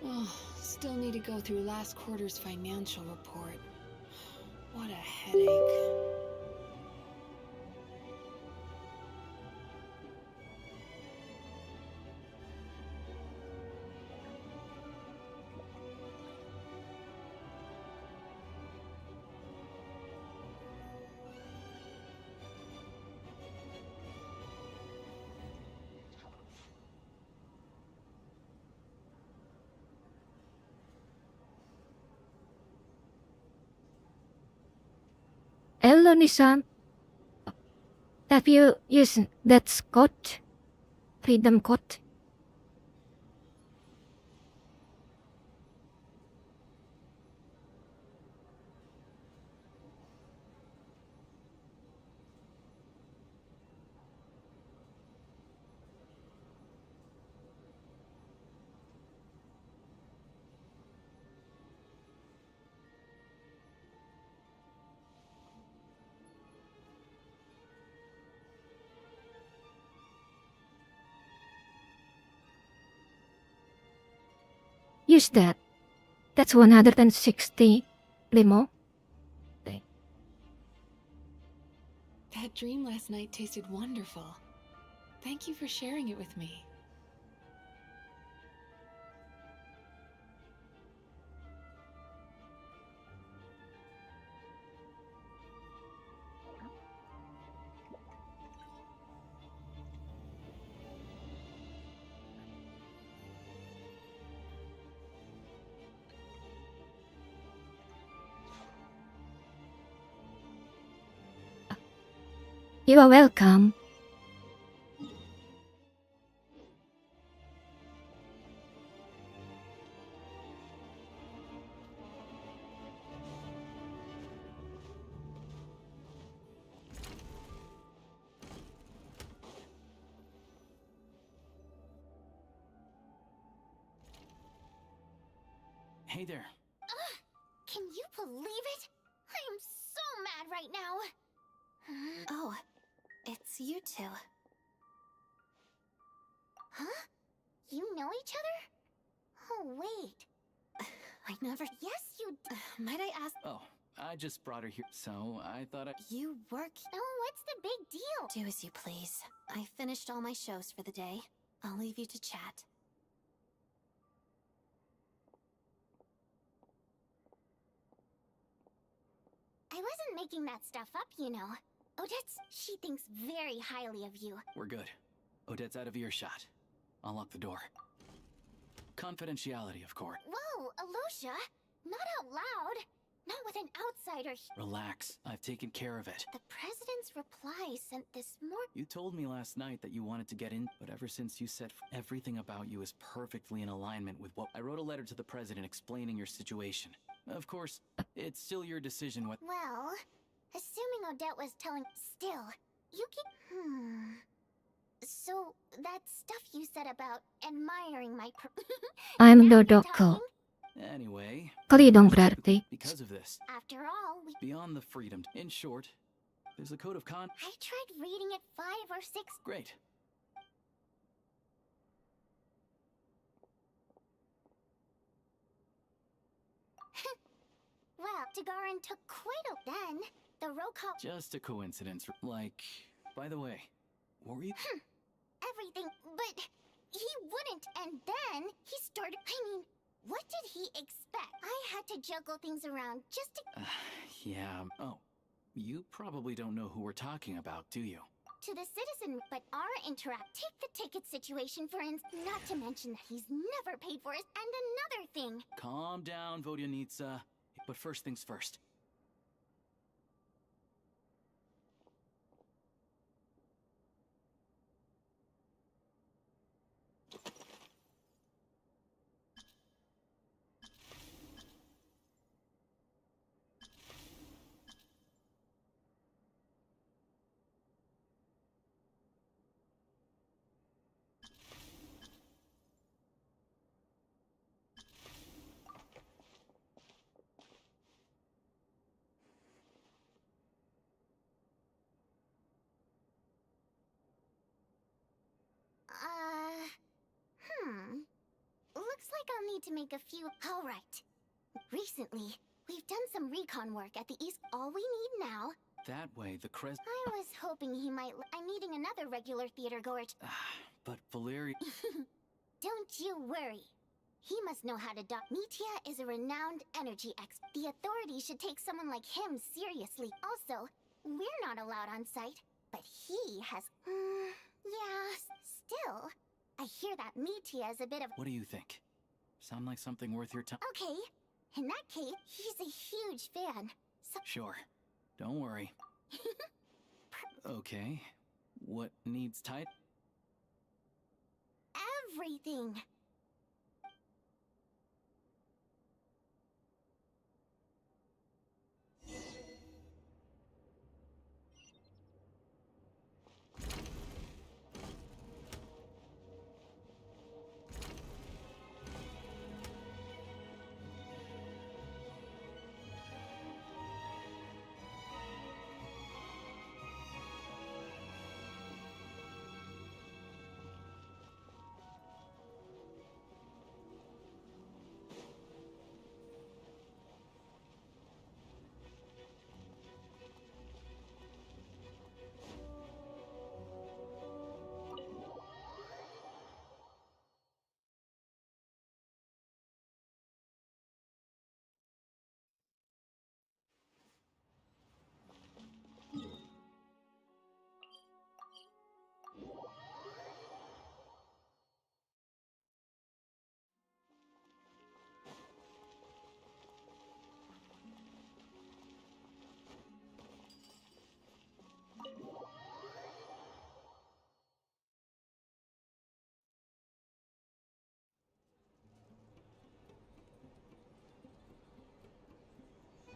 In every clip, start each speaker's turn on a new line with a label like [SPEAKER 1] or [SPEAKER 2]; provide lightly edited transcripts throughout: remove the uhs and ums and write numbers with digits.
[SPEAKER 1] Oh, still need to go through last quarter's financial report. What a headache.
[SPEAKER 2] Hello, Nissan. Have you used that code? Freedom code? Use that. That's 160 limo.
[SPEAKER 1] That dream last night tasted wonderful. Thank you for sharing it with me.
[SPEAKER 2] You are welcome.
[SPEAKER 3] Hey there.
[SPEAKER 4] Can you believe it? I am so mad right now. Oh, it's you two. Huh? You know each other? Oh, wait. I never... Yes, you... might I ask...
[SPEAKER 3] Oh, I just brought her here, so I thought
[SPEAKER 4] You work... Oh, what's the big deal? Do as you please. I finished all my shows for the day. I'll leave you to chat. I wasn't making that stuff up, you know. She thinks very highly of you.
[SPEAKER 3] we're good. Odette's out of earshot. I'll lock the door. Confidentiality, of course.
[SPEAKER 4] Whoa, Alosha! Not out loud! Not with an outsider.
[SPEAKER 3] Relax. I've taken care of it.
[SPEAKER 4] The president's reply sent this more...
[SPEAKER 3] You told me last night that you wanted to get in, but ever since you said everything about you is perfectly in alignment with what... I wrote a letter to the president explaining your situation. Of course, it's still your decision what...
[SPEAKER 4] Well, assuming Odette was telling... Still, you can... So, that stuff you said about admiring my...
[SPEAKER 2] I'm
[SPEAKER 4] Now
[SPEAKER 2] the
[SPEAKER 4] you're
[SPEAKER 2] doctor.
[SPEAKER 4] talking?
[SPEAKER 3] Anyway...
[SPEAKER 2] Kali dong berarti.
[SPEAKER 3] Because of this.
[SPEAKER 4] After all,
[SPEAKER 3] Beyond the freedom. In short, there's a code of con...
[SPEAKER 4] I tried reading it 5 or 6...
[SPEAKER 3] Great.
[SPEAKER 4] Well, Dagaran took quite a... Then, the roll call...
[SPEAKER 3] Just a coincidence. Like, by the way, were you...
[SPEAKER 4] Everything, but... He wouldn't, and then he started... I mean, what did he expect? I had to juggle things around just to...
[SPEAKER 3] Yeah, oh. You probably don't know who we're talking about, do you?
[SPEAKER 4] To the citizen, but our interact... Take the ticket situation, for instance. Not to mention that he's never paid for it. And another thing...
[SPEAKER 3] Calm down, Vodyanitsa. But first things first.
[SPEAKER 4] Looks like on need to make a few. All right. Recently, we've done some recon work at the east. All we need now.
[SPEAKER 3] That way, the Cres.
[SPEAKER 4] I was hoping he might. I'm needing another regular theater goer.
[SPEAKER 3] But Valeri.
[SPEAKER 4] Don't you worry. He must know how to dock. Mitya is a renowned energy expert. The authorities should take someone like him seriously. Also, we're not allowed on site, but he has. Yeah, still. I hear that Mitya is a bit of.
[SPEAKER 3] What do you think? Sound like something worth your time?
[SPEAKER 4] Okay. In that case, he's a huge fan. So
[SPEAKER 3] Sure. Don't worry. Okay. What needs tight?
[SPEAKER 4] everything.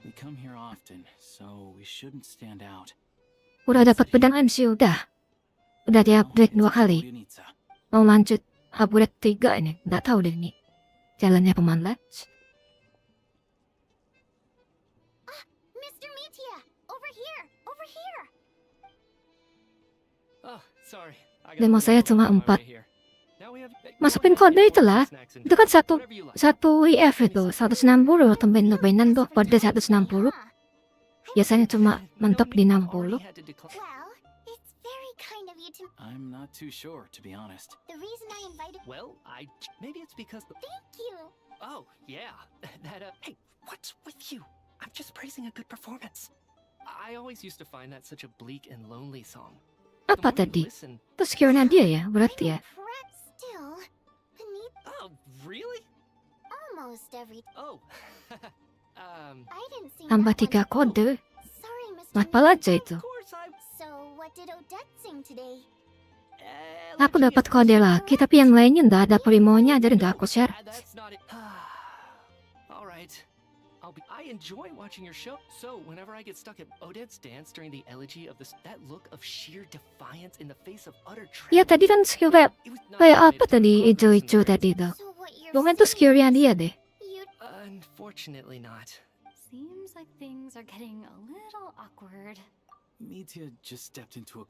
[SPEAKER 3] We come here often, so we shouldn't stand out.
[SPEAKER 2] Udah dapat pedang sih udah. Udah di-upgrade 2 kali. Mau lanjut upgrade 3 ini. Nggak tahu deh nih. Jalannya kemana?
[SPEAKER 4] Mr. Mitya, over here, over here.
[SPEAKER 5] Oh, sorry.
[SPEAKER 2] Demo saya cuma 4. Masukin kode itulah. Itu kan satu IF itu 160 tambahin tuh pada 160. Biasanya cuma mentok di 60.
[SPEAKER 4] Well, it's very kind of you to.
[SPEAKER 3] I'm not too sure, to be honest.
[SPEAKER 4] The reason I invited.
[SPEAKER 5] Well, maybe it's because the.
[SPEAKER 4] Thank you.
[SPEAKER 5] Oh, yeah. Hey, what's with you? I'm just praising a good performance. I always used to find that such a bleak and lonely song.
[SPEAKER 2] Apa
[SPEAKER 5] The more you
[SPEAKER 2] tadi?
[SPEAKER 5] listen-
[SPEAKER 2] Itu secure-nya dia ya, berarti ya.
[SPEAKER 4] Still, beneath
[SPEAKER 5] Oh, really?
[SPEAKER 4] almost every.
[SPEAKER 5] Oh.
[SPEAKER 4] I didn't see.
[SPEAKER 2] Tambah
[SPEAKER 4] that
[SPEAKER 2] 3
[SPEAKER 4] one.
[SPEAKER 2] kode.
[SPEAKER 4] Sorry, Mr.
[SPEAKER 2] Apa aja itu?
[SPEAKER 5] Of course,
[SPEAKER 4] So, what did Odette sing today?
[SPEAKER 2] Aku dapat kode lagi, tapi yang lainnya nggak ada primonya, jadi nggak aku share.
[SPEAKER 5] That's not it. All right. I enjoy watching your show. So whenever I get stuck at Odette's dance during the elegy of that look of sheer defiance in the face of utter
[SPEAKER 2] Iya tadi kan skill kayak
[SPEAKER 5] It was not
[SPEAKER 2] kayak apa
[SPEAKER 5] related to
[SPEAKER 2] tadi
[SPEAKER 5] the
[SPEAKER 2] hijau-hijau
[SPEAKER 5] progress in the
[SPEAKER 2] tadi tuh.
[SPEAKER 4] So, what you're
[SPEAKER 2] Bukan tuh
[SPEAKER 4] saying
[SPEAKER 2] skill-nya
[SPEAKER 4] is
[SPEAKER 2] dia deh.
[SPEAKER 4] you.
[SPEAKER 5] Unfortunately not.
[SPEAKER 6] Seems like things are getting a little awkward.
[SPEAKER 3] Mitya just stepped into a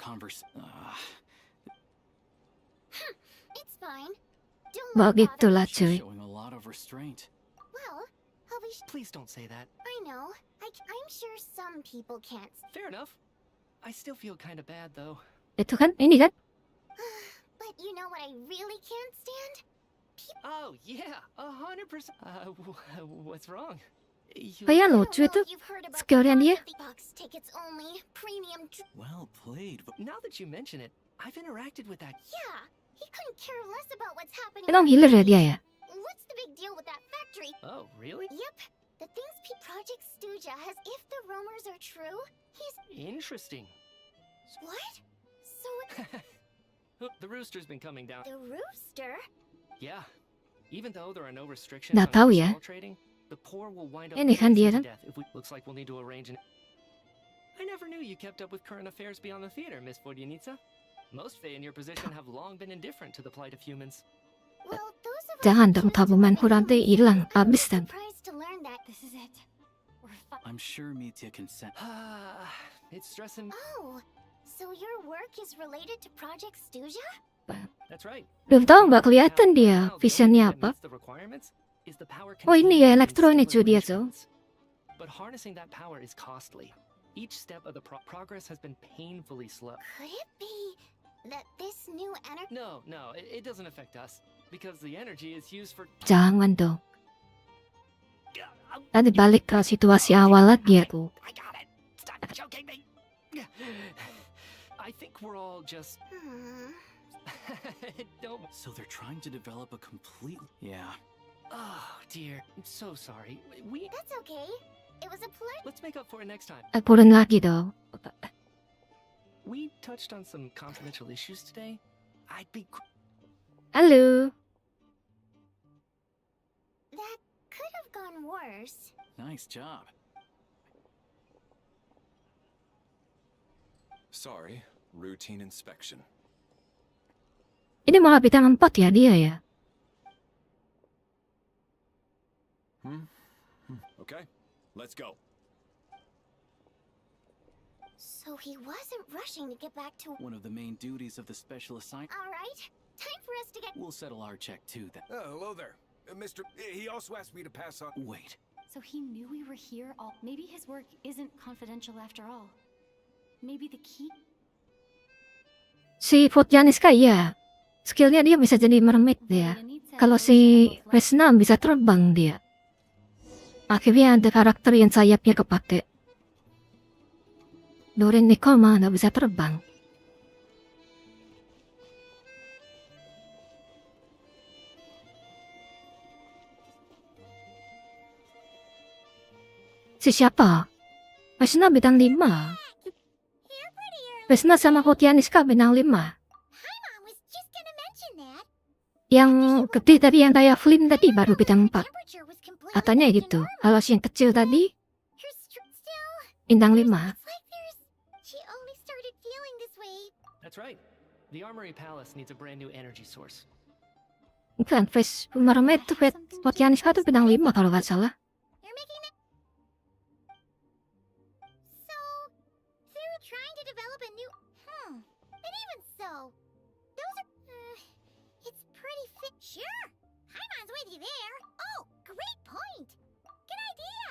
[SPEAKER 4] It's fine. Don't let
[SPEAKER 2] Begitulah
[SPEAKER 3] She's
[SPEAKER 2] cuy.
[SPEAKER 3] showing a lot of restraint.
[SPEAKER 4] Well, I'll be.
[SPEAKER 5] Please don't say that.
[SPEAKER 4] I know. I'm sure some people can't.
[SPEAKER 5] Fair enough. I still feel kind of bad though.
[SPEAKER 2] Itu kan ini kan?
[SPEAKER 4] But you know what I really can't stand?
[SPEAKER 5] Oh yeah, 100%. What's wrong? You-
[SPEAKER 2] Kayak
[SPEAKER 4] Yeah,
[SPEAKER 2] lucu itu.
[SPEAKER 4] well, you've heard about
[SPEAKER 2] Skill-nya dia.
[SPEAKER 4] the box tickets only, premium.
[SPEAKER 3] Well played.
[SPEAKER 5] Now that you mention it, I've interacted with that.
[SPEAKER 4] Yeah, he couldn't care less about what's happening.
[SPEAKER 2] Emang
[SPEAKER 4] on
[SPEAKER 2] healer ya
[SPEAKER 4] stage.
[SPEAKER 2] dia ya?
[SPEAKER 4] What's the big deal with that factory?
[SPEAKER 5] Oh, really?
[SPEAKER 4] Yep, the things Project Stuja has. If the rumors are true, he's
[SPEAKER 5] Interesting.
[SPEAKER 4] what? So
[SPEAKER 5] The rooster's been coming down.
[SPEAKER 4] the rooster?
[SPEAKER 5] Yeah. Even though there are no restrictions
[SPEAKER 2] Nggak
[SPEAKER 5] on
[SPEAKER 2] tahu ya.
[SPEAKER 5] crystal trading, the poor will wind up
[SPEAKER 2] Ini kan dia
[SPEAKER 5] freezing to
[SPEAKER 2] kan?
[SPEAKER 5] death if we looks like we'll need to arrange an. I never knew you kept up with current affairs beyond the theater, Miss Vodyanica. Most Fae in your position have long been indifferent to the plight of humans.
[SPEAKER 4] Well, those of us
[SPEAKER 2] Jangan
[SPEAKER 4] who
[SPEAKER 2] dong
[SPEAKER 4] can't
[SPEAKER 2] tabungan
[SPEAKER 4] survive
[SPEAKER 2] kurante
[SPEAKER 4] it,
[SPEAKER 2] hilang,
[SPEAKER 4] I'm
[SPEAKER 2] habis dan.
[SPEAKER 4] surprised to learn that.
[SPEAKER 6] This is it. We're fi-
[SPEAKER 3] I'm sure Mitya can send.
[SPEAKER 5] It's stressing.
[SPEAKER 4] Oh, so your work is related to Project Stuja?
[SPEAKER 5] That's right.
[SPEAKER 2] Belum tahu nggak kelihatan
[SPEAKER 5] Now,
[SPEAKER 2] dia
[SPEAKER 5] the only
[SPEAKER 2] visionnya
[SPEAKER 5] thing that
[SPEAKER 2] apa.
[SPEAKER 5] meets the requirements is the power
[SPEAKER 2] Oh, ini ya,
[SPEAKER 5] contained in
[SPEAKER 2] elektronik
[SPEAKER 5] stellar
[SPEAKER 2] juga tuh.
[SPEAKER 5] enrichments. But harnessing that power is costly. Each step of the progress has been painfully slow.
[SPEAKER 4] Could it be that this new energy?
[SPEAKER 5] No, it doesn't affect us because the energy is used for.
[SPEAKER 2] Jangan dong. Tadi balik ke situasi awal lagi aku.
[SPEAKER 5] I got it. Stop choking me. I think we're all just. Don't.
[SPEAKER 3] So they're trying to develop a complete. Yeah.
[SPEAKER 5] Oh dear, I'm so sorry.
[SPEAKER 4] That's okay. It was a pleasure.
[SPEAKER 5] Let's make up for it next time.
[SPEAKER 2] Purun lagi daw.
[SPEAKER 5] We touched on some confidential issues today. I'd be.
[SPEAKER 2] Halo.
[SPEAKER 4] That could have gone worse.
[SPEAKER 3] Nice job.
[SPEAKER 7] Sorry, routine inspection.
[SPEAKER 2] Ini malah bintang 4 ya dia ya.
[SPEAKER 7] Okay, let's go.
[SPEAKER 4] So he wasn't rushing to get back to.
[SPEAKER 3] One of the main duties of the special assignment.
[SPEAKER 4] All right, time for us to get.
[SPEAKER 3] We'll settle our check too.
[SPEAKER 7] Hello there, Mr. He also asked me to pass on.
[SPEAKER 3] Wait.
[SPEAKER 6] So he knew we were here all. Maybe his work isn't confidential after all. Maybe the key.
[SPEAKER 2] Si Fotjanis kaya. Skillnya dia bisa jadi mermaid dia. Kalau si Resna bisa terbang dia. Akhirnya ada karakter yang sayapnya kepake. Doren Nicole mah nggak bisa terbang. Si siapa? Resna bintang 5. Resna sama Fotjanis kah bintang 5?
[SPEAKER 4] Hi, Mom was just gonna mention that.
[SPEAKER 2] Yang gede tadi yang kayak Flynn tadi baru bintang 4.
[SPEAKER 4] Temperature was completely
[SPEAKER 2] Katanya
[SPEAKER 4] back to
[SPEAKER 2] gitu.
[SPEAKER 4] normal.
[SPEAKER 2] Kalau si yang kecil tadi
[SPEAKER 4] Her still.
[SPEAKER 2] bintang 5.
[SPEAKER 4] It's like there's. She only started feeling this way.
[SPEAKER 5] That's right. The Armory Palace needs a brand new energy source.
[SPEAKER 2] Bukan, face mermaid tuh Fotjanis kah tuh bintang 5 kalau nggak salah.
[SPEAKER 4] You're making it. So they're trying to develop a new. And even so, those are. It's pretty fit. Sure, Haimon's with you there. Oh, great point. Good idea.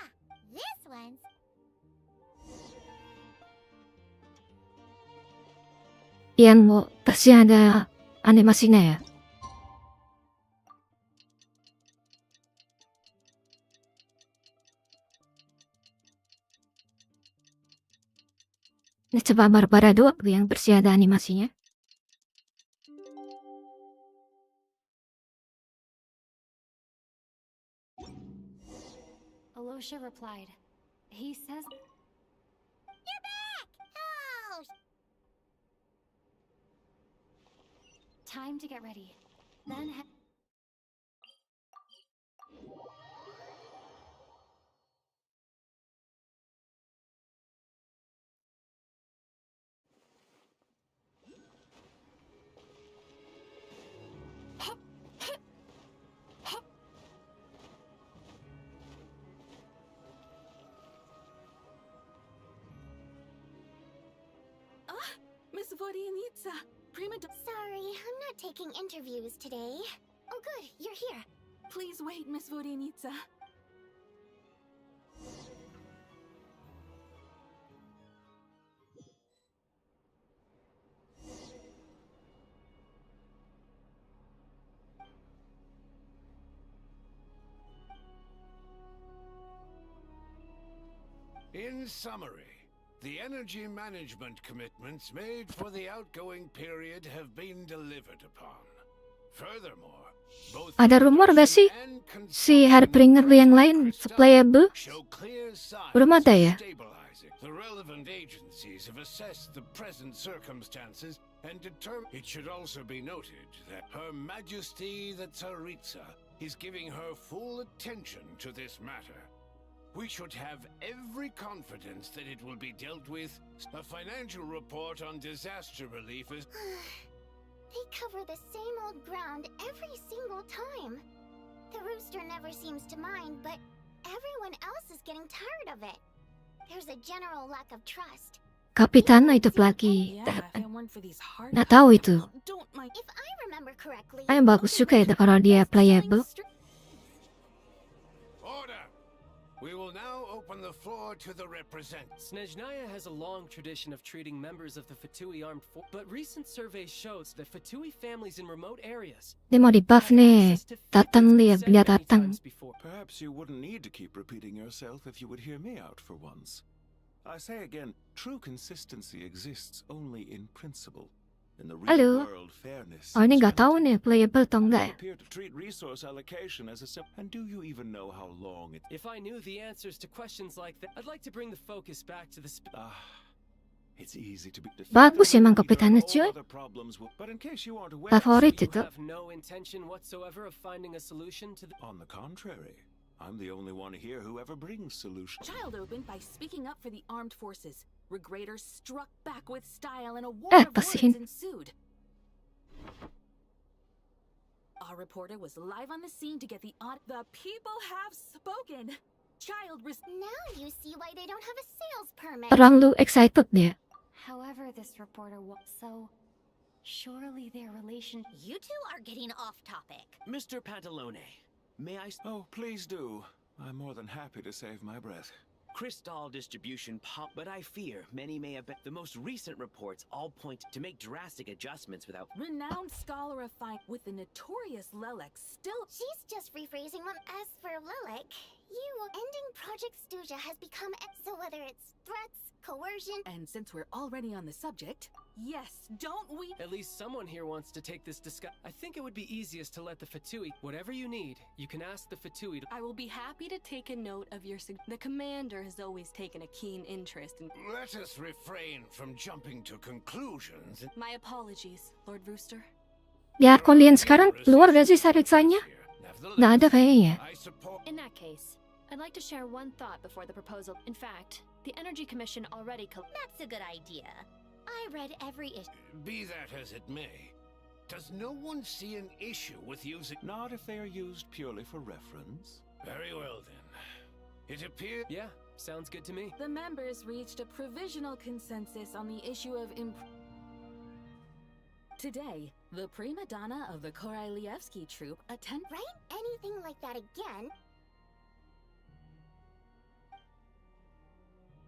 [SPEAKER 4] This one's.
[SPEAKER 2] Yang mau tasnya ada animasinya ya. Ini coba Barbara doang tuh yang bersih ada animasinya.
[SPEAKER 6] Alosha replied. He says.
[SPEAKER 4] You're back. Oh.
[SPEAKER 6] Time to get ready. Then.
[SPEAKER 8] Miss Vodyanitsa, prima
[SPEAKER 4] Sorry, I'm not taking interviews today. Oh, good, you're here.
[SPEAKER 8] please wait, Miss Vodyanitsa.
[SPEAKER 9] In summary, the energy management commitments made for the outgoing period have been delivered upon. Furthermore, both
[SPEAKER 2] Ada rumor gak sih
[SPEAKER 9] and
[SPEAKER 2] si Harbringer yang lain playable?
[SPEAKER 9] show clear signs
[SPEAKER 2] Belum ada ya?
[SPEAKER 9] of stabilizing. The relevant agencies have assessed the present circumstances and determined. It should also be noted that Her Majesty the Tsaritsa is giving her full attention to this matter. We should have every confidence that it will be dealt with. A financial report on disaster relief is.
[SPEAKER 4] They cover the same old ground every single time. The rooster never seems to mind, but everyone else is getting tired of it. There's a general lack of trust.
[SPEAKER 2] Kapitana hidup lagi.
[SPEAKER 8] Yeah, if it weren't for these hard.
[SPEAKER 2] Nggak tahu itu.
[SPEAKER 8] Don't mind.
[SPEAKER 4] If I remember correctly,
[SPEAKER 2] Yang bagus juga ya kalau dia playable.
[SPEAKER 9] the floor to the representative.
[SPEAKER 5] Sneznaya has a long tradition of treating members of the Fatui armed force, but recent surveys shows that Fatui families in remote areas
[SPEAKER 2] Dia mau di-buff nih. Datang dia datang.
[SPEAKER 7] Perhaps you wouldn't need to keep repeating yourself if you would hear me out for once. I say again, true consistency exists only in principle. In the real
[SPEAKER 2] Halo.
[SPEAKER 7] world, fairness.
[SPEAKER 2] Oh, ini
[SPEAKER 7] is
[SPEAKER 2] nggak tahu
[SPEAKER 7] limited.
[SPEAKER 2] nih playable atau
[SPEAKER 7] You
[SPEAKER 2] enggak ya.
[SPEAKER 7] appear to treat resource allocation as a and do you even know how long it?
[SPEAKER 5] If I knew the answers to questions like that, I'd like to bring the focus back to the
[SPEAKER 7] It's easy to be
[SPEAKER 2] Bagus emang kapitannya, cuy.
[SPEAKER 7] But in case you aren't aware,
[SPEAKER 2] Favorit
[SPEAKER 5] you
[SPEAKER 2] itu.
[SPEAKER 5] have no intention whatsoever of finding a solution to the
[SPEAKER 7] on the contrary, I'm the only one here who ever brings solutions.
[SPEAKER 8] Child opened by speaking up for the armed forces. Regraders struck back with style and a war of
[SPEAKER 2] pasihin.
[SPEAKER 8] words ensued. Our reporter was live on the scene to get the people have spoken.
[SPEAKER 4] Now you see why they don't have a sales permit.
[SPEAKER 2] Terlalu excited dia.
[SPEAKER 6] However, this reporter was so... Surely their relation...
[SPEAKER 4] You two are getting off topic.
[SPEAKER 3] Mr. Pantalone, may I...
[SPEAKER 7] Oh, please do. I'm more than happy to save my breath.
[SPEAKER 3] Crystal distribution pump, but I fear many may have been. The most recent reports all point to make drastic adjustments without...
[SPEAKER 8] Renowned scholar of fine with the notorious Lelek still...
[SPEAKER 4] She's just rephrasing them. As for Lilek, ending Project Stuja has become... So whether it's threats, coercion...
[SPEAKER 8] And since we're already on the subject, yes, don't we...
[SPEAKER 5] At least someone here wants to take this I think it would be easiest to let the Fatui... Whatever you need, you can ask the Fatui to...
[SPEAKER 10] I will be happy to take a note of your... The commander has always taken a keen interest in...
[SPEAKER 9] Let us refrain from jumping to conclusions.
[SPEAKER 10] My apologies, Lord Rooster.
[SPEAKER 2] Biar kalian sekarang keluar gak sih Sneznaya? Nggak ada kayaknya.
[SPEAKER 10] In that case, I'd like to share one thought before the proposal. In fact, the Energy Commission already...
[SPEAKER 4] That's a good idea. I read every issue.
[SPEAKER 9] Be that as it may, does no one see an issue with using...
[SPEAKER 7] Not if they are used purely for reference.
[SPEAKER 9] Very well then. It appears...
[SPEAKER 5] Yeah, sounds good to me.
[SPEAKER 8] The members reached a provisional consensus on the issue of Today, the prima donna of the Korolievsky troupe attend...
[SPEAKER 4] Right? Anything like that again?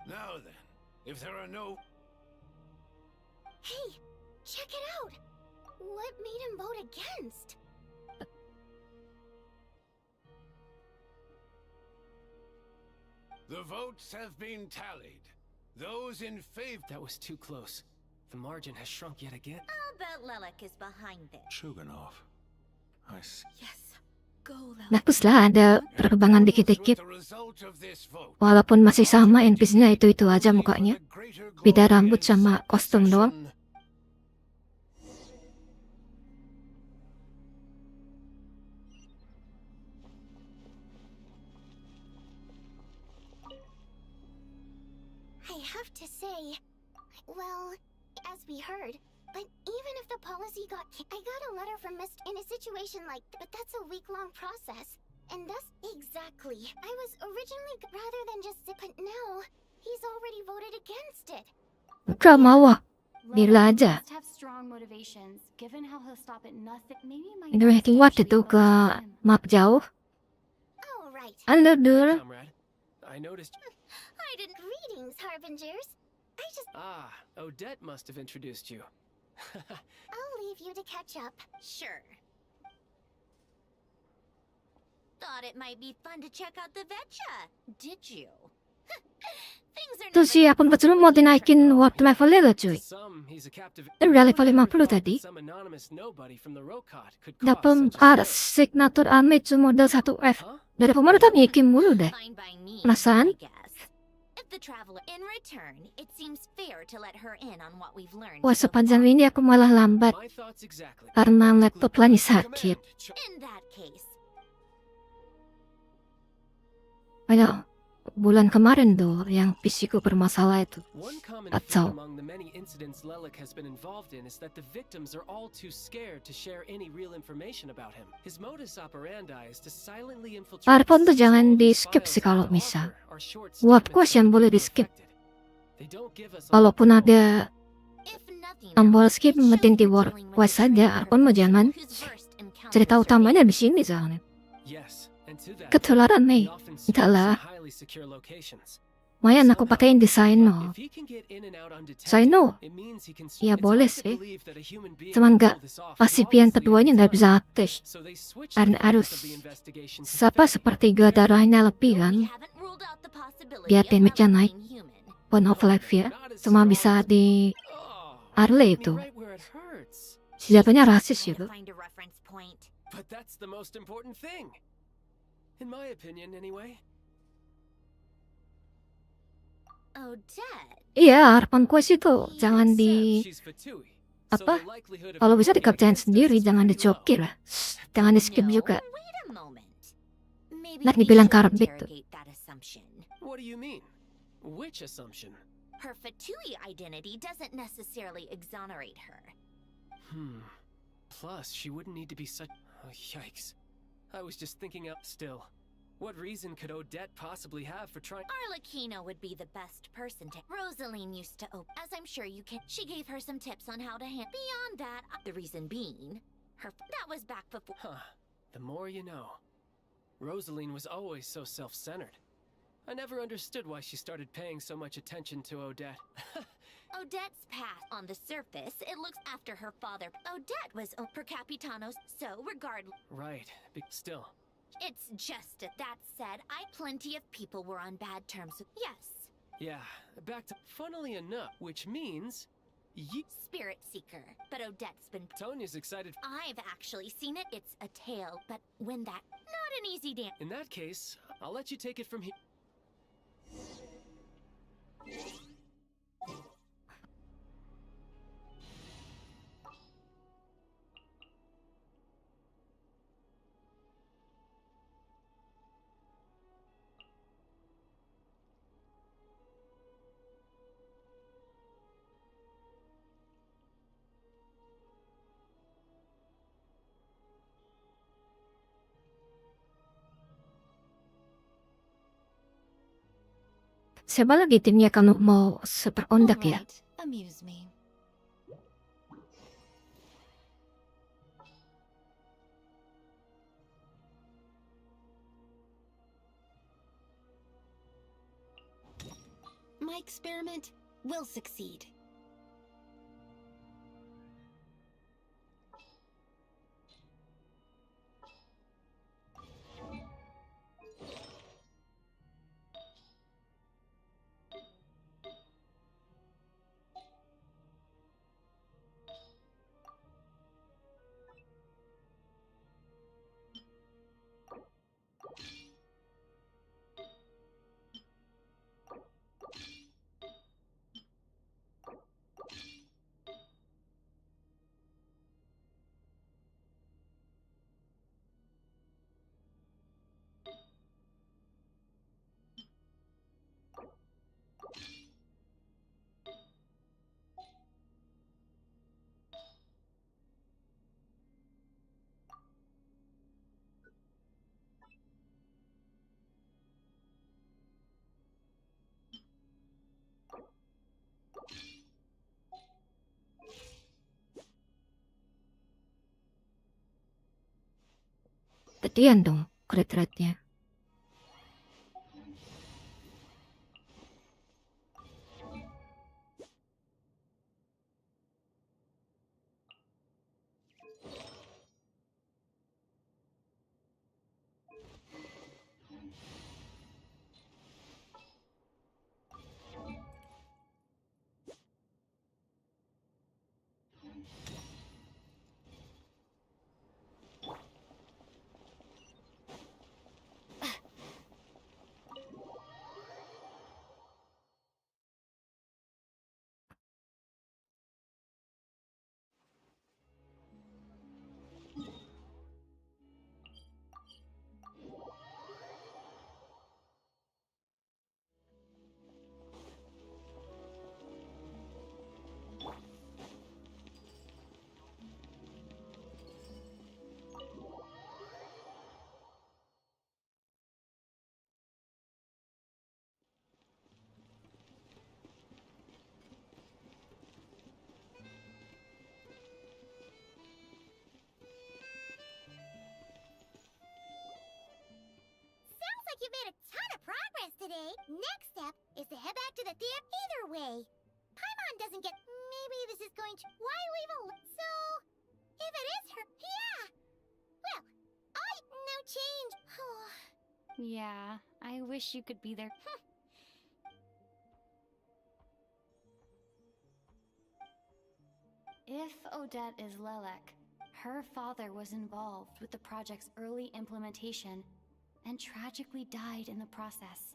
[SPEAKER 9] Now then, if there are no...
[SPEAKER 4] Hey, check it out! What made him vote against?
[SPEAKER 9] The votes have been tallied. Those in favor...
[SPEAKER 5] That was too close. The margin has shrunk yet again.
[SPEAKER 4] I'll bet Lelek is behind this.
[SPEAKER 7] Shuganov. I see.
[SPEAKER 8] Yes, go Lelek.
[SPEAKER 2] Baguslah ada perkembangan dikit-dikit.
[SPEAKER 9] The result of this vote...
[SPEAKER 2] Walaupun masih sama NPC-nya itu aja mukanya. Beda rambut sama kostum doang.
[SPEAKER 4] I have to say, well, as we heard, but even if the policy got... I got a letter from Mr. in a situation like... But that's a week-long process. And thus, exactly. I was originally... Rather than just... But now, he's already voted against it.
[SPEAKER 2] Gak mau ah. Bila aja.
[SPEAKER 6] Must have strong motivations, given how he'll stop at nothing. Maybe my
[SPEAKER 2] Indirecting what itu ke map jauh.
[SPEAKER 4] Oh, right.
[SPEAKER 2] Halo, Dur.
[SPEAKER 5] Comrade, I noticed...
[SPEAKER 4] I didn't... Greetings, Harbingers. I just...
[SPEAKER 5] Ah, Odette must have introduced you.
[SPEAKER 4] I'll leave you to catch up. Sure. Thought it might be fun to check out the Vetcha. Did you? Things are
[SPEAKER 2] Tuh si akun pacaran mau dinaikin warp levelnya gak cuy?
[SPEAKER 5] Some, he's a captive...
[SPEAKER 2] Udah level 50 tadi.
[SPEAKER 5] Some anonymous nobody from the Rokot could
[SPEAKER 2] Dapat
[SPEAKER 5] cause
[SPEAKER 2] ada signature armage model 1F. Dari pemeran tapi ngikim mulu deh.
[SPEAKER 4] fine by me,
[SPEAKER 2] Perasaan?
[SPEAKER 4] I guess. If the traveler in return, it seems fair to let her in on what we've learned.
[SPEAKER 2] Wah,
[SPEAKER 4] so
[SPEAKER 2] sepanjang
[SPEAKER 4] far.
[SPEAKER 2] ini aku malah lambat.
[SPEAKER 5] My thoughts exactly.
[SPEAKER 2] Karena laptop lagi sakit.
[SPEAKER 4] In that case,
[SPEAKER 2] Ayo, bulan kemarin tuh yang PC ku bermasalah itu.
[SPEAKER 5] One common
[SPEAKER 2] Kacau.
[SPEAKER 5] theme among the many incidents Lelek has been involved in is that the victims are all too scared to share any real information about him. His modus operandi is to silently infiltrate...
[SPEAKER 2] Archon tuh jangan di-skip sih kalau bisa. Warp quest yang boleh di-skip. Walaupun ada
[SPEAKER 4] if nothing
[SPEAKER 2] tombol
[SPEAKER 4] else,
[SPEAKER 2] skip,
[SPEAKER 4] it shows
[SPEAKER 2] penting di
[SPEAKER 4] we're
[SPEAKER 2] warp
[SPEAKER 4] dealing with
[SPEAKER 2] quest
[SPEAKER 4] a
[SPEAKER 2] saja.
[SPEAKER 4] person
[SPEAKER 2] Archon mah jangan.
[SPEAKER 4] who's versed in
[SPEAKER 2] Cerita
[SPEAKER 4] counter
[SPEAKER 2] utamanya di sini soalnya.
[SPEAKER 5] Yes, and to that,
[SPEAKER 2] Ketularan nih.
[SPEAKER 5] we often
[SPEAKER 2] Entahlah.
[SPEAKER 5] search highly secure locations.
[SPEAKER 2] Maya na ko pakai desain no.
[SPEAKER 5] If he can get in and out undetected,
[SPEAKER 2] Saya no.
[SPEAKER 5] it means he can.
[SPEAKER 2] Ya
[SPEAKER 5] It's
[SPEAKER 2] boleh
[SPEAKER 5] hard to
[SPEAKER 2] sih.
[SPEAKER 5] believe that a human being
[SPEAKER 2] Cuman
[SPEAKER 5] can
[SPEAKER 2] gak
[SPEAKER 5] pull this off
[SPEAKER 2] pasti pian
[SPEAKER 5] flawlessly
[SPEAKER 2] keduanya
[SPEAKER 5] every
[SPEAKER 2] nggak
[SPEAKER 5] time.
[SPEAKER 2] bisa aktif.
[SPEAKER 5] So they switched
[SPEAKER 2] Karena
[SPEAKER 5] the focus
[SPEAKER 2] harus
[SPEAKER 5] of the investigation to
[SPEAKER 2] siapa
[SPEAKER 5] Faye.
[SPEAKER 2] sepertiga darahnya lebih kan.
[SPEAKER 4] We haven't ruled out the possibility
[SPEAKER 2] Biar
[SPEAKER 4] of
[SPEAKER 2] damage-nya
[SPEAKER 4] Relic
[SPEAKER 2] naik.
[SPEAKER 4] being human.
[SPEAKER 2] Pun of life ya. Cuma bisa di
[SPEAKER 5] Oh,
[SPEAKER 2] Arle
[SPEAKER 5] hit me
[SPEAKER 2] itu.
[SPEAKER 5] right where it hurts.
[SPEAKER 2] Senjatanya rasis
[SPEAKER 4] Trying
[SPEAKER 2] gitu.
[SPEAKER 4] to find a reference point.
[SPEAKER 5] But that's the most important thing. In my opinion, anyway.
[SPEAKER 4] Odette.
[SPEAKER 2] Iya, harapan gue sih tuh jangan di
[SPEAKER 5] Except she's Fatui. So
[SPEAKER 2] apa?
[SPEAKER 5] the likelihood of
[SPEAKER 2] Kalau bisa
[SPEAKER 5] ruling
[SPEAKER 2] dikerjain
[SPEAKER 5] against us
[SPEAKER 2] sendiri,
[SPEAKER 5] is
[SPEAKER 2] jangan
[SPEAKER 5] very
[SPEAKER 2] dicoki
[SPEAKER 5] low.
[SPEAKER 2] lah. Jangan di skip
[SPEAKER 4] No,
[SPEAKER 2] juga.
[SPEAKER 4] wait a moment. Maybe
[SPEAKER 2] Nah,
[SPEAKER 4] we
[SPEAKER 2] dibilang
[SPEAKER 4] should
[SPEAKER 2] karbit tuh.
[SPEAKER 4] interrogate that assumption.
[SPEAKER 5] What do you mean? Which assumption?
[SPEAKER 4] Her Fatui identity doesn't necessarily exonerate her.
[SPEAKER 5] Plus, she wouldn't need to be such. Oh, yikes. I was just thinking out still. What reason could Odette possibly have for trying?
[SPEAKER 4] Arlecchino would be the best person to. Rosaline used to as I'm sure you can. She gave her some tips on how to Beyond that, the reason being, that was back before.
[SPEAKER 5] Huh. The more you know. Rosaline was always so self-centered. I never understood why she started paying so much attention to Odette.
[SPEAKER 4] Odette's past, on the surface, it looks after her father. Odette was per capitanos, so regardless.
[SPEAKER 5] Right. Still.
[SPEAKER 4] It's just that said, plenty of people were on bad terms with. Yes.
[SPEAKER 5] Yeah. Back to. Funnily enough, which means.
[SPEAKER 4] Spirit Seeker. But Odette's been.
[SPEAKER 5] Tonya's excited.
[SPEAKER 4] I've actually seen it. It's a tale, but when that. Not an easy dance.
[SPEAKER 5] In that case, I'll let you take it from here.
[SPEAKER 2] Siapa lagi timnya kamu mau seperondak ya?
[SPEAKER 6] Alright, amuse me. My experiment will succeed.
[SPEAKER 2] Tadian dong, kret-kretnya.
[SPEAKER 4] Sounds like you made a ton of progress today. Next step is to at the either way. Paimon doesn't get. Maybe this is going to. Why leave a. So, if it is her, yeah. Well, no change.
[SPEAKER 6] Yeah, I wish you could be there. If Odette is Lelek, her father was involved with the project's early implementation and tragically died in the process.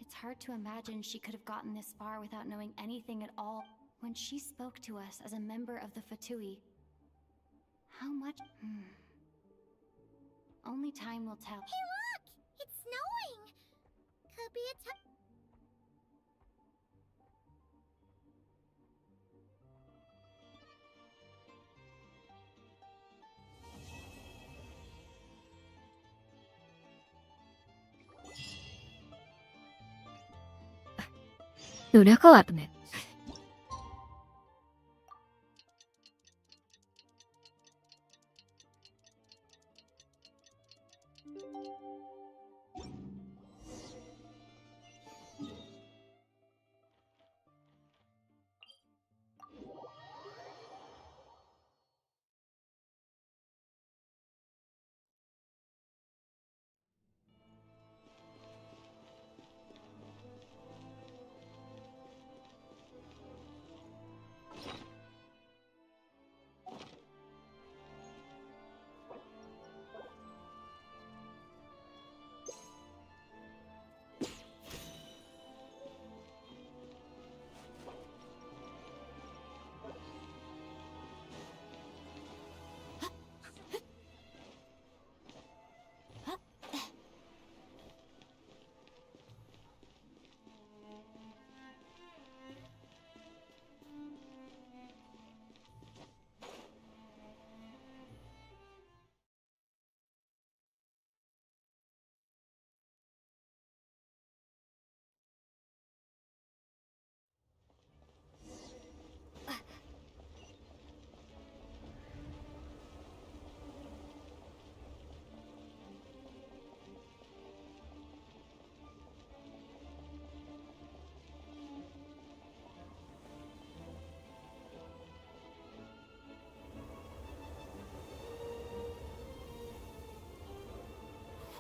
[SPEAKER 6] It's hard to imagine she could have gotten this far without knowing anything at all. When she spoke to us as a member of the Fatui, how much? Only time will tell.
[SPEAKER 4] Hey, look! It's snowing! Could be a time.
[SPEAKER 2] Udah kelar nih.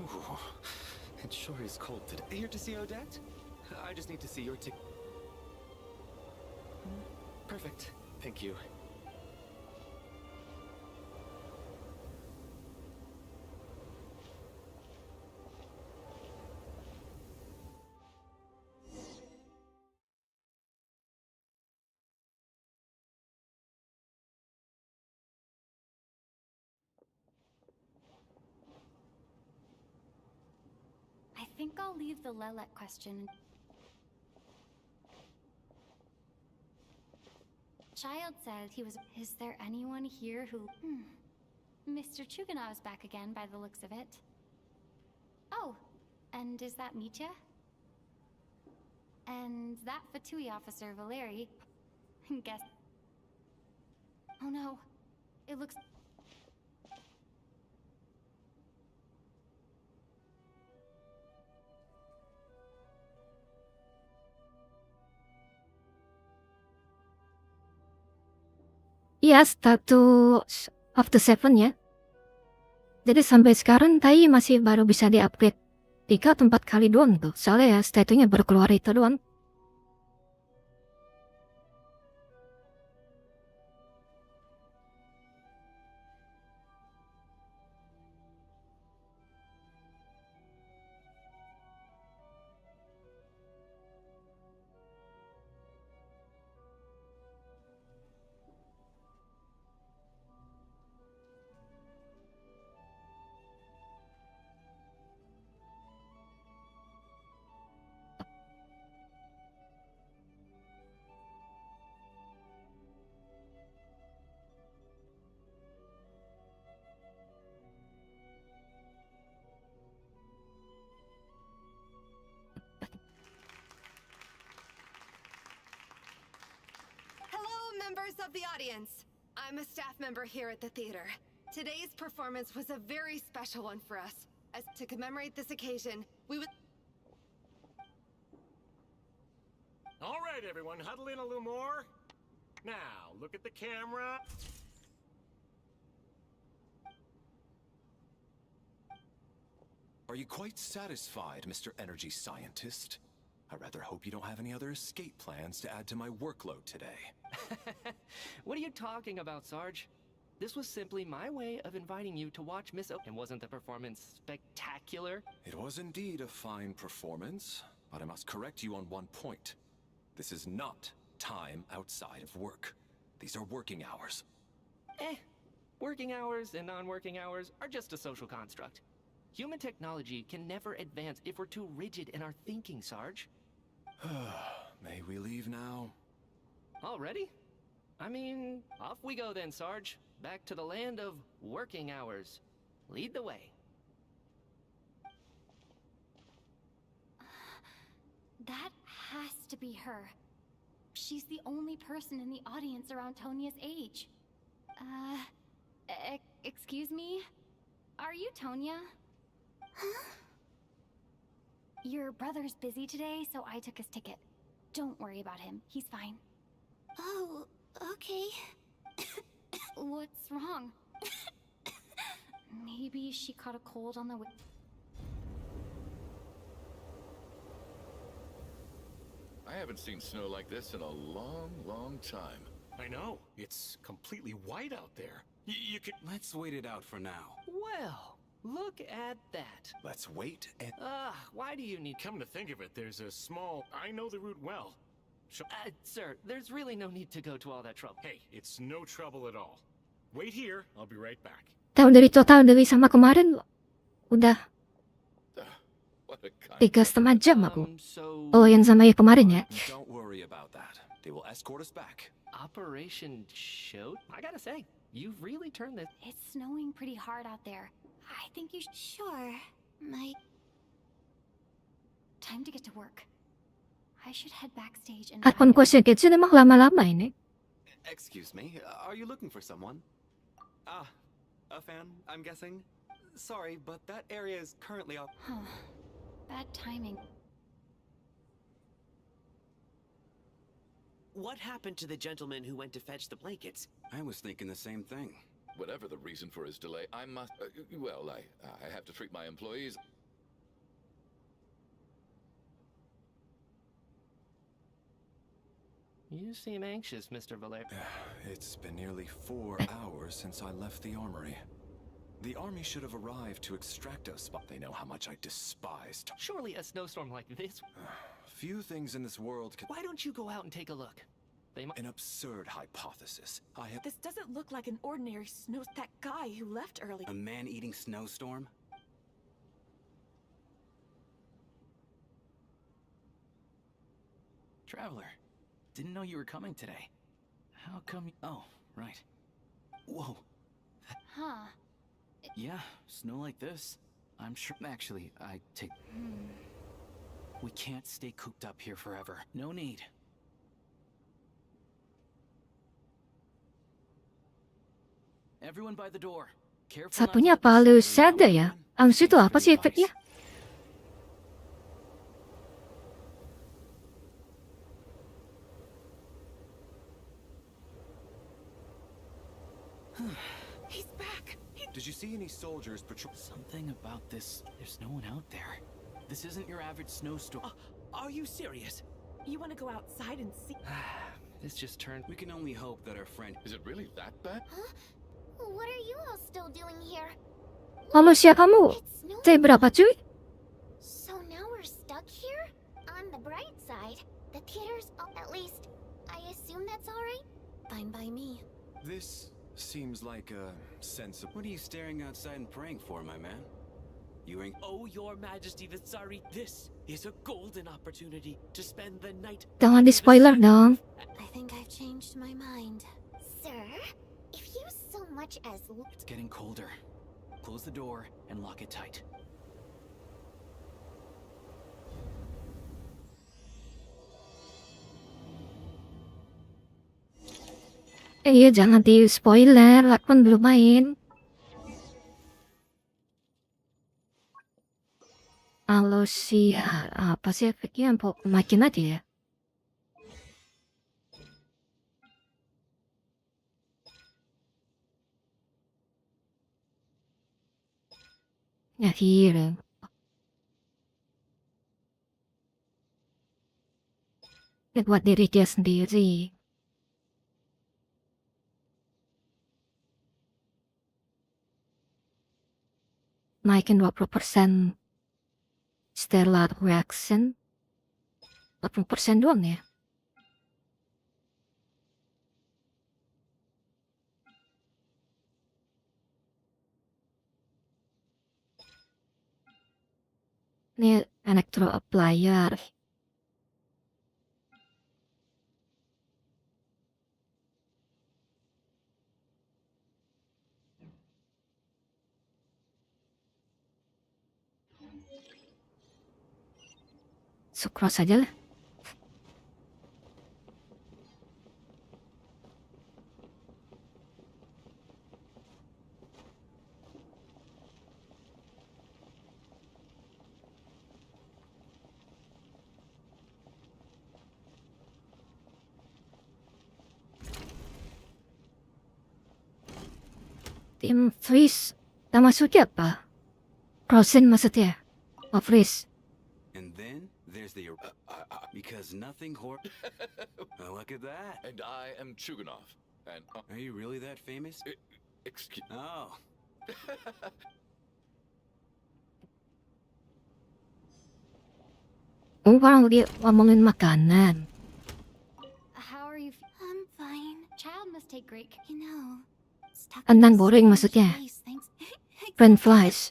[SPEAKER 5] Ooh, it sure is cold today. Here to see Odette? I just need to see your ticket. Perfect. Thank you.
[SPEAKER 6] I think I'll leave the Lelek question. Child said he was. Is there anyone here who. Mr. Chuganov is back again by the looks of it. Oh, and is that Mitya? And that Fatui officer, Valeri. Guess. Oh no. It looks.
[SPEAKER 2] Iya, status of the Seven ya. Jadi sampai sekarang Tai masih baru bisa di-upgrade 3 atau 4 kali doang tuh. Soalnya ya statue-nya baru keluar itu doang.
[SPEAKER 11] Members of the audience, I'm a staff member here at the theater. Today's performance was a very special one for us. As to commemorate this occasion, we would...
[SPEAKER 12] All right, everyone, huddle in a little more. Now, look at the camera.
[SPEAKER 13] Are you quite satisfied, Mr. Energy Scientist? I rather hope you don't have any other escape plans to add to my workload today.
[SPEAKER 5] What are you talking about, Sarge? This was simply my way of inviting you to watch Miss O. And wasn't the performance spectacular?
[SPEAKER 13] It was indeed a fine performance, but I must correct you on one point. This is not time outside of work. These are working hours.
[SPEAKER 5] Working hours and non-working hours are just a social construct. Human technology can never advance if we're too rigid in our thinking, Sarge.
[SPEAKER 13] May we leave now?
[SPEAKER 5] Already? I mean, off we go then, Sarge. Back to the land of working hours. Lead the way.
[SPEAKER 6] That has to be her. She's the only person in the audience around Tonia's age. Excuse me? Are you Tonia? Huh? Your brother's busy today, so I took his ticket. Don't worry about him. He's fine.
[SPEAKER 4] Oh, okay.
[SPEAKER 6] What's wrong? Maybe she caught a cold on the way.
[SPEAKER 14] I haven't seen snow like this in a long, long time.
[SPEAKER 12] I know. It's completely white out there. You could...
[SPEAKER 3] Let's wait it out for now.
[SPEAKER 5] Well, look at that.
[SPEAKER 13] Let's wait and...
[SPEAKER 5] Why do you need...
[SPEAKER 12] Come to think of it, there's a small... I know the route well.
[SPEAKER 5] Sir, there's really no need to go to all that trouble.
[SPEAKER 12] Hey, it's no trouble at all. Wait here, I'll be right back.
[SPEAKER 2] Tahu dari sama kemarin, udah
[SPEAKER 14] What a kind
[SPEAKER 2] 3,5 jam aku. Oh, yang sama ya kemarin ya.
[SPEAKER 13] Don't worry about that. They will escort us back.
[SPEAKER 5] Operation Show? I gotta say, you've really turned this...
[SPEAKER 6] It's snowing pretty hard out there. I think you should...
[SPEAKER 4] Sure.
[SPEAKER 6] Time to get to work. I should head backstage and...
[SPEAKER 2] At kung question kitsu namang lama-lama ini.
[SPEAKER 3] Excuse me, are you looking for someone? Ah, a fan, I'm guessing? Sorry, but that area is currently off.
[SPEAKER 6] Huh. Bad timing.
[SPEAKER 15] What happened to the gentleman who went to fetch the blankets?
[SPEAKER 3] I was thinking the same thing.
[SPEAKER 14] Whatever the reason for his delay, I must... well, I have to treat my employees...
[SPEAKER 5] You seem anxious, Mr. Valer.
[SPEAKER 13] It's been nearly 4 hours since I left the armory. The army should have arrived to extract us, but they know how much I despise...
[SPEAKER 5] Surely a snowstorm like this...
[SPEAKER 13] Few things in this world can...
[SPEAKER 5] Why don't you go out and take a look?
[SPEAKER 13] An absurd hypothesis.
[SPEAKER 8] This doesn't look like an ordinary snow... That guy who left early...
[SPEAKER 3] A man-eating snowstorm? Traveler, didn't know you were coming today. How come... Oh, right. Whoa.
[SPEAKER 6] Huh.
[SPEAKER 3] Yeah, snow like this. I'm sure... Actually, I take... We can't stay cooped up here forever. No need. Everyone by the door. Careful.
[SPEAKER 2] Satunya palu sada ya. Ang situ apa sih efeknya?
[SPEAKER 8] He's back.
[SPEAKER 13] Did you see any soldiers patrol?
[SPEAKER 3] Something about this. There's no one out there. This isn't your average snowstorm.
[SPEAKER 15] Are you serious?
[SPEAKER 8] You want to go outside and see?
[SPEAKER 5] This just turned...
[SPEAKER 3] We can only hope that our friend...
[SPEAKER 14] Is it really that bad?
[SPEAKER 4] Huh? What are you all still doing here?
[SPEAKER 2] Manusia kamu. Zebra apa cuy?
[SPEAKER 4] So now we're stuck here? On the bright side, the theater's... At least, I assume that's alright? Fine by me.
[SPEAKER 13] This seems like a sensible...
[SPEAKER 3] What are you staring outside and praying for, my man? You ain't...
[SPEAKER 15] Oh, your majesty, Vitsari, this is a golden opportunity to spend the night...
[SPEAKER 2] Jangan di-spoiler dong.
[SPEAKER 4] I think I've changed my mind. Sir, if you so much as...
[SPEAKER 3] It's getting colder. Close the door and lock it tight.
[SPEAKER 2] Iya, jangan di-spoiler. Aku kan belum main. Kalau si... apa sih efeknya? Makin aja ya. Nhà thi rồi. Buat diri dia sendiri. Naikin 20% setelah reaction. 40% doang ya. Ini elektro applier. So cross aja lah. Tim freeze. Tak maksudnya apa? Frozen maksudnya. Oh freeze.
[SPEAKER 16] And then there's the because nothing look at that.
[SPEAKER 14] And I am Chuganov. And
[SPEAKER 16] are you really that famous?
[SPEAKER 14] Excuse.
[SPEAKER 16] Oh.
[SPEAKER 2] Oh, parang lagi ngomongin makanan.
[SPEAKER 6] How are you?
[SPEAKER 4] I'm fine.
[SPEAKER 6] Child must take great.
[SPEAKER 4] You know, stuck
[SPEAKER 2] Andang
[SPEAKER 4] in this
[SPEAKER 2] boring maksudnya.
[SPEAKER 4] place, thanks.
[SPEAKER 2] French fries.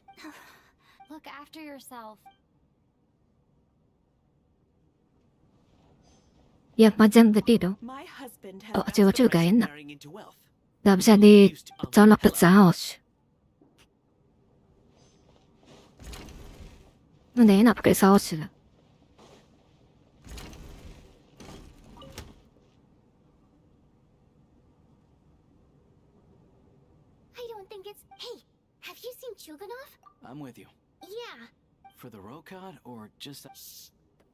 [SPEAKER 6] Look after yourself.
[SPEAKER 2] Ya macam tadi tuh.
[SPEAKER 15] My husband has
[SPEAKER 2] Oh,
[SPEAKER 15] asked
[SPEAKER 2] cewek
[SPEAKER 15] the
[SPEAKER 2] juga
[SPEAKER 15] price of
[SPEAKER 2] enak.
[SPEAKER 15] marrying into wealth.
[SPEAKER 2] Gak bisa ditolak ke saus. Udah enak pakai saus lah.
[SPEAKER 4] I don't think it's. Hey, have you seen Chuganov?
[SPEAKER 3] I'm with you.
[SPEAKER 4] Yeah.
[SPEAKER 3] For the Rokad or just...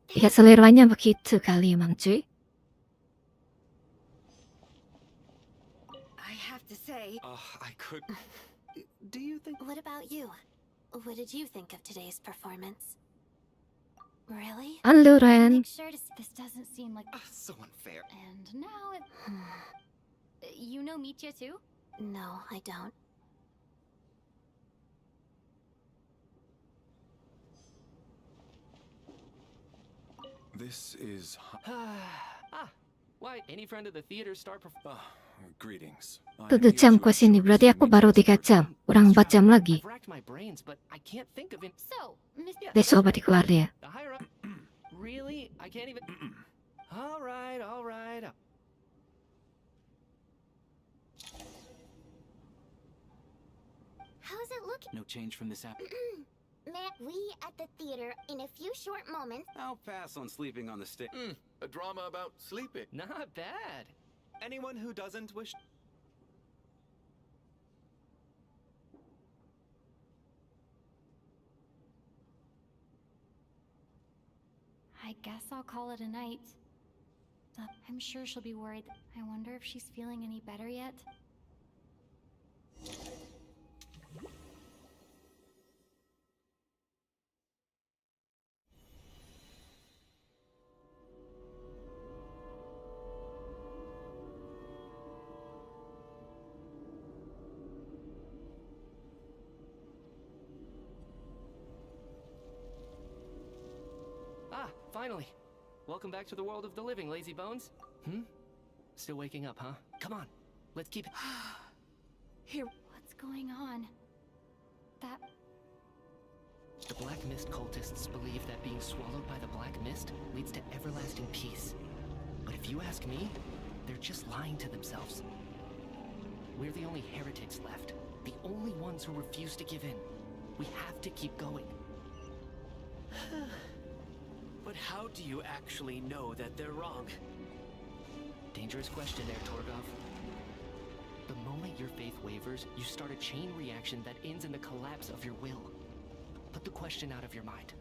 [SPEAKER 2] Ya seleranya begitu kali emang cuy.
[SPEAKER 11] I have to say.
[SPEAKER 13] I could...
[SPEAKER 11] Do you think?
[SPEAKER 4] What about you? What did you think of today's performance? Really?
[SPEAKER 2] Halo Ren.
[SPEAKER 6] Make sure to. This doesn't seem like.
[SPEAKER 15] So unfair.
[SPEAKER 6] And now it. You know Mitya too?
[SPEAKER 4] No, I don't.
[SPEAKER 13] This is...
[SPEAKER 5] Why, any friend of the theater star
[SPEAKER 13] greetings.
[SPEAKER 2] 7 jam ke sini, berarti aku baru 3 jam. Kurang 4 jam lagi.
[SPEAKER 5] I've racked my brains, but I can't think of it.
[SPEAKER 6] So, Mr.
[SPEAKER 2] Besok berarti keluar dia.
[SPEAKER 5] The higher up. Really? I can't even. All right, all right.
[SPEAKER 4] How's it looking?
[SPEAKER 3] No change from this app.
[SPEAKER 4] Matt, we at the theater in a few short moments.
[SPEAKER 16] I'll pass on sleeping on the stage.
[SPEAKER 14] A drama about sleeping.
[SPEAKER 5] Not bad.
[SPEAKER 12] Anyone who doesn't wish...
[SPEAKER 6] I guess I'll call it a night. I'm sure she'll be worried. I wonder if she's feeling any better yet.
[SPEAKER 5] Finally. Welcome back to the world of the living, lazy bones. Still waking up, huh? Come on. Let's keep it.
[SPEAKER 6] Here. What's going on? That...
[SPEAKER 5] The Black Mist cultists believe that being swallowed by the Black Mist leads to everlasting peace. But if you ask me, they're just lying to themselves. We're the only heretics left. The only ones who refuse to give in. We have to keep going.
[SPEAKER 15] But how do you actually know that they're wrong?
[SPEAKER 5] Dangerous question there, Torgov. The moment your faith wavers, you start a chain reaction that ends in the collapse of your will. Put the question out of your mind.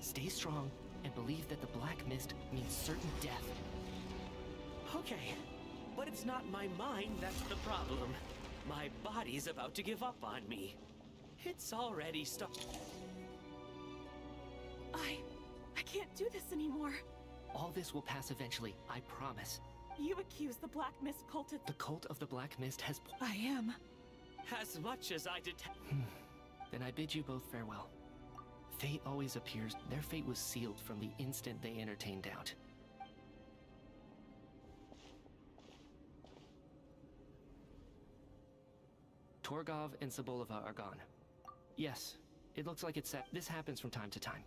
[SPEAKER 5] Stay strong and believe that the Black Mist means certain death.
[SPEAKER 15] Okay, but it's not my mind that's the problem. My body's about to give up on me. It It's already
[SPEAKER 8] I can't do this anymore.
[SPEAKER 5] All this will pass eventually, I promise.
[SPEAKER 8] You accuse the Black Mist cult of—
[SPEAKER 5] The cult of the Black Mist has—
[SPEAKER 8] I am.
[SPEAKER 15] As much as I detest.
[SPEAKER 5] Then I bid you both farewell. Fate always appears. Their fate was sealed from the instant they entertained doubt. Torgov and Sobolova are gone. Yes, it looks like it's set. This happens from time to time.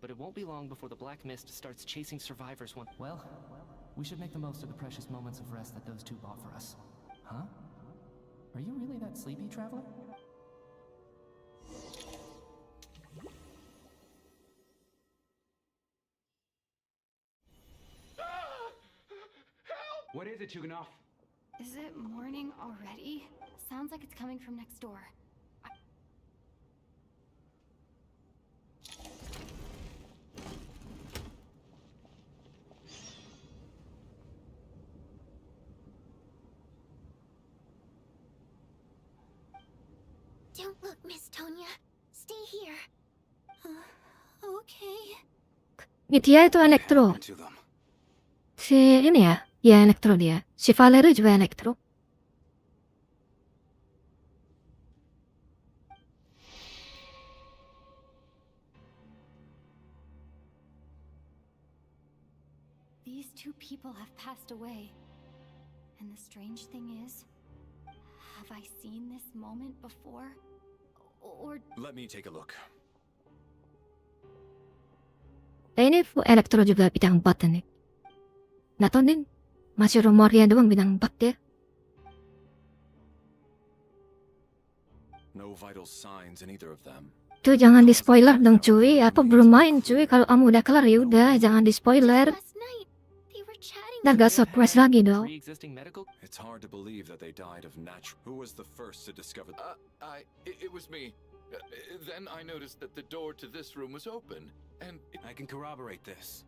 [SPEAKER 5] But it won't be long before the Black Mist starts chasing survivors one— Well, we should make the most of the precious moments of rest that those two bought for us. Huh? Are you really that sleepy, traveler?
[SPEAKER 16] What is it, Chuganov?
[SPEAKER 6] Is it morning already? Sounds like it's coming from next door.
[SPEAKER 4] Don't look, Miss Tonya. Stay here. Okay.
[SPEAKER 2] Dia itu elektro. Si ini ya, ya elektro dia. Si Valerie juga elektro.
[SPEAKER 6] These two people have passed away. And the strange thing is, have I seen this moment before? Or
[SPEAKER 13] Let me take a look.
[SPEAKER 2] Ini elektro juga bidang 4 nih. Nato din, masih rumornya doang bidang 4 dia.
[SPEAKER 13] No vital signs in either of them.
[SPEAKER 2] Tuh jangan di spoiler dong cuy. Apa belum main cuy? Kalau kamu udah kelar ya udah, jangan di spoiler. Agak surprise lagi dong.
[SPEAKER 13] It's hard to believe that they died of natural. Who was the first to discover?
[SPEAKER 14] It was me. Then I noticed that the door to this room was open, and
[SPEAKER 16] I can corroborate this.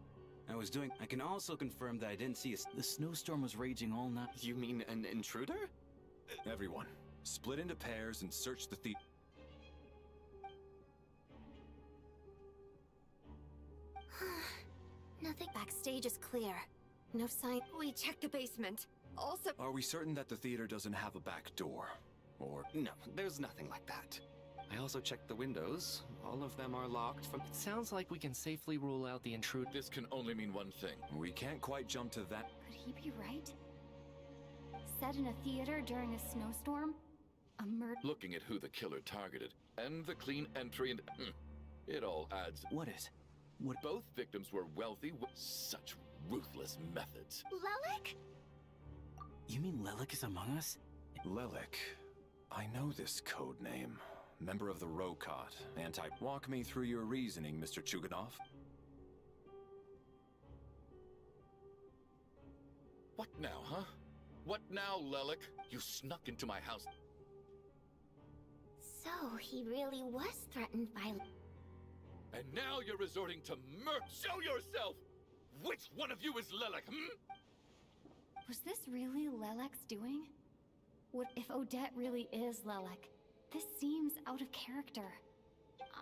[SPEAKER 16] I can also confirm that I didn't see the snowstorm was raging all night.
[SPEAKER 14] You mean an intruder?
[SPEAKER 13] Everyone, split into pairs and search the thief.
[SPEAKER 11] Nothing backstage is clear. No sign. We checked the basement. Also—
[SPEAKER 13] Are we certain that the theater doesn't have a back door? Or
[SPEAKER 5] No, there's nothing like that. I also checked the windows. All of them are locked from— It sounds like we can safely rule out the intruder.
[SPEAKER 14] This can only mean one thing.
[SPEAKER 13] we can't quite jump to that.
[SPEAKER 6] could he be right? Set in a theater during a snowstorm? A murder—
[SPEAKER 14] Looking at who the killer targeted, and the clean entry, and it all adds.
[SPEAKER 16] What is? What?
[SPEAKER 14] Both victims were wealthy with such ruthless methods.
[SPEAKER 4] Lelek?
[SPEAKER 16] You mean Lelek is among us?
[SPEAKER 13] Lelek. I know this code name. Member of the Rokot. Walk me through your reasoning, Mr. Chuganov.
[SPEAKER 14] What now, huh? What now, Lelek? You snuck into my house.
[SPEAKER 4] So, he really was threatened by—
[SPEAKER 14] And now you're resorting to murder. Show yourself! Which one of you is Lelek,
[SPEAKER 6] Was this really Lelek's doing? What if Odette really is Lelek? This seems out of character.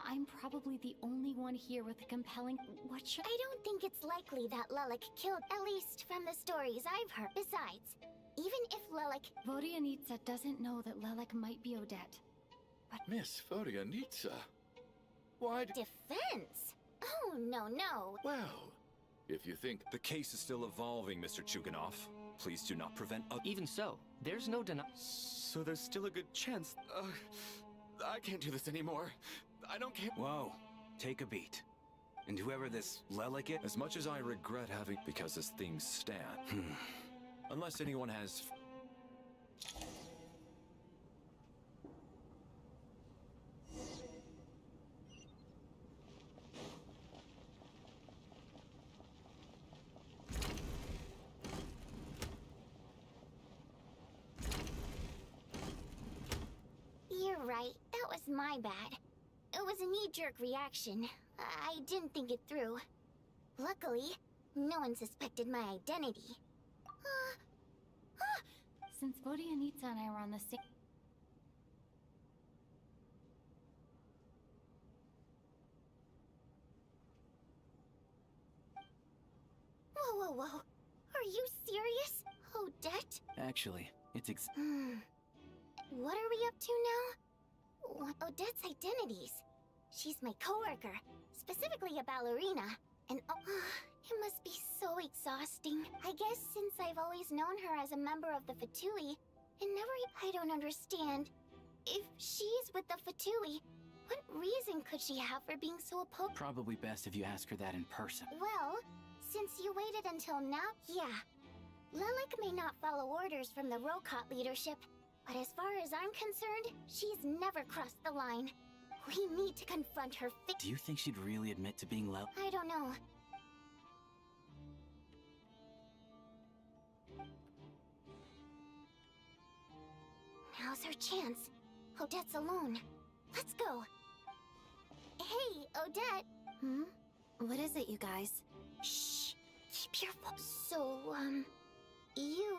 [SPEAKER 6] I'm probably the only one here with a compelling— What should—
[SPEAKER 4] I don't think it's likely that Lelek killed, at least from the stories I've heard. Besides, even if Lelek—
[SPEAKER 6] Vodianitsa doesn't know that Lelek might be Odette. But
[SPEAKER 14] Miss Vodianitsa, why—
[SPEAKER 4] Defense? Oh, no.
[SPEAKER 14] Well, if you think—
[SPEAKER 13] The case is still evolving, Mr. Chuganov. Please do not prevent
[SPEAKER 5] Even so, there's no deny—
[SPEAKER 15] So there's still a good chance. I can't do this anymore. I don't care.
[SPEAKER 16] Whoa, take a beat. And whoever this Lelek is—
[SPEAKER 13] As much as I regret having— Because as things stand. Unless anyone has—
[SPEAKER 4] You're right. That was my bad. It was a knee-jerk reaction. I didn't think it through. Luckily, no one suspected my identity.
[SPEAKER 6] since Vodianitsa and I were on the same—
[SPEAKER 4] Whoa, whoa. Are you serious? Odette?
[SPEAKER 3] Actually, it's
[SPEAKER 4] What are we up to now? Odette's identities. She's my coworker, specifically a ballerina. And it must be so exhausting. I guess since I've always known her as a member of the Fatui, I don't understand. If she's with the Fatui, what reason could she have for being so opposed?
[SPEAKER 3] probably best if you ask her that in person.
[SPEAKER 4] Well, since you waited until now, yeah. Lilac may not follow orders from the Rokot leadership, but as far as I'm concerned, she's never crossed the line. We need to confront her.
[SPEAKER 3] Do you think she'd really admit to being loud?
[SPEAKER 4] I don't know. Now's her chance. Odette's alone. Let's go. Hey, Odette.
[SPEAKER 6] What is it, you guys?
[SPEAKER 4] Shh. Keep your So, you...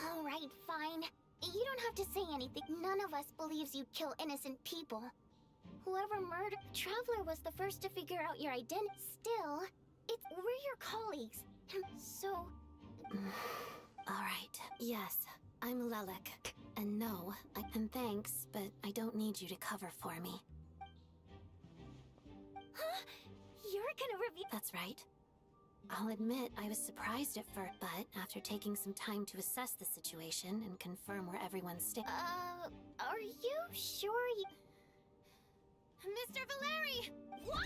[SPEAKER 4] Alright, fine. You don't have to say anything. None of us believes you kill innocent people. Whoever murdered Traveler was the first to figure out your identity. Still, we're your colleagues. So...
[SPEAKER 6] Alright, yes, I'm Lilac. And no, and thanks, but I don't need you to cover for me.
[SPEAKER 4] Huh? You're gonna reveal...
[SPEAKER 6] That's right. I'll admit I was surprised at first, but after taking some time to assess the situation and confirm where everyone's
[SPEAKER 4] are you sure you...
[SPEAKER 11] Mr. Valeri!
[SPEAKER 4] What?!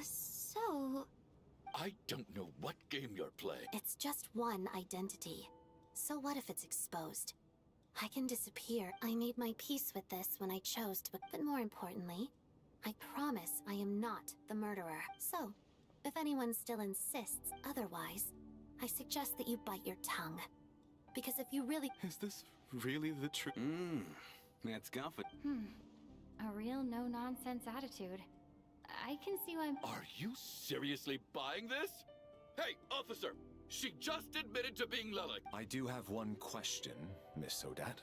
[SPEAKER 6] So...
[SPEAKER 14] I don't know what game you're playing.
[SPEAKER 6] It's just one identity. So what if it's exposed? I can disappear. I made my peace with this when I chose to, but more importantly, I promise I am not the murderer. So, if anyone still insists otherwise, I suggest that you bite your tongue. Because if you really—
[SPEAKER 15] Is this really the truth?
[SPEAKER 3] That's confident.
[SPEAKER 6] A real no-nonsense attitude. I can see why—
[SPEAKER 14] Are you seriously buying this? Hey, officer! She just admitted to being Lilac.
[SPEAKER 13] I do have one question, Miss Odette.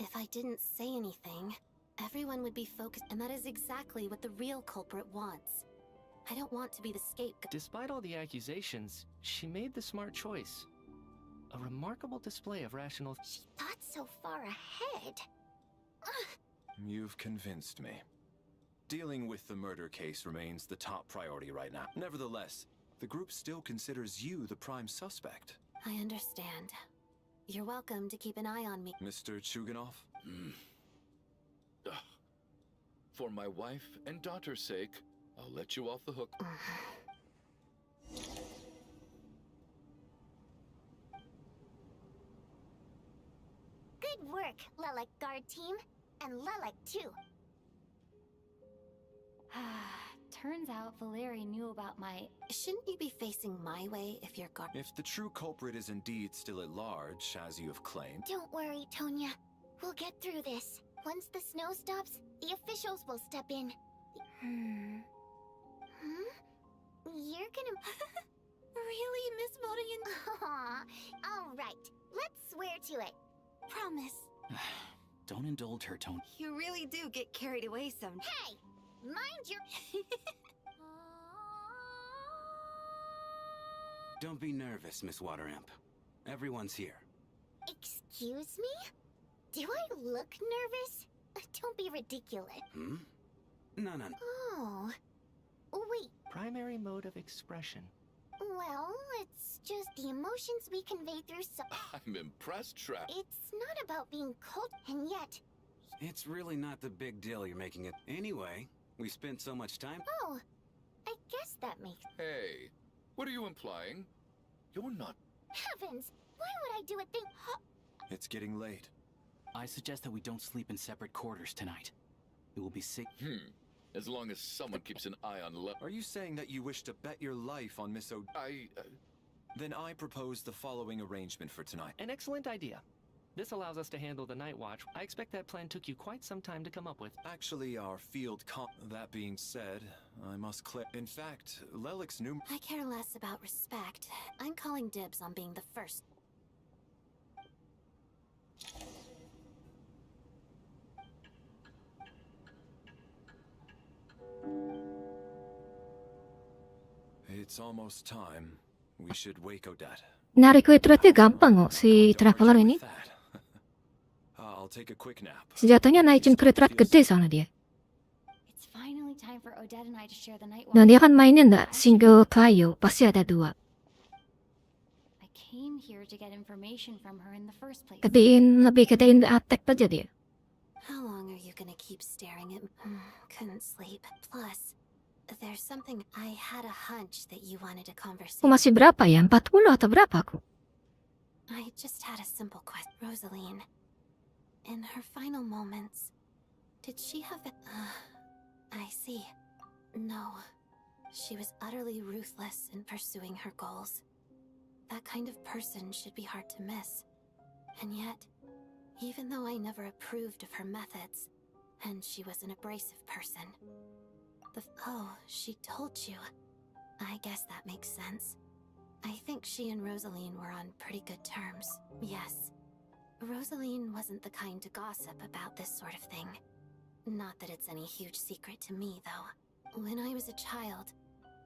[SPEAKER 6] If I didn't say anything, everyone would be focused, and that is exactly what the real culprit wants. I don't want to be the scapegoat.
[SPEAKER 5] Despite all the accusations, she made the smart choice. A remarkable display of rational—
[SPEAKER 4] She thought so far ahead.
[SPEAKER 13] You've convinced me. Dealing with the murder case remains the top priority right now. Nevertheless, the group still considers you the prime suspect.
[SPEAKER 6] I understand. You're welcome to keep an eye on me.
[SPEAKER 13] Mr. Chuganov?
[SPEAKER 14] For my wife and daughter's sake, I'll let you off the hook.
[SPEAKER 4] Good work, Lilac Guard Team. And Lilac, too.
[SPEAKER 6] Turns out Valeri knew about my— Shouldn't you be facing my way if you're guard—
[SPEAKER 13] If the true culprit is indeed still at large, as you have claimed—
[SPEAKER 4] Don't worry, Tonya. We'll get through this. Once the snow stops, the officials will step in. You're gonna...
[SPEAKER 11] Really, Miss Vodian?
[SPEAKER 4] Aw, all right. Let's swear to it. Promise.
[SPEAKER 3] Don't indulge her, Tone.
[SPEAKER 11] You really do get carried away sometimes.
[SPEAKER 4] Hey! Mind your...
[SPEAKER 16] Don't be nervous, Miss Wateramp. Everyone's here.
[SPEAKER 4] Excuse me? Do I look nervous? Don't be ridiculous.
[SPEAKER 16] No.
[SPEAKER 4] Oh. Wait.
[SPEAKER 5] Primary mode of expression.
[SPEAKER 4] Well, it's just the emotions we convey through
[SPEAKER 14] I'm impressed, Trap.
[SPEAKER 4] It's not about being cold, and yet...
[SPEAKER 16] It's really not the big deal you're making it. Anyway, we spent so much time...
[SPEAKER 4] Oh, I guess that makes...
[SPEAKER 14] Hey, what are you implying? You're not...
[SPEAKER 4] Heavens! Why would I do a thing...
[SPEAKER 13] It's getting late.
[SPEAKER 3] I suggest that we don't sleep in separate quarters tonight. It will be sick.
[SPEAKER 14] As long as someone keeps an eye on
[SPEAKER 13] Are you saying that you wish to bet your life on Miss Then I propose the following arrangement for tonight.
[SPEAKER 5] An excellent idea. This allows us to handle the night watch. I expect that plan took you quite some time to come up with.
[SPEAKER 13] Actually, our field That being said, I must In fact, Lelix knew...
[SPEAKER 6] I care less about respect. I'm calling dibs on being the first.
[SPEAKER 13] It's almost time. We should wake Odette.
[SPEAKER 2] Nari ko ito gampang si traveler ini.
[SPEAKER 13] I'll take a quick nap.
[SPEAKER 2] Sejatinya naik kretrat gede sana dia.
[SPEAKER 6] It's finally time for Odette and I to share the night
[SPEAKER 2] Dan
[SPEAKER 6] watch.
[SPEAKER 2] dia kan mainin single player, pasti ada dua.
[SPEAKER 6] I came here to get information from her in the first place.
[SPEAKER 2] Lebih kedein attack aja dia.
[SPEAKER 4] How long are you gonna keep staring at me? Couldn't sleep. Plus, there's something I had a hunch that you wanted a conversation.
[SPEAKER 2] Aku masih berapa ya? 40 atau berapa aku?
[SPEAKER 4] I just had a simple question. Rosaline, in her final moments, did she have a... I see. No. She was utterly ruthless in pursuing her goals. That kind of person should be hard to miss. And yet, even though I never approved of her methods, and she was an abrasive person... Oh, she told you. I guess that makes sense. I think she and Rosaline were on pretty good terms. Yes. Rosaline wasn't the kind to gossip about this sort of thing. Not that it's any huge secret to me, though. When I was a child,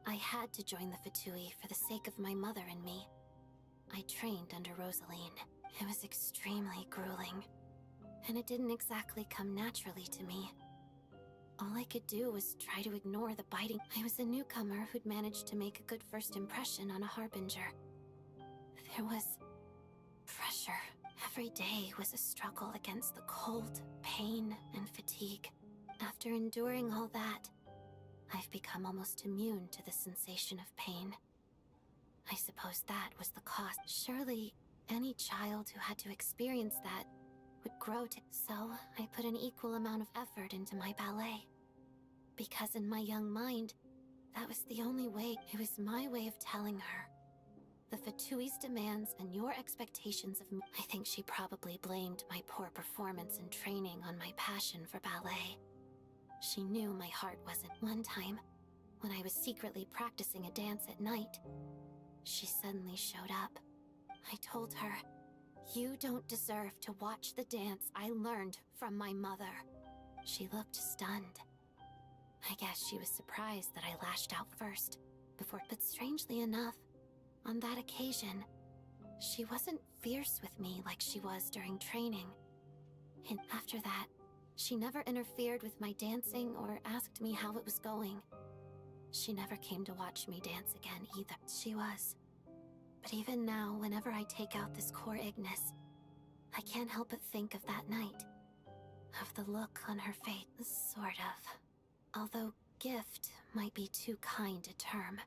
[SPEAKER 4] I had to join the Fatui for the sake of my mother and me. I trained under Rosaline. It was extremely grueling. And it didn't exactly come naturally to me. All I could do was try to ignore the biting. I was a newcomer who'd managed to make a good first impression on a harbinger. There was pressure. Every day was a struggle against the cold, pain, and fatigue. After enduring all that, I've become almost immune to the sensation of pain. I suppose that was the cost. Surely, any child who had to experience that would grow to... So, I put an equal amount of effort into my ballet. Because in my young mind, that was the only way. It was my way of telling her. The Fatui's demands and your expectations of me. I think she probably blamed my poor performance and training on my passion for ballet. She knew my heart wasn't. One time, when I was secretly practicing a dance at night, she suddenly showed up. I told her, "You don't deserve to watch the dance I learned from my mother." She looked stunned. I guess she was surprised that I lashed out first, but strangely enough, on that occasion, she wasn't fierce with me like she was during training. And after that, she never interfered with my dancing or asked me how it was going. She never came to watch me dance again either. She was. But even now, whenever I take out this core Ignis, I can't help but think of that night. Of the look on her face, sort of. Although gift might be too kind a term.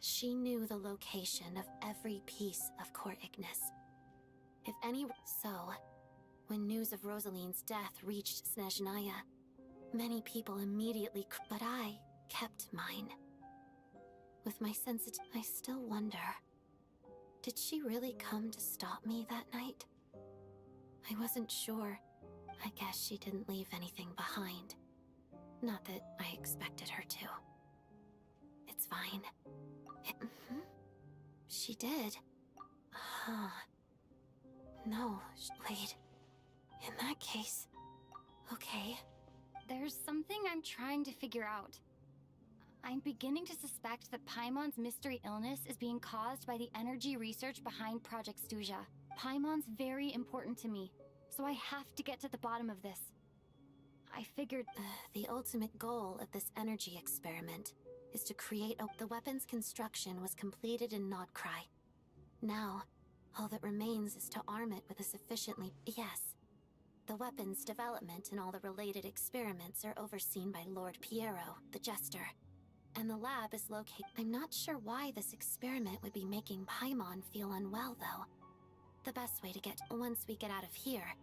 [SPEAKER 4] She knew the location of every piece of core Ignis. If any... So, when news of Rosaline's death reached Sneznaya, many people immediately... But I kept mine. With my sensitivity, I still wonder... Did she really come to stop me that night? I wasn't sure. I guess she didn't leave anything behind. Not that I expected her to. It's fine. She did. Huh. No, wait. In that case... Okay.
[SPEAKER 6] There's something I'm trying to figure out. I'm beginning to suspect that Paimon's mystery illness is being caused by the energy research behind Project Stuja. Paimon's very important to me, so I have to get to the bottom of this. I figured...
[SPEAKER 4] The ultimate goal of this energy experiment is to create the weapon's construction was completed in Nodcry. Now, all that remains is to arm it with a sufficiently... Yes. The weapon's development and all the related experiments are overseen by Lord Piero, the Jester. And the lab is located... I'm not sure why this experiment would be making Paimon feel unwell, though. The best way to get... Once we get out of here,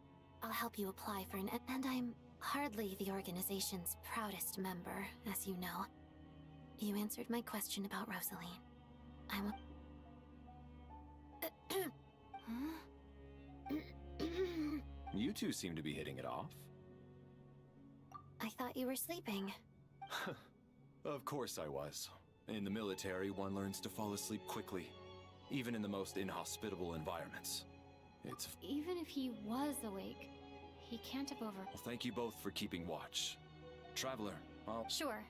[SPEAKER 4] I'll help you apply for an... And I'm hardly the organization's proudest member, as you know. You answered my question about Rosaline.
[SPEAKER 13] You two seem to be hitting it off.
[SPEAKER 4] I thought you were sleeping.
[SPEAKER 13] Of course I was. In the military, one learns to fall asleep quickly, even in the most inhospitable environments. It's...
[SPEAKER 6] Even if he was awake, he can't have over...
[SPEAKER 13] Well, thank you both for keeping watch. Traveler, I'll...
[SPEAKER 6] Sure.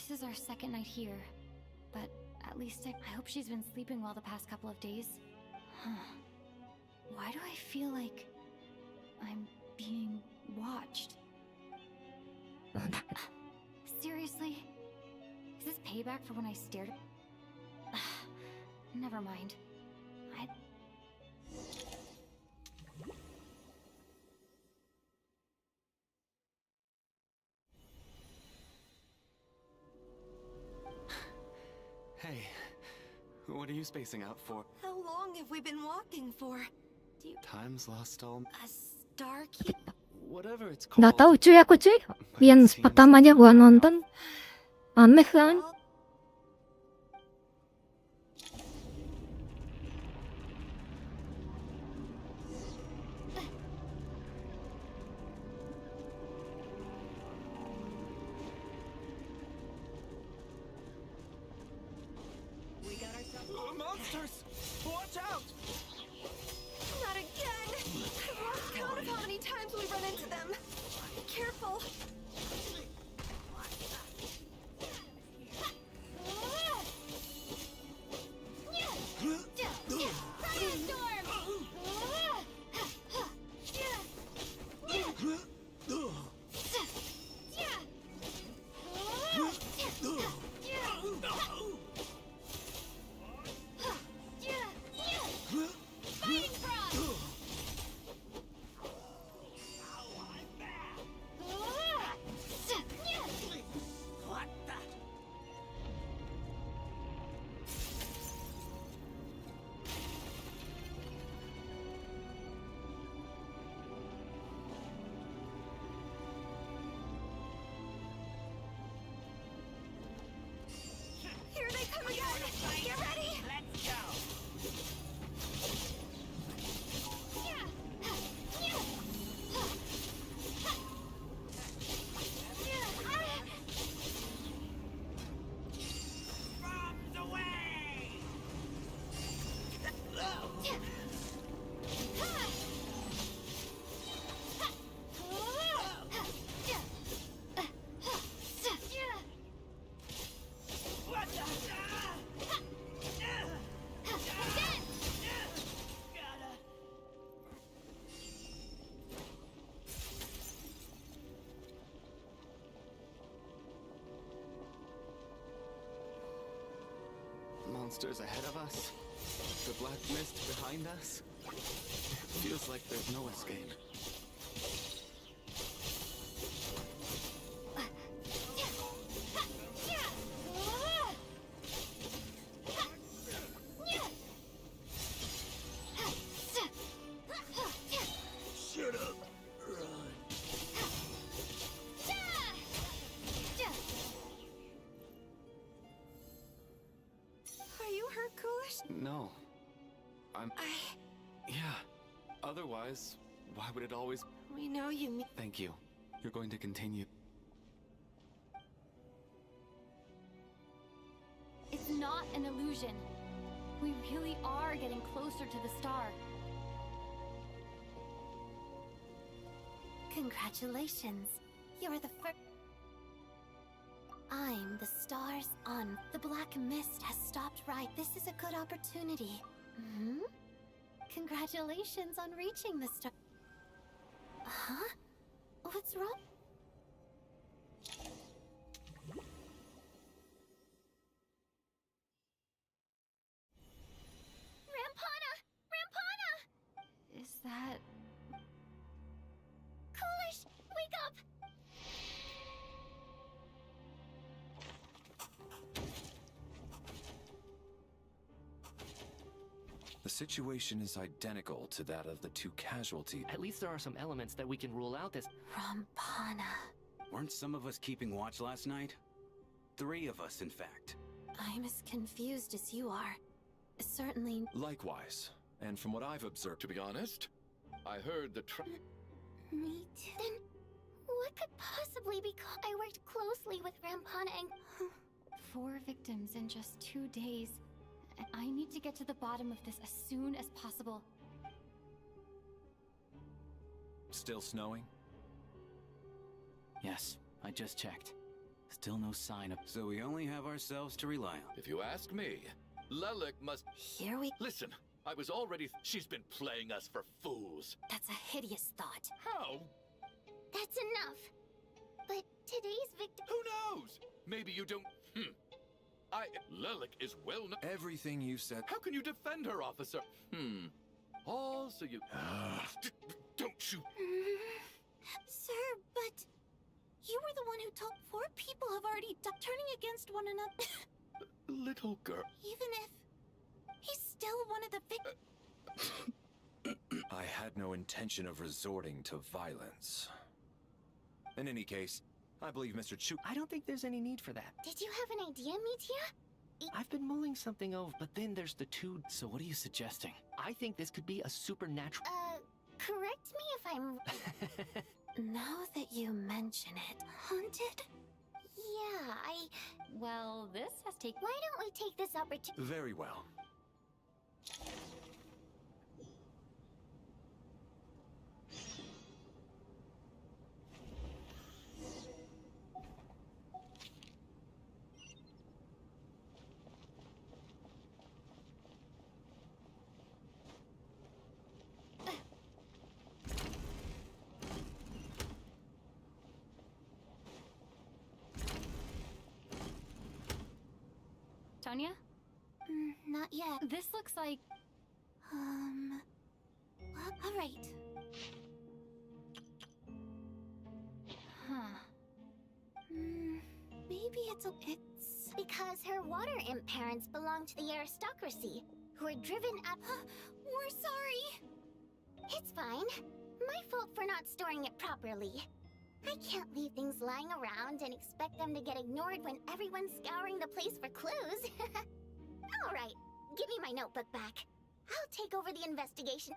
[SPEAKER 6] This is our second night here, but at least I hope she's been sleeping well the past couple of days. Why do I feel like I'm being watched? Seriously? Is this payback for when I stared at... Never mind.
[SPEAKER 15] Hey, what are you spacing out for?
[SPEAKER 11] How long have we been walking for? Do you...
[SPEAKER 15] Time's lost all...
[SPEAKER 11] A star keep?
[SPEAKER 15] Whatever it's
[SPEAKER 2] Nggak
[SPEAKER 15] called.
[SPEAKER 2] tahu cuy aku cuy. Yang pertamanya gua nonton aneh kan?
[SPEAKER 15] Monsters! Watch out!
[SPEAKER 11] Not again! I've lost count of how many times we run into them. Be careful. Here they come again! Get ready! Let's go!
[SPEAKER 15] Monsters ahead of us. The black mist behind us. It feels like there's no escape.
[SPEAKER 9] Shut up.
[SPEAKER 11] Are you hurt, Coolish?
[SPEAKER 15] No. Yeah. Otherwise, why would it always...
[SPEAKER 11] We know you mean...
[SPEAKER 15] Thank you. You're going to continue.
[SPEAKER 6] It's not an illusion. We really are getting closer to the star.
[SPEAKER 4] Congratulations. You're the first. I'm the stars on. The black mist has stopped right. This is a good opportunity. Congratulations on reaching the star. Huh? What's wrong?
[SPEAKER 6] Rampana! Rampana! Is that...
[SPEAKER 4] Coolish, wake up!
[SPEAKER 13] The situation is identical to that of the two casualties.
[SPEAKER 5] At least there are some elements that we can rule out this.
[SPEAKER 4] Rampana.
[SPEAKER 16] Weren't some of us keeping watch last night? 3 of us, in fact.
[SPEAKER 4] I'm as confused as you are. Certainly.
[SPEAKER 13] Likewise. And from what I've observed,
[SPEAKER 14] To be honest, I heard the
[SPEAKER 4] Me too. Then what could possibly be I worked closely with Rampana and...
[SPEAKER 6] 4 victims in just 2 days. And I need to get to the bottom of this as soon as possible.
[SPEAKER 13] Still snowing?
[SPEAKER 3] Yes, I just checked. Still no sign of... So we only have ourselves to rely on.
[SPEAKER 14] If you ask me, Lelik must...
[SPEAKER 4] Here we...
[SPEAKER 14] Listen, I was already... She's been playing us for fools.
[SPEAKER 4] That's a hideous thought.
[SPEAKER 14] How?
[SPEAKER 4] That's enough. But today's victim...
[SPEAKER 14] Who knows? Maybe you don't... Lelik is well known...
[SPEAKER 13] Everything you said...
[SPEAKER 14] How can you defend her, officer? All so you... Don't you...
[SPEAKER 17] Sir, but... You were the one who told 4 people have already died turning against one another.
[SPEAKER 14] Little girl...
[SPEAKER 17] Even if... He's still one of the
[SPEAKER 13] I had no intention of resorting to violence. In any case, I believe Mr. Chu...
[SPEAKER 5] I don't think there's any need for that.
[SPEAKER 4] Did you have an idea, Metia?
[SPEAKER 5] I've been mulling something over, but then there's the 2...
[SPEAKER 3] So what are you suggesting?
[SPEAKER 5] I think this could be a supernatural...
[SPEAKER 4] Correct me if I'm...
[SPEAKER 17] Now that you mention it, haunted?
[SPEAKER 4] Yeah,
[SPEAKER 6] Well, this has taken...
[SPEAKER 4] Why don't we take this opportunity...
[SPEAKER 13] Very well.
[SPEAKER 6] Tonya?
[SPEAKER 17] Not yet.
[SPEAKER 6] This looks like...
[SPEAKER 17] Well, alright.
[SPEAKER 6] Huh.
[SPEAKER 17] Maybe it's
[SPEAKER 4] because her water imp parents belong to the aristocracy, who are driven up...
[SPEAKER 17] We're sorry!
[SPEAKER 4] It's fine. My fault for not storing it properly. I can't leave things lying around and expect them to get ignored when everyone's scouring the place for clues. Alright, give me my notebook back. I'll take over the investigation.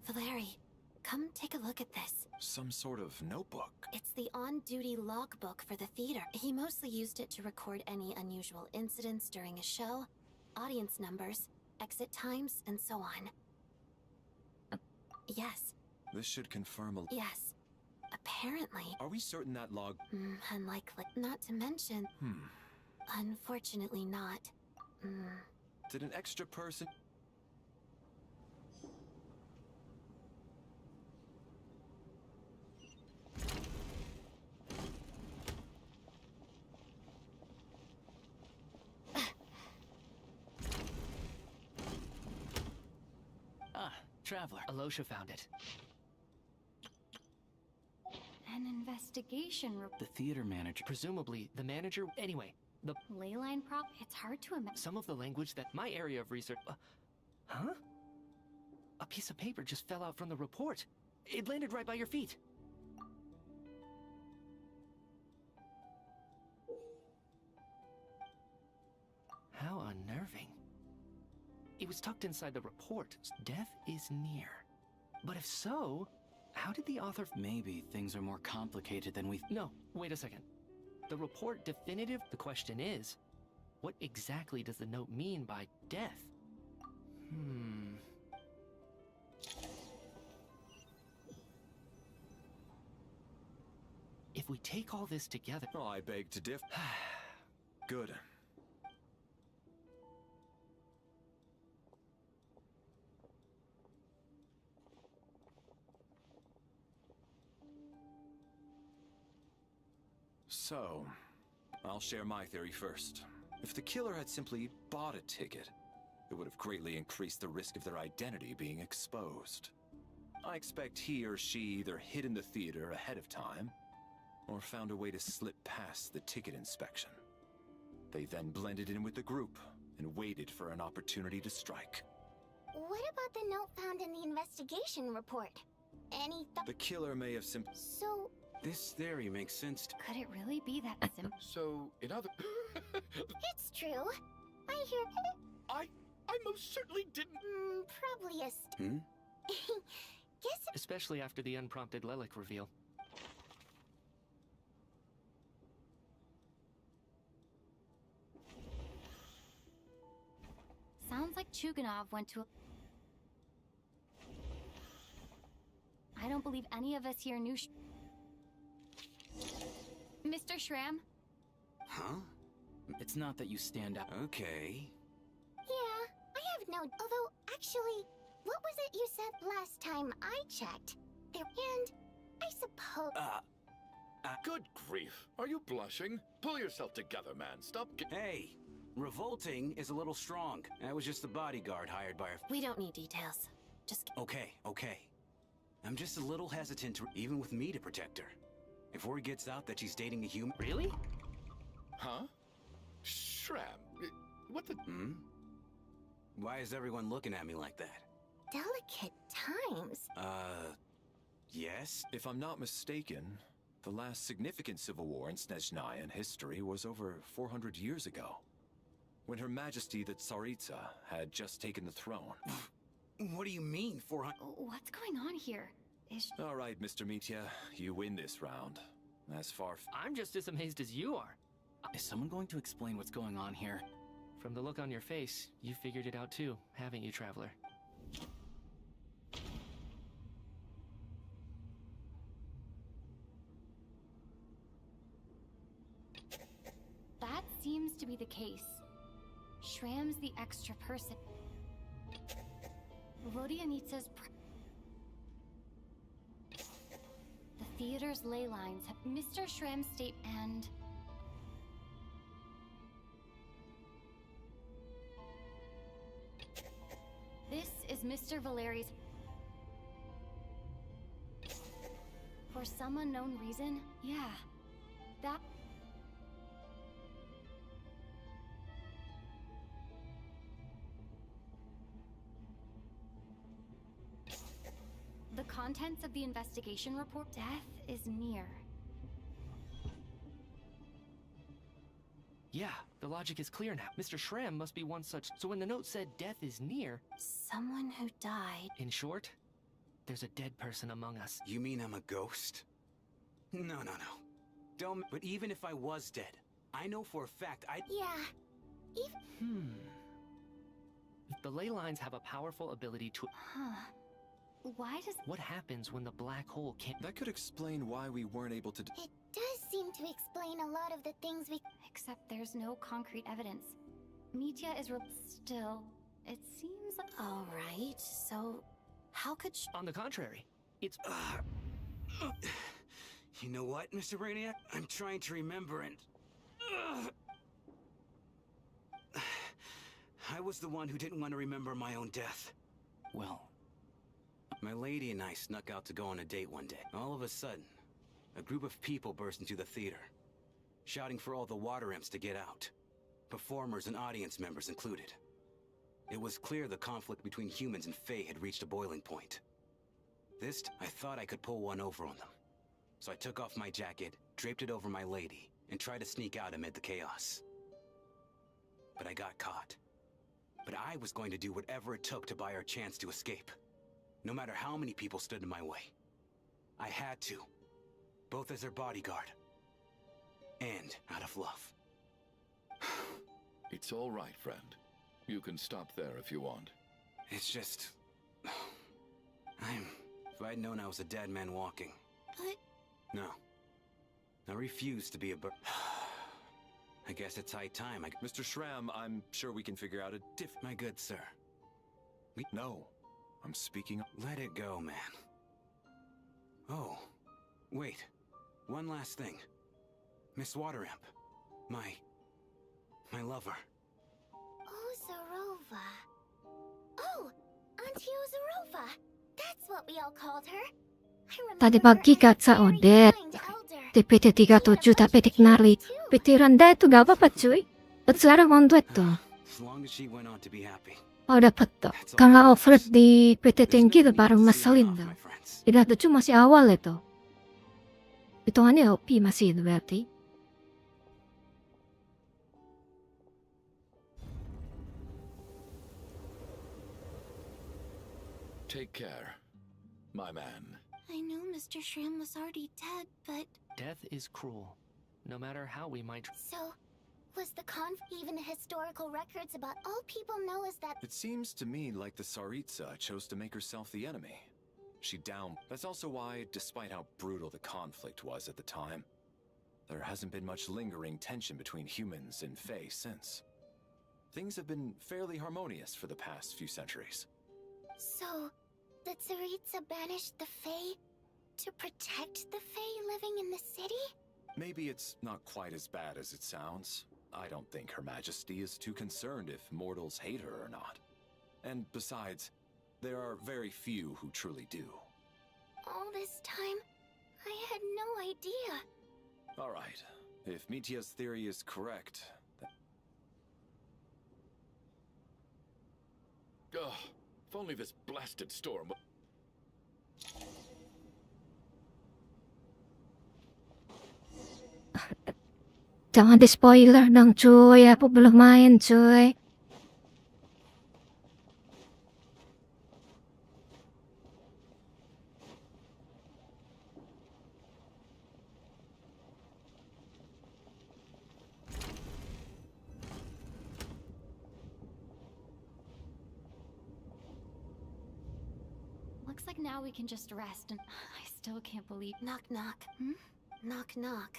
[SPEAKER 17] Valeri, come take a look at this.
[SPEAKER 13] Some sort of notebook.
[SPEAKER 17] It's the on-duty logbook for the theater. He mostly used it to record any unusual incidents during a show, audience numbers, exit times, and so on. Yes.
[SPEAKER 13] This should confirm a...
[SPEAKER 17] Yes. Apparently.
[SPEAKER 13] Are we certain that log...
[SPEAKER 17] Unlikely. Not to mention... Unfortunately not.
[SPEAKER 13] Did an extra person...
[SPEAKER 3] Traveler.
[SPEAKER 5] Alosha found it.
[SPEAKER 6] An investigation report.
[SPEAKER 3] The theater manager.
[SPEAKER 5] Presumably, the manager... Anyway, the...
[SPEAKER 6] Leyline prop? It's hard to imagine.
[SPEAKER 5] Some of the language that my area of research... huh? A piece of paper just fell out from the report. It landed right by your feet. How unnerving. It was tucked inside the report. Death is near. But if so, how did the author...
[SPEAKER 3] Maybe things are more complicated than we...
[SPEAKER 5] No, wait a second. The report definitive? The question is, what exactly does the note mean by death? If we take all this together...
[SPEAKER 13] Oh, I beg to differ. Good. So, I'll share my theory first. If the killer had simply bought a ticket, it would have greatly increased the risk of their identity being exposed. I expect he or she either hid in the theater ahead of time, or found a way to slip past the ticket inspection. They then blended in with the group and waited for an opportunity to strike.
[SPEAKER 4] What about the note found in the investigation report? Any
[SPEAKER 13] The killer may have simply...
[SPEAKER 4] So...
[SPEAKER 3] This theory makes sense to...
[SPEAKER 6] Could it really be that simple?
[SPEAKER 14] So, in other...
[SPEAKER 4] It's true. I hear...
[SPEAKER 14] I most certainly didn't.
[SPEAKER 4] Probably a Guess
[SPEAKER 5] Especially after the unprompted Lelic reveal.
[SPEAKER 6] Sounds like Chuganov went to a... I don't believe any of us here knew Mr. Shram?
[SPEAKER 3] Huh? It's not that you stand out. Okay.
[SPEAKER 4] Yeah, I have no... Although, actually, what was it you said last time I checked? There, and I suppose...
[SPEAKER 14] Good grief. Are you blushing? Pull yourself together, man. Stop
[SPEAKER 3] Hey! Revolting is a little strong. That was just the bodyguard hired by her...
[SPEAKER 17] We don't need details. Just...
[SPEAKER 3] Okay. I'm just a little hesitant to... even with me to protect her. If word gets out that she's dating a human...
[SPEAKER 5] Really?
[SPEAKER 14] Huh? Shram, what the...
[SPEAKER 3] Why is everyone looking at me like that?
[SPEAKER 4] Delicate times.
[SPEAKER 3] Yes?
[SPEAKER 13] If I'm not mistaken, the last significant civil war in Sneznayan history was over 400 years ago, when Her Majesty the Tsaritsa had just taken the throne.
[SPEAKER 3] What do you mean, 400?
[SPEAKER 6] What's going on here?
[SPEAKER 13] All right, Mr. Mitya, you win this round. As far...
[SPEAKER 5] I'm just as amazed as you are.
[SPEAKER 3] Is someone going to explain what's going on here?
[SPEAKER 5] From the look on your face, you figured it out too, haven't you, Traveler?
[SPEAKER 6] That seems to be the case. Shram's the extra person. Vodyanitsa's... The theater's ley lines have Mr. Shram's state and... This is Mr. Valeri's... For some unknown reason, yeah. That... The contents of the investigation report, death is near.
[SPEAKER 5] Yeah, the logic is clear now. Mr. Shram must be one such... So when the note said death is near...
[SPEAKER 17] Someone who died.
[SPEAKER 5] In short, there's a dead person among us.
[SPEAKER 3] You mean I'm a ghost? No. Don't... But even if I was dead, I know for a fact I...
[SPEAKER 4] Yeah.
[SPEAKER 5] The ley lines have a powerful ability to...
[SPEAKER 6] Why does...
[SPEAKER 5] What happens when the black hole can't...
[SPEAKER 13] That could explain why we weren't able to...
[SPEAKER 4] It does seem to explain a lot of the things we...
[SPEAKER 6] Except there's no concrete evidence. Mitya is still... It seems like...
[SPEAKER 17] Alright, so... How could
[SPEAKER 5] On the contrary, it's...
[SPEAKER 3] You know what, Mr. Brainiac? I'm trying to remember and... I was the one who didn't want to remember my own death. Well... My lady and I snuck out to go on a date one day. All of a sudden, a group of people burst into the theater, shouting for all the water imps to get out. Performers and audience members included. It was clear the conflict between humans and Fae had reached a boiling point. I thought I could pull one over on them. So I took off my jacket, draped it over my lady, and tried to sneak out amid the chaos. But I got caught. But I was going to do whatever it took to buy our chance to escape. No matter how many people stood in my way. I had to. Both as their bodyguard. And out of love.
[SPEAKER 14] It's all right, friend. You can stop there if you want.
[SPEAKER 3] It's just... If I'd known I was a dead man walking.
[SPEAKER 4] But...
[SPEAKER 3] No. I refuse to be a I guess it's high time
[SPEAKER 13] Mr. Shram, I'm sure we can figure out a
[SPEAKER 3] My good sir.
[SPEAKER 13] No. I'm speaking...
[SPEAKER 3] Let it go, man. Oh. Wait. One last thing. Miss Wateramp. My lover.
[SPEAKER 4] Ozarova. Oh! Auntie Ozarova! That's what we all called her.
[SPEAKER 2] Tadi pagi kata Odet, TPT-37 tak petik-nari. Pikiran dia itu gak apa-apa cuy. At sekarang on duetto.
[SPEAKER 3] As long as she went on to be happy.
[SPEAKER 2] Oh dapat tuh. Karena offer di PT tinggi tuh baru masalin tuh. Tidak tuh cuma masih awal itu. Hitungannya OP masih itu berarti.
[SPEAKER 14] Take care, my man.
[SPEAKER 17] I knew Mr. Shrim was already dead, but...
[SPEAKER 5] Death is cruel, no matter how we might...
[SPEAKER 4] So, was the even historical records about all people know is that...
[SPEAKER 13] It seems to me like the Tsaritsa chose to make herself the enemy. She down... That's also why, despite how brutal the conflict was at the time, there hasn't been much lingering tension between humans and Fae since. Things have been fairly harmonious for the past few centuries.
[SPEAKER 4] So, the Tsaritsa banished the Fae to protect the Fae living in the city?
[SPEAKER 13] Maybe it's not quite as bad as it sounds. I don't think Her Majesty is too concerned if mortals hate her or not. And besides, there are very few who truly do.
[SPEAKER 4] All this time, I had no idea.
[SPEAKER 13] All right. If Mitya's theory is correct, then...
[SPEAKER 14] Ugh, if only this blasted storm...
[SPEAKER 2] Jangan di-spoiler dong cuy, aku belum main cuy.
[SPEAKER 6] Looks like now we can just rest, and I still can't believe...
[SPEAKER 17] Knock knock.
[SPEAKER 6] Hmm?
[SPEAKER 17] Knock knock.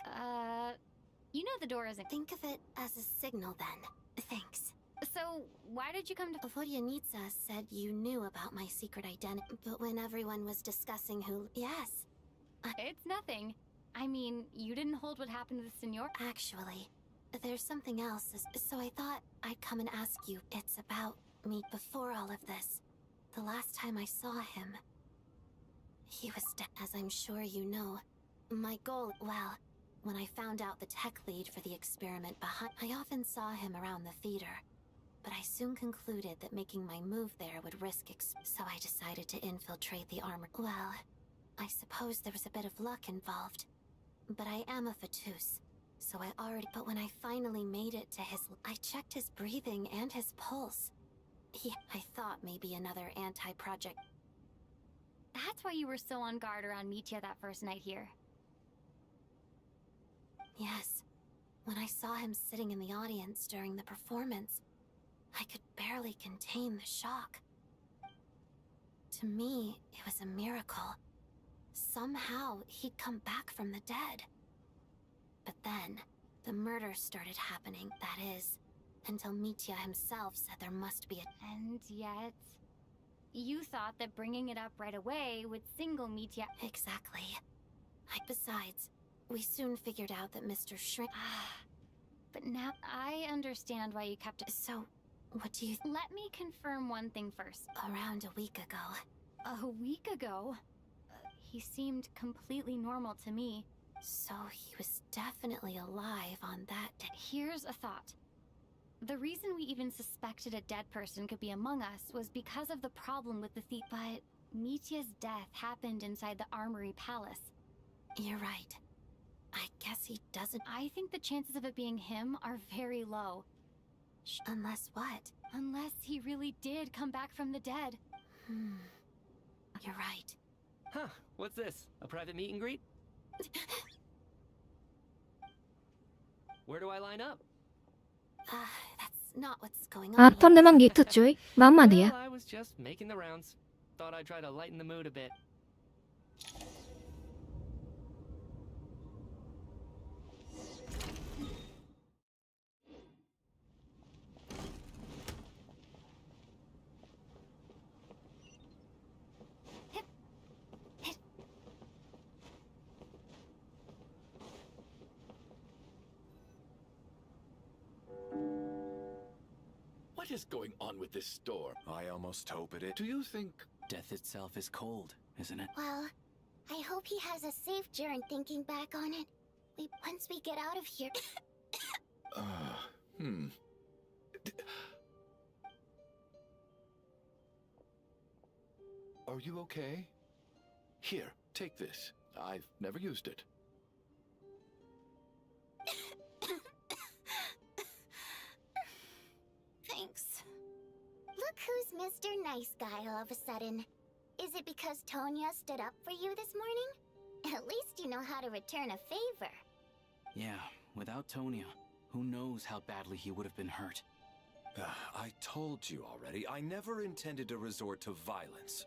[SPEAKER 6] You know the door isn't...
[SPEAKER 17] Think of it as a signal then. Thanks.
[SPEAKER 6] So, why did you come to...
[SPEAKER 17] Vodyanitsa said you knew about my secret identity, but when everyone was discussing who... Yes.
[SPEAKER 6] It's nothing. I mean, you didn't hold what happened to the Senor?
[SPEAKER 17] Actually, there's something else, so I thought I'd come and ask you. It's about me before all of this. The last time I saw him, he was dead, as I'm sure you know. My goal, well, when I found out the tech lead for the experiment behind, I often saw him around the theater. But I soon concluded that making my move there would risk so I decided to infiltrate the armor. Well, I suppose there was a bit of luck involved. But I am a Fatus, so I already... But when I finally made it to his... I checked his breathing and his pulse. I thought maybe another anti-project...
[SPEAKER 6] That's why you were so on guard around Mitya that first night here.
[SPEAKER 17] Yes. When I saw him sitting in the audience during the performance, I could barely contain the shock. To me, it was a miracle. Somehow, he'd come back from the dead. But then, the murders started happening, that is, until Mitya himself said there must be a...
[SPEAKER 6] And yet... You thought that bringing it up right away would single Mitya...
[SPEAKER 17] Exactly. Besides, we soon figured out that Mr. Shrink...
[SPEAKER 6] But now I understand why you kept it...
[SPEAKER 17] So, what do you...
[SPEAKER 6] Let me confirm one thing first.
[SPEAKER 17] Around a week ago.
[SPEAKER 6] A week ago? He seemed completely normal to me.
[SPEAKER 17] So he was definitely alive on that day.
[SPEAKER 6] Here's a thought. The reason we even suspected a dead person could be among us was because of the problem with the thief. But Mitya's death happened inside the Armory Palace.
[SPEAKER 17] You're right. I guess he doesn't...
[SPEAKER 6] I think the chances of it being him are very low.
[SPEAKER 17] Unless what?
[SPEAKER 6] Unless he really did come back from the dead.
[SPEAKER 17] You're right.
[SPEAKER 5] Huh, what's this? A private meet and greet? Where do I line up?
[SPEAKER 17] That's not what's going on.
[SPEAKER 2] Aton memang gitu cuy. Mama dia.
[SPEAKER 5] Well, I was just making the rounds. Thought I'd try to lighten the mood a bit.
[SPEAKER 14] What is going on with this storm?
[SPEAKER 13] I almost hope it is.
[SPEAKER 14] Do you think...
[SPEAKER 16] Death itself is cold, isn't it?
[SPEAKER 4] Well, I hope he has a safe journey thinking back on it. Once we get out of here...
[SPEAKER 14] Are you okay? Here, take this. I've never used it.
[SPEAKER 4] Thanks. Look who's Mr. Nice Guy all of a sudden. Is it because Tonya stood up for you this morning? At least you know how to return a favor.
[SPEAKER 16] Yeah, without Tonya, who knows how badly he would have been hurt.
[SPEAKER 13] I told you already, I never intended to resort to violence.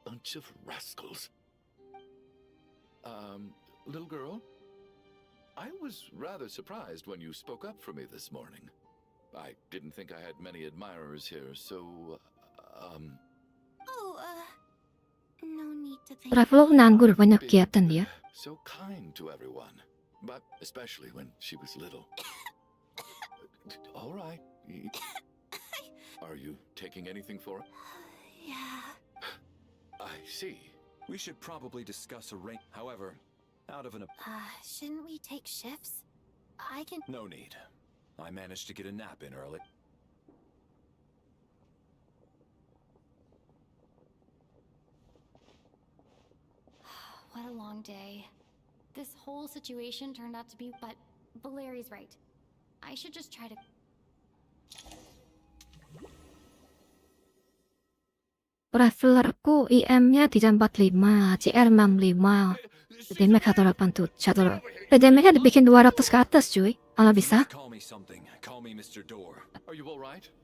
[SPEAKER 14] Bunch of rascals. Little girl? I was rather surprised when you spoke up for me this morning. I didn't think I had many admirers here, so,
[SPEAKER 17] No need to thank
[SPEAKER 2] Travel nganggur banyak kegiatan dia.
[SPEAKER 14] so kind to everyone, but especially when she was little. All right. Are you taking anything for it?
[SPEAKER 17] Yeah.
[SPEAKER 14] I see.
[SPEAKER 13] We should probably discuss a ring. However, out of an...
[SPEAKER 17] Shouldn't we take shifts? I can...
[SPEAKER 13] No need. I managed to get a nap in early.
[SPEAKER 6] What a long day. This whole situation turned out to be, but Valeri's right. I should just try to...
[SPEAKER 2] Travelerku IM-nya 345, CR 65. Damage 180, shadow. Damage-nya dibikin 200 ke atas, cuy. Kalau bisa.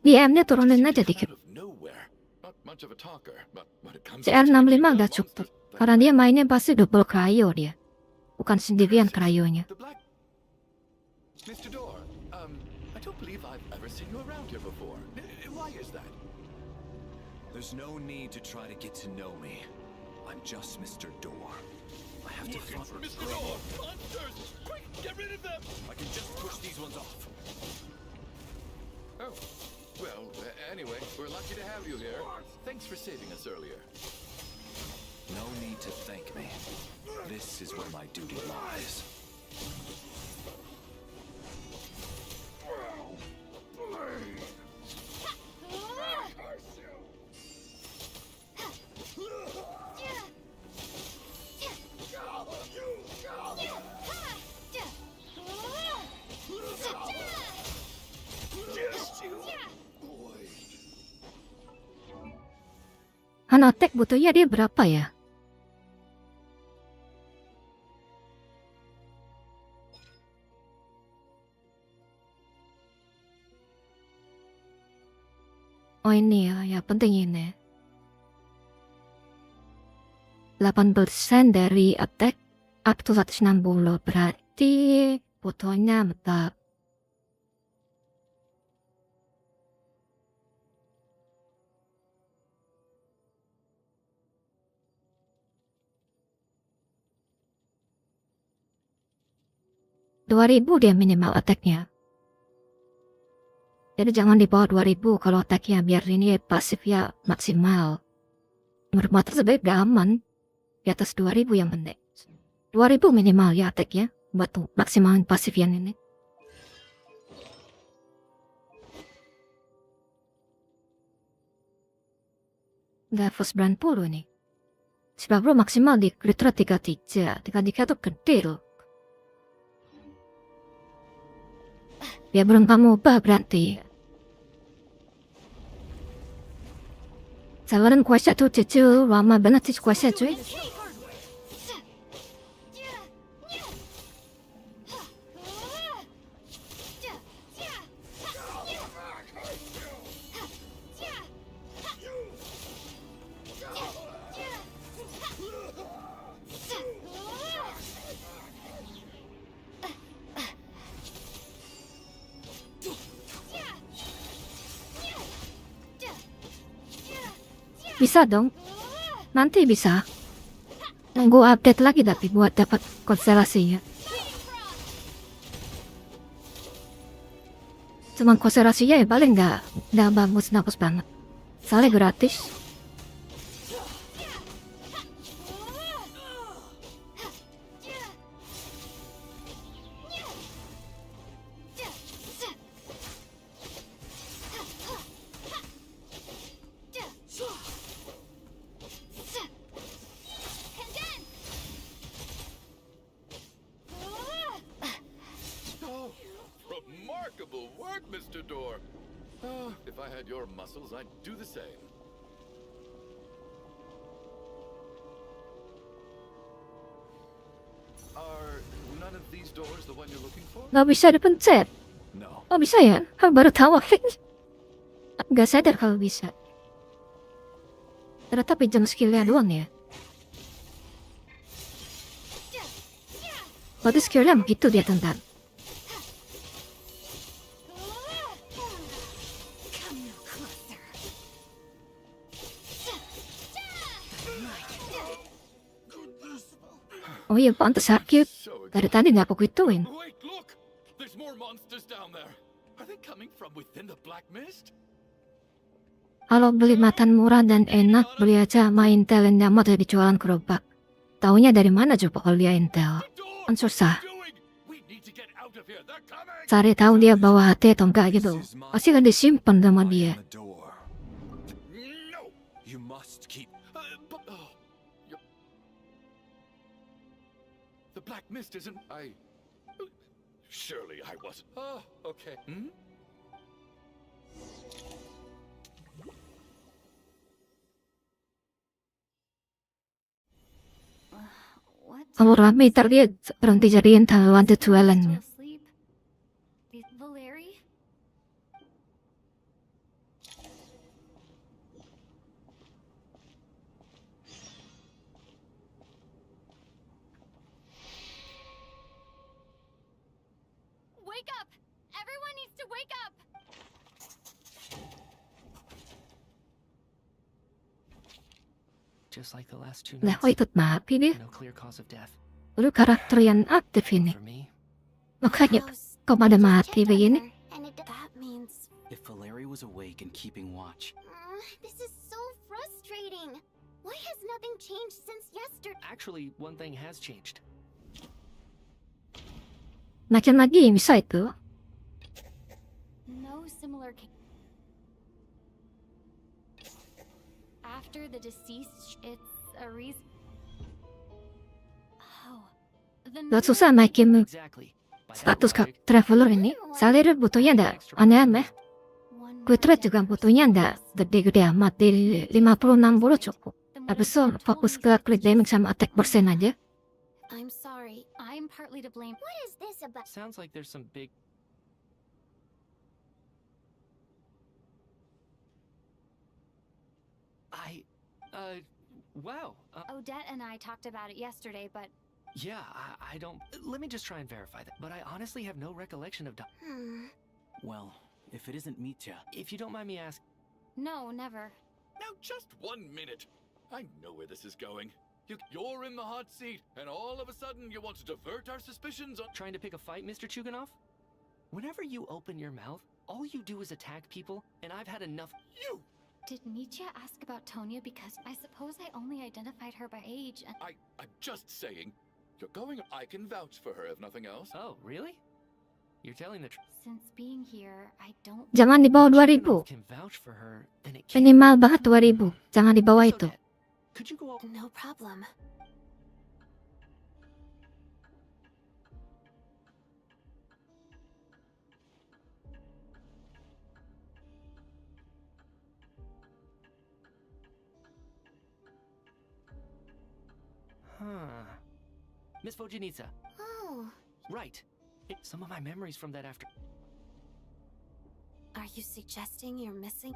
[SPEAKER 2] IM-nya turunin aja dikit. CR 65 udah cukup. Karena dia mainnya pasti double cryo dia. Bukan sendirian cryonya.
[SPEAKER 14] Mr. Door, I don't believe I've ever seen you around here before. Why is that?
[SPEAKER 13] There's no need to try to get to know me. I'm just Mr. Door. I have to find
[SPEAKER 14] Mr. Door! Monsters! Quick, get rid of them!
[SPEAKER 13] I can just push these ones off.
[SPEAKER 14] Oh, well, anyway, we're lucky to have you here. Thanks for saving us earlier.
[SPEAKER 13] No need to thank me. This is where my duty lies.
[SPEAKER 2] Attack butuhnya dia berapa ya? Oh ini ya penting ini. 8% dari attack up to 160, berarti butuhnya bentar. Rp2.000 dia minimal attack-nya. Jadi jangan di bawah 2.000 kalau attack-nya, biar ini pasif ya maksimal. Menurut mata sebaik gak aman. Di atas 2.000 yang penting. 2.000 minimal ya attack-nya. Buat maksimalin pasif yang ini. Level 90 nih. 90 maksimal di kriteria 33. 33 tuh gede loh. Ya belum kamu ubah berarti. Sabaran kuasa tuh cucu, lama banget sih kuasa cuy. Bisa dong. Nanti bisa. Nunggu update lagi tapi buat dapat konstelasinya. Cuman konstelasinya ya paling nggak bagus banget. Soalnya gratis.
[SPEAKER 14] Remarkable work, Mr. Door. Oh, if I had your muscles, I'd do the same. Isn't these doors the one you're looking for?
[SPEAKER 2] Nggak bisa dipencet.
[SPEAKER 14] No.
[SPEAKER 2] Oh bisa ya? Aku baru tahu. Nggak sadar kalau bisa. Ternyata pinjam skillnya doang ya. Berarti skillnya begitu dia tentang. Oh iya, pantas sakit. Dari tadi nggak aku gituin.
[SPEAKER 14] Wait, look! There's more monsters down there. Are they coming from within the black mist?
[SPEAKER 2] Kalau beli makan murah dan enak, beli aja sama Intel yang mau dari jualan gerobak. Taunya dari mana coba kalau dia Intel? Kan susah. Cari tahu dia bawa hati atau enggak gitu. Pasti kan disimpan sama dia.
[SPEAKER 13] You must keep.
[SPEAKER 14] The black mist isn't. Surely I wasn't. Oh, okay. Hmm?
[SPEAKER 2] Kalau rame ntar dia berhenti jadi Intel wanted jualan.
[SPEAKER 6] Valeri?
[SPEAKER 10] Wake up! Everyone needs to wake up!
[SPEAKER 5] Just like the last two
[SPEAKER 2] Lah,
[SPEAKER 5] nights.
[SPEAKER 2] kok ikut mati dia?
[SPEAKER 5] No clear cause of death.
[SPEAKER 2] Lu karakter yang aktif ini. Makanya kok pada mati begini?
[SPEAKER 4] That means...
[SPEAKER 16] If Valeri was awake and keeping watch.
[SPEAKER 4] This is so frustrating. Why has nothing changed since yesterday?
[SPEAKER 5] Actually, one thing has changed.
[SPEAKER 2] Makin lagi bisa itu.
[SPEAKER 6] No similar case. After the deceased, it's a reason. Oh,
[SPEAKER 2] Gak susah makin status traveler ini. Salary butuhnya ndak aneh-aneh. Gue trade juga butuhnya ndak gede-gede amat. Di 50-60 cukup. Habis itu fokus ke crit damage sama attack persen aja.
[SPEAKER 6] I'm sorry. I'm partly to blame.
[SPEAKER 4] What is this about?
[SPEAKER 5] Sounds like there's some big. Wow.
[SPEAKER 6] Odette and I talked about it yesterday, but...
[SPEAKER 5] Yeah, I don't... Let me just try and verify that. But I honestly have no recollection of...
[SPEAKER 16] Well, if it isn't Mitya...
[SPEAKER 5] If you don't mind me asking...
[SPEAKER 6] No, never.
[SPEAKER 14] Now, just 1 minute. I know where this is going. You're in the hot seat, and all of a sudden you want to divert our suspicions on...
[SPEAKER 5] Trying to pick a fight, Mr. Chuganov? Whenever you open your mouth, all you do is attack people, and I've had enough...
[SPEAKER 14] You!
[SPEAKER 6] Did Mitya ask about Tonya because I suppose I only identified her by age and...
[SPEAKER 14] I'm just saying. You're going... I can vouch for her if nothing else.
[SPEAKER 5] Oh, really? You're telling the truth.
[SPEAKER 6] Since being here, I don't...
[SPEAKER 2] Jangan di bawah 2000.
[SPEAKER 5] Can vouch for her, then it
[SPEAKER 2] Minimal banget 2000. Jangan di bawah itu.
[SPEAKER 5] Could you go...
[SPEAKER 17] No problem.
[SPEAKER 5] Miss Vojanitsa.
[SPEAKER 4] Oh.
[SPEAKER 5] Right. Some of my memories from that after...
[SPEAKER 17] Are you suggesting you're missing?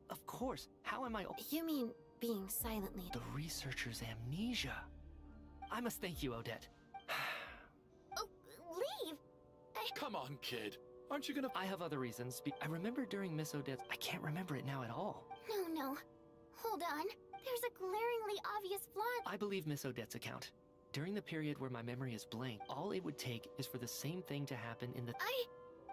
[SPEAKER 5] Of course. How am I...
[SPEAKER 17] You mean being silently...
[SPEAKER 5] The researcher's amnesia. I must thank you, Odette.
[SPEAKER 4] Leave!
[SPEAKER 14] Come on, kid. Aren't you gonna...
[SPEAKER 5] I have other reasons. I remember during Miss Odette's... I can't remember it now at all.
[SPEAKER 4] No. Hold on. There's a glaringly obvious flaw.
[SPEAKER 5] I believe Miss Odette's account. During the period where my memory is blank, all it would take is for the same thing to happen in the...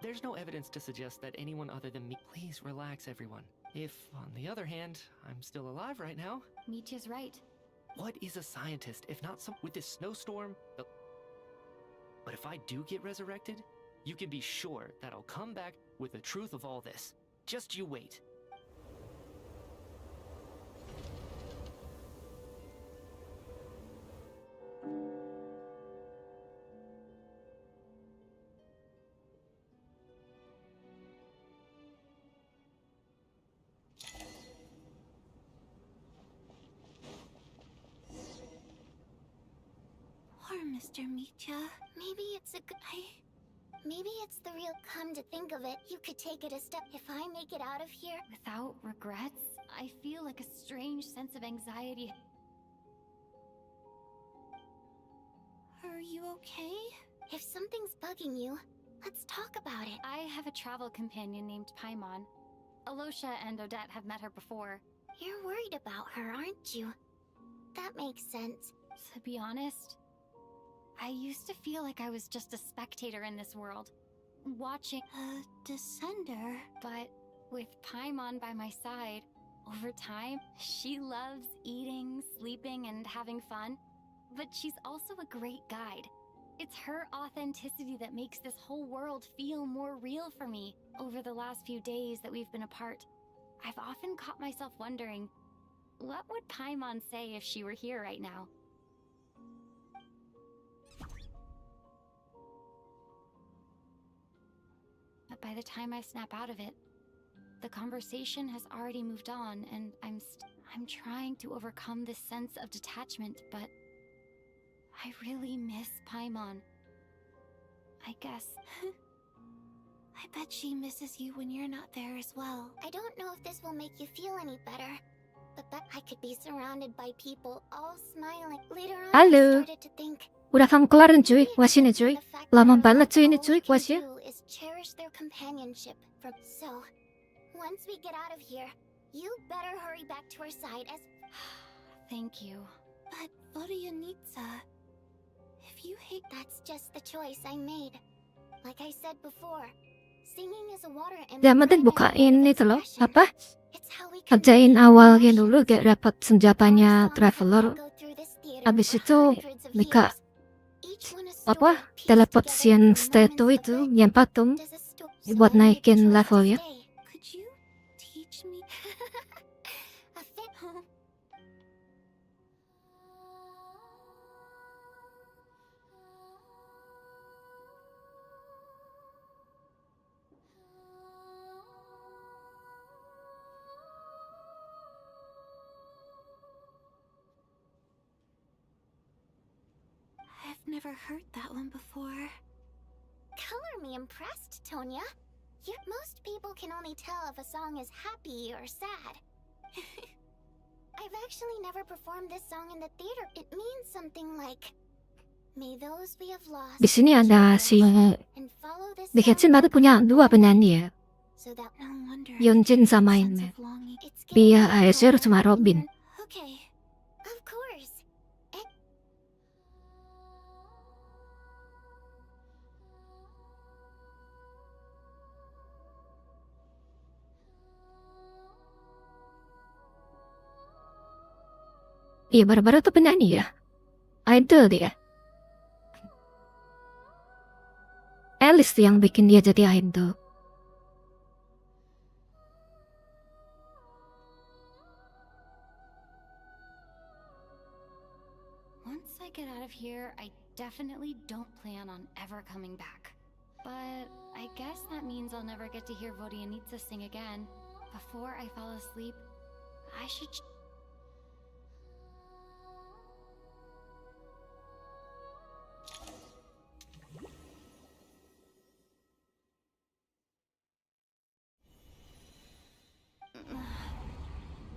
[SPEAKER 5] There's no evidence to suggest that anyone other than me... Please relax, everyone. If, on the other hand, I'm still alive right now...
[SPEAKER 6] Mitya's right.
[SPEAKER 5] What is a scientist if not some... With this snowstorm... But if I do get resurrected, you can be sure that I'll come back with the truth of all this. Just you wait.
[SPEAKER 17] Poor Miss
[SPEAKER 4] Mr. Mitya. Maybe it's a good... Maybe it's the real... Come to think of it, you could take it a step. If I make it out of here...
[SPEAKER 6] Without regrets, I feel like a strange sense of anxiety.
[SPEAKER 4] Are you okay? If something's bugging you, let's talk about it.
[SPEAKER 6] I have a travel companion named Paimon. Alosha and Odette have met her before.
[SPEAKER 4] You're worried about her, aren't you? That makes sense.
[SPEAKER 6] To be honest, I used to feel like I was just a spectator in this world, watching
[SPEAKER 4] a descender.
[SPEAKER 6] But with Paimon by my side, over time, she loves eating, sleeping, and having fun. But she's also a great guide. It's her authenticity that makes this whole world feel more real for me. Over the last few days that we've been apart, I've often caught myself wondering, what would Paimon say if she were here right now? But by the time I snap out of it, the conversation has already moved on, and I'm trying to overcome this sense of detachment, but I really miss Paimon. I guess.
[SPEAKER 4] I bet she misses you when you're not there as well. I don't know if this will make you feel any better, but I could be surrounded by people all smiling. Later on, I
[SPEAKER 2] Halo.
[SPEAKER 4] started to think,
[SPEAKER 2] Udah kamu kelarin cuy, kuasin ya cuy. Lama banget cuy ini cuy, kuas ya.
[SPEAKER 4] is cherish their companionship. So, once we get out of here, you better hurry back to our side as...
[SPEAKER 6] Thank you.
[SPEAKER 4] But Vodyanitsa, if you hate, that's just the choice I made. Like I said before, singing is a water
[SPEAKER 2] Yang penting bukain itu loh, apa? Kerjain awalnya dulu, gak dapat senjatanya Traveler. Abis itu mereka apa? Teleportation statue itu yang patung buat naikin levelnya.
[SPEAKER 4] Could you teach me a fit? I've never heard that one before. Color me impressed, Tonya. Most people can only tell if a song is happy or sad. I've actually never performed this song in the theater. It means something like, may those we have lost
[SPEAKER 2] Di sini ada si dikecil baru punya dua penyanyi ya. Yeonjin sama ini. Bia Aesir sama Robin.
[SPEAKER 4] Okay, of course.
[SPEAKER 2] Iya baru-baru tuh penyanyi ya. Idol dia. Alice tuh yang bikin dia jadi idol.
[SPEAKER 6] Once I get out of here, I definitely don't plan on ever coming back. But I guess that means I'll never get to hear Vodyanitsa sing again. Before I fall asleep, I should...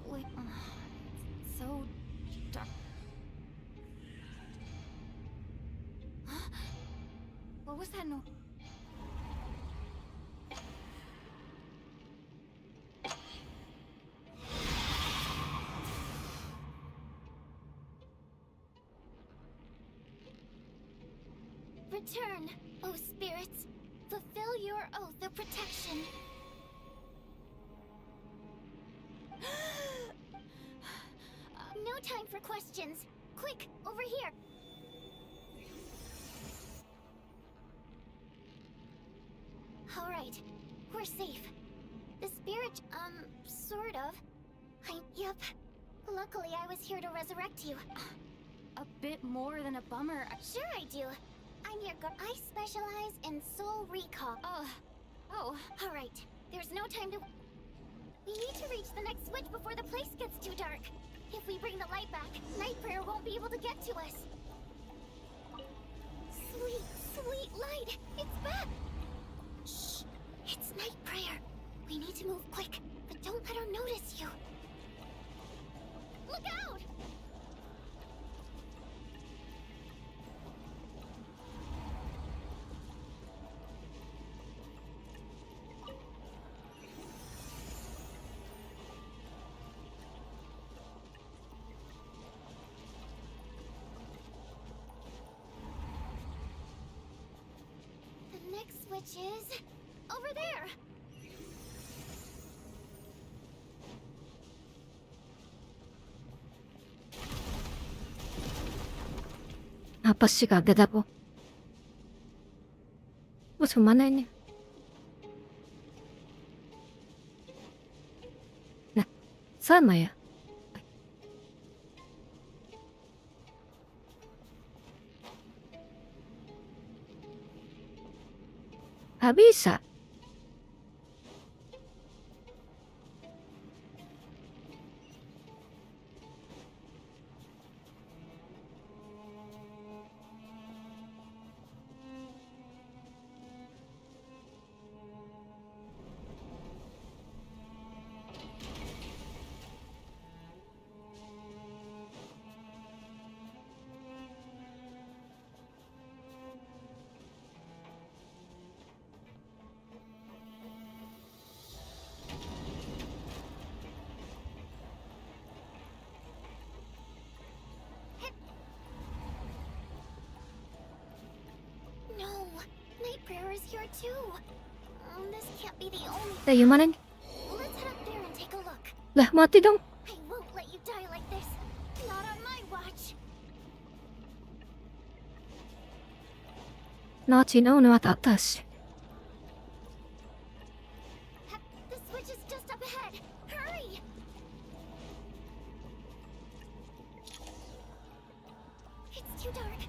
[SPEAKER 6] Wait, it's so dark. What was that noise?
[SPEAKER 4] Return, O spirits. Fulfill your oath of protection. No time for questions. Quick, over here. All right, we're safe. The spirit, sort of. Yep. Luckily, I was here to resurrect you.
[SPEAKER 6] A bit more than a bummer.
[SPEAKER 4] Sure I do. I'm your I specialize in soul recall. Oh. All right. There's no time to... We need to reach the next switch before the place gets too dark. If we bring the light back, Night Prayer won't be able to get to us. Sweet light! It's back! Shh! It's night prayer. We need to move quick, but don't let her notice you. Look out! The next switch is over there.
[SPEAKER 2] Apa sih kaget aku? Terus kemana ini? Nah, sama ya? Gak bisa.
[SPEAKER 4] No, night prayer is here too. This can't be the only.
[SPEAKER 2] Yung mana nih?
[SPEAKER 4] Let's head up there and take a look.
[SPEAKER 2] Lah, mati dong.
[SPEAKER 4] I won't let you die like this. Not on my watch.
[SPEAKER 2] Nachi no at atas.
[SPEAKER 4] The switch is just up ahead. Hurry! It's too dark.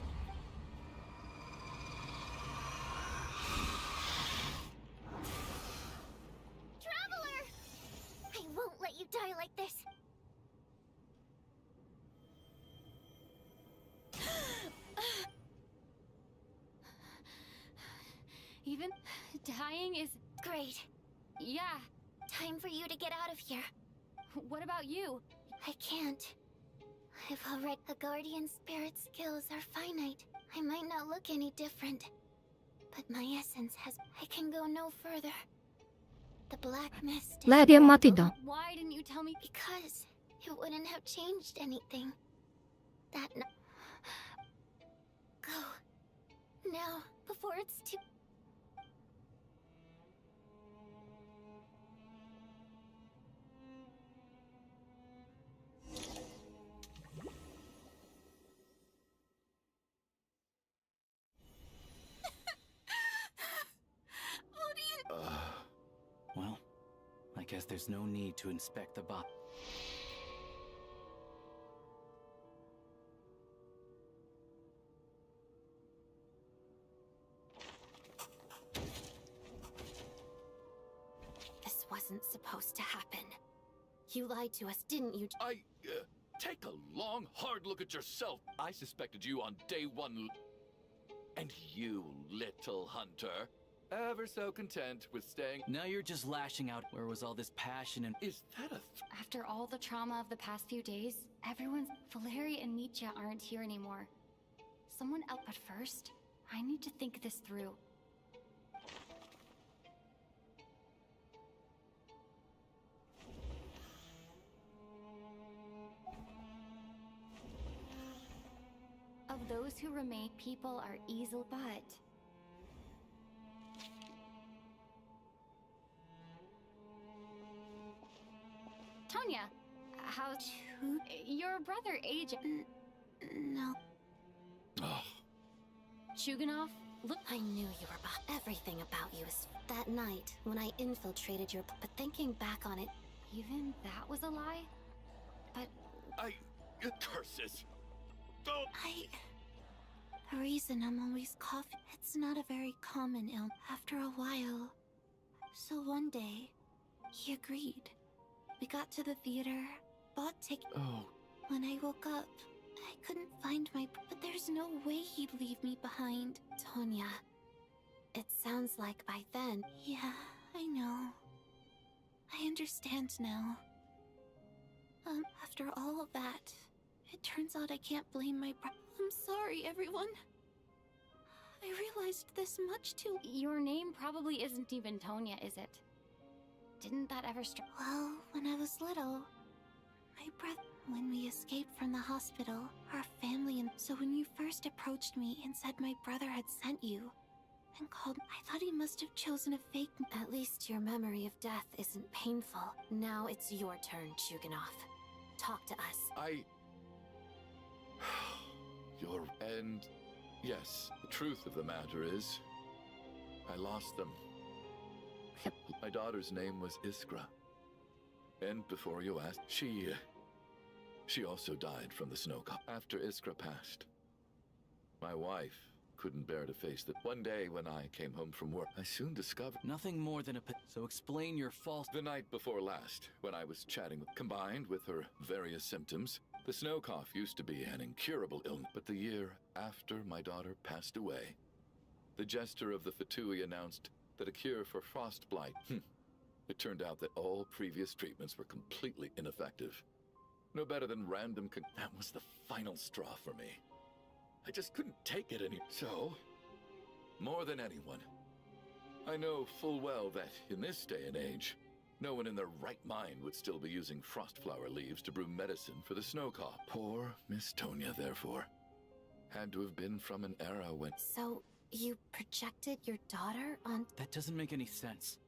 [SPEAKER 4] Traveler! I won't let you die like this.
[SPEAKER 6] Even dying is
[SPEAKER 4] Great.
[SPEAKER 6] yeah.
[SPEAKER 4] Time for you to get out of here.
[SPEAKER 6] What about you?
[SPEAKER 4] I can't. I've already. A guardian spirit's skills are finite. I might not look any different, but my essence has. I can go no further. The black mist. is
[SPEAKER 2] Lah, dia
[SPEAKER 4] where I
[SPEAKER 2] mati
[SPEAKER 4] belong.
[SPEAKER 2] dong.
[SPEAKER 6] Why didn't you tell me?
[SPEAKER 4] Because it wouldn't have changed anything. That. Go. Now, before it's too.
[SPEAKER 16] Well, I guess there's no need to inspect the box.
[SPEAKER 17] This wasn't supposed to happen. You lied to us, didn't you?
[SPEAKER 14] Take a long, hard look at yourself. I suspected you on day one. And you, little hunter, ever so content with staying.
[SPEAKER 16] Now you're just lashing out. Where was all this passion and...
[SPEAKER 14] Is that a...
[SPEAKER 6] After all the trauma of the past few days, everyone's. Valeria and Nietzsche aren't here anymore. Someone else. But first, I need to think this through. Of those who remain, people are easy, but Tonya, how's your brother Agent?
[SPEAKER 17] No.
[SPEAKER 6] Chuganov, look.
[SPEAKER 17] I knew you were about everything about you is that night when I infiltrated your. But thinking back on it,
[SPEAKER 6] Even that was a lie? But
[SPEAKER 14] curses.
[SPEAKER 17] The reason I'm always coughing, it's not a very common ill. After a while, so one day, he agreed. We got to the theater, bought tickets.
[SPEAKER 14] Oh.
[SPEAKER 17] When I woke up, I couldn't find but there's no way he'd leave me behind. Tonya, it sounds like by then... Yeah, I know. I understand now. After all of that, it turns out I can't blame my I'm sorry, everyone. I realized this much too.
[SPEAKER 6] Your name probably isn't even Tonya, is it? Didn't that ever
[SPEAKER 17] Well, when I was little, my brother... When we escaped from the hospital, our family and... So when you first approached me and said my brother had sent you, and called... I thought he must have chosen a fake... At least your memory of death isn't painful. Now it's your turn, Chuganov. Talk to us.
[SPEAKER 14] And yes, the truth of the matter is, I lost them. My daughter's name was Iskra. And before you asked, she also died from the snow cop. After Iskra passed, my wife couldn't bear to face that. One day when I came home from work, I soon discovered
[SPEAKER 16] nothing more than so explain your false...
[SPEAKER 14] The night before last, when I was chatting with... Combined with her various symptoms, the snow cough used to be an incurable illness. But the year after my daughter passed away, the jester of the Fatui announced that a cure for frostblight. It turned out that all previous treatments were completely ineffective. No better than random That was the final straw for me. I just couldn't take it any... So, more than anyone, I know full well that in this day and age, no one in their right mind would still be using frostflower leaves to brew medicine for the snow cough. Poor Miss Tonya, therefore, had to have been from an era when...
[SPEAKER 17] So, you projected your daughter on...
[SPEAKER 16] That doesn't make any sense.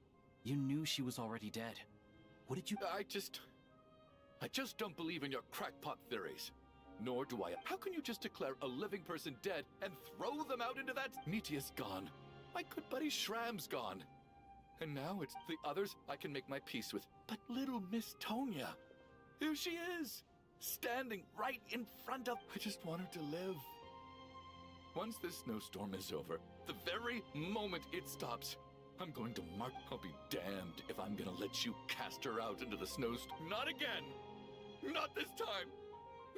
[SPEAKER 16] You knew she was already dead. What did you...
[SPEAKER 14] I just don't believe in your crackpot theories. Nor do I... How can you just declare a living person dead and throw them out into that... Nitia's gone. My good buddy Shram's gone. And now it's the others I can make my peace with. But little Miss Tonya, here she is, standing right in front of... I just want her to live. Once this snowstorm is over, the very moment it stops, I'm going to mark... I'll be damned if I'm gonna let you cast her out into the snowstorm. Not again! Not this time!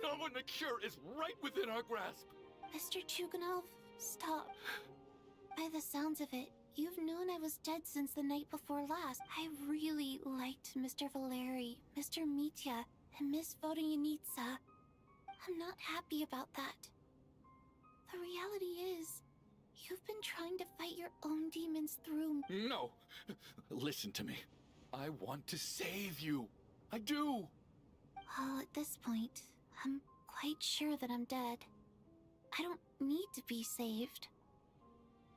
[SPEAKER 14] Not when the cure is right within our grasp!
[SPEAKER 17] Mr. Chuganov, stop. By the sounds of it, you've known I was dead since the night before last. I really liked Mr. Valeri, Mr. Mitya, and Miss Vodoyanitsa. I'm not happy about that. The reality is, you've been trying to fight your own demons through...
[SPEAKER 14] No! Listen to me. I want to save you. I do!
[SPEAKER 17] Well, at this point, I'm quite sure that I'm dead. I don't need to be saved.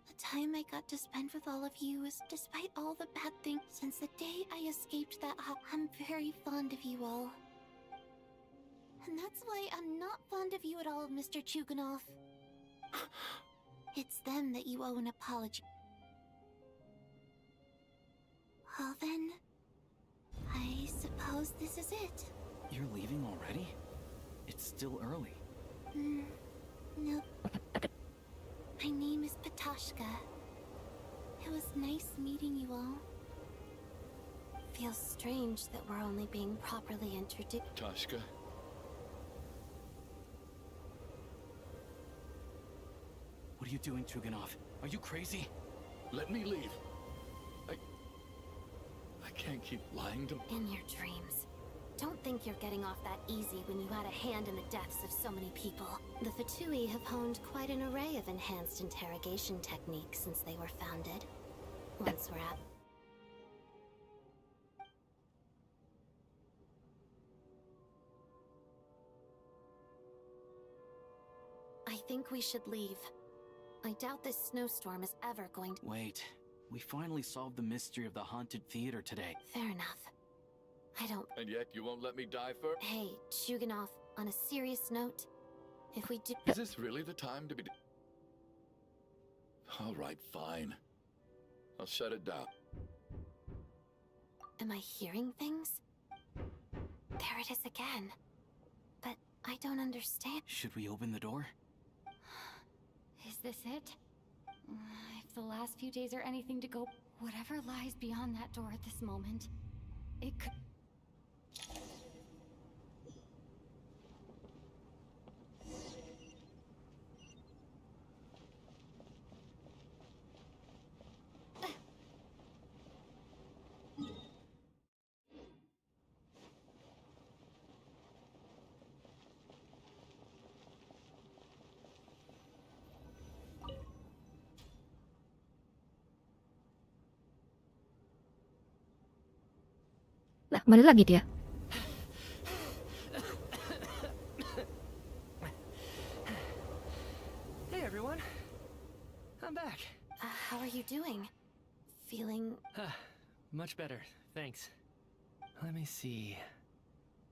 [SPEAKER 17] The time I got to spend with all of you is, despite all the bad things, since the day I escaped that I'm very fond of you all. And that's why I'm not fond of you at all, Mr. Chuganov. It's them that you owe an apology. Well then, I suppose this is it.
[SPEAKER 16] You're leaving already? It's still early.
[SPEAKER 17] No. My name is Patashka. It was nice meeting you all. Feels strange that we're only being properly introduced.
[SPEAKER 14] Patashka?
[SPEAKER 16] What are you doing, Chuganov? Are you crazy?
[SPEAKER 14] Let me leave. I can't keep lying to...
[SPEAKER 17] In your dreams. Don't think you're getting off that easy when you had a hand in the deaths of so many people. The Fatui have honed quite an array of enhanced interrogation techniques since they were founded. Once we're at... I think we should leave. I doubt this snowstorm is ever going to...
[SPEAKER 16] Wait. We finally solved the mystery of the haunted theater today.
[SPEAKER 17] Fair enough. I don't...
[SPEAKER 14] And yet you won't let me die first?
[SPEAKER 17] Hey, Chuganov, on a serious note, if we do...
[SPEAKER 14] Is this really the time to be... All right, fine. I'll shut it down.
[SPEAKER 17] Am I hearing things? There it is again. But I don't understand.
[SPEAKER 16] Should we open the door?
[SPEAKER 6] Is this it? If the last few days are anything to go... Whatever lies beyond that door at this moment, it could...
[SPEAKER 2] Mana lagi dia?
[SPEAKER 5] Hey everyone, I'm back.
[SPEAKER 17] How are you doing? Feeling...
[SPEAKER 5] Much better, thanks. Let me see.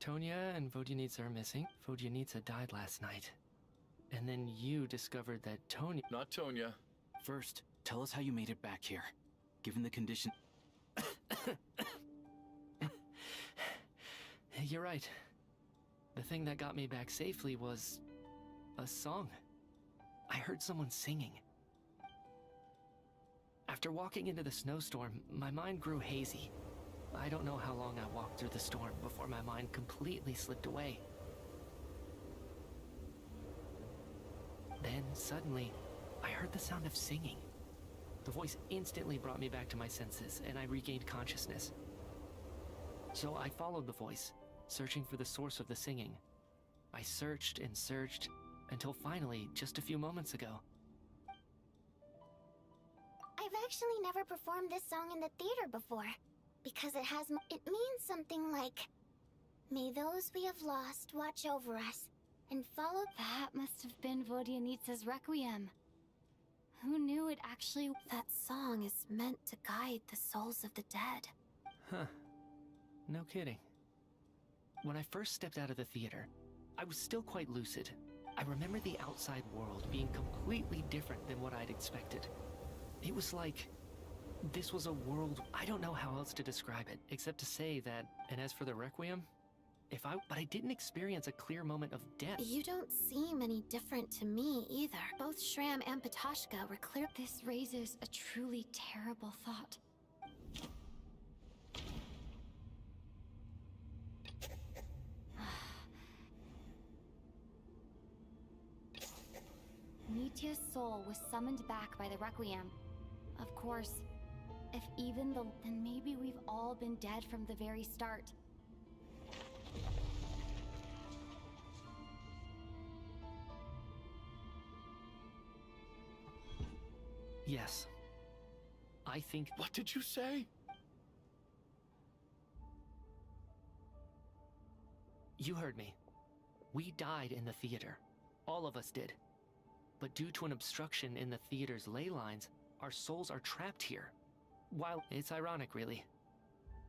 [SPEAKER 5] Tonya and Vodyanitsa are missing. Vodyanitsa died last night. And then you discovered that Tonya...
[SPEAKER 14] Not Tonya.
[SPEAKER 16] First, tell us how you made it back here. Given the condition...
[SPEAKER 5] You're right. The thing that got me back safely was... a song. I heard someone singing. After walking into the snowstorm, my mind grew hazy. I don't know how long I walked through the storm before my mind completely slipped away. Then, suddenly, I heard the sound of singing. The voice instantly brought me back to my senses, and I regained consciousness. So I followed the voice, searching for the source of the singing. I searched and searched, until finally, just a few moments ago.
[SPEAKER 4] I've actually never performed this song in the theater before. Because it means something like... May those we have lost watch over us, and follow...
[SPEAKER 6] That must have been Vodyanitsa's Requiem. Who knew it actually...
[SPEAKER 17] That song is meant to guide the souls of the dead.
[SPEAKER 5] Huh. No kidding. When I first stepped out of the theater, I was still quite lucid. I remember the outside world being completely different than what I'd expected. It was like... this was a world... I don't know how else to describe it, except to say that... And as for the Requiem... But I didn't experience a clear moment of death.
[SPEAKER 17] You don't seem any different to me, either. Both Shram and Patoshka were clear...
[SPEAKER 6] This raises a truly terrible thought. Nitya's soul was summoned back by the Requiem. Of course, if even the... then maybe we've all been dead from the very start.
[SPEAKER 5] Yes. I think...
[SPEAKER 14] What did you say?
[SPEAKER 5] You heard me. We died in the theater. All of us did. But due to an obstruction in the theater's ley lines, our souls are trapped here. While it's ironic, really.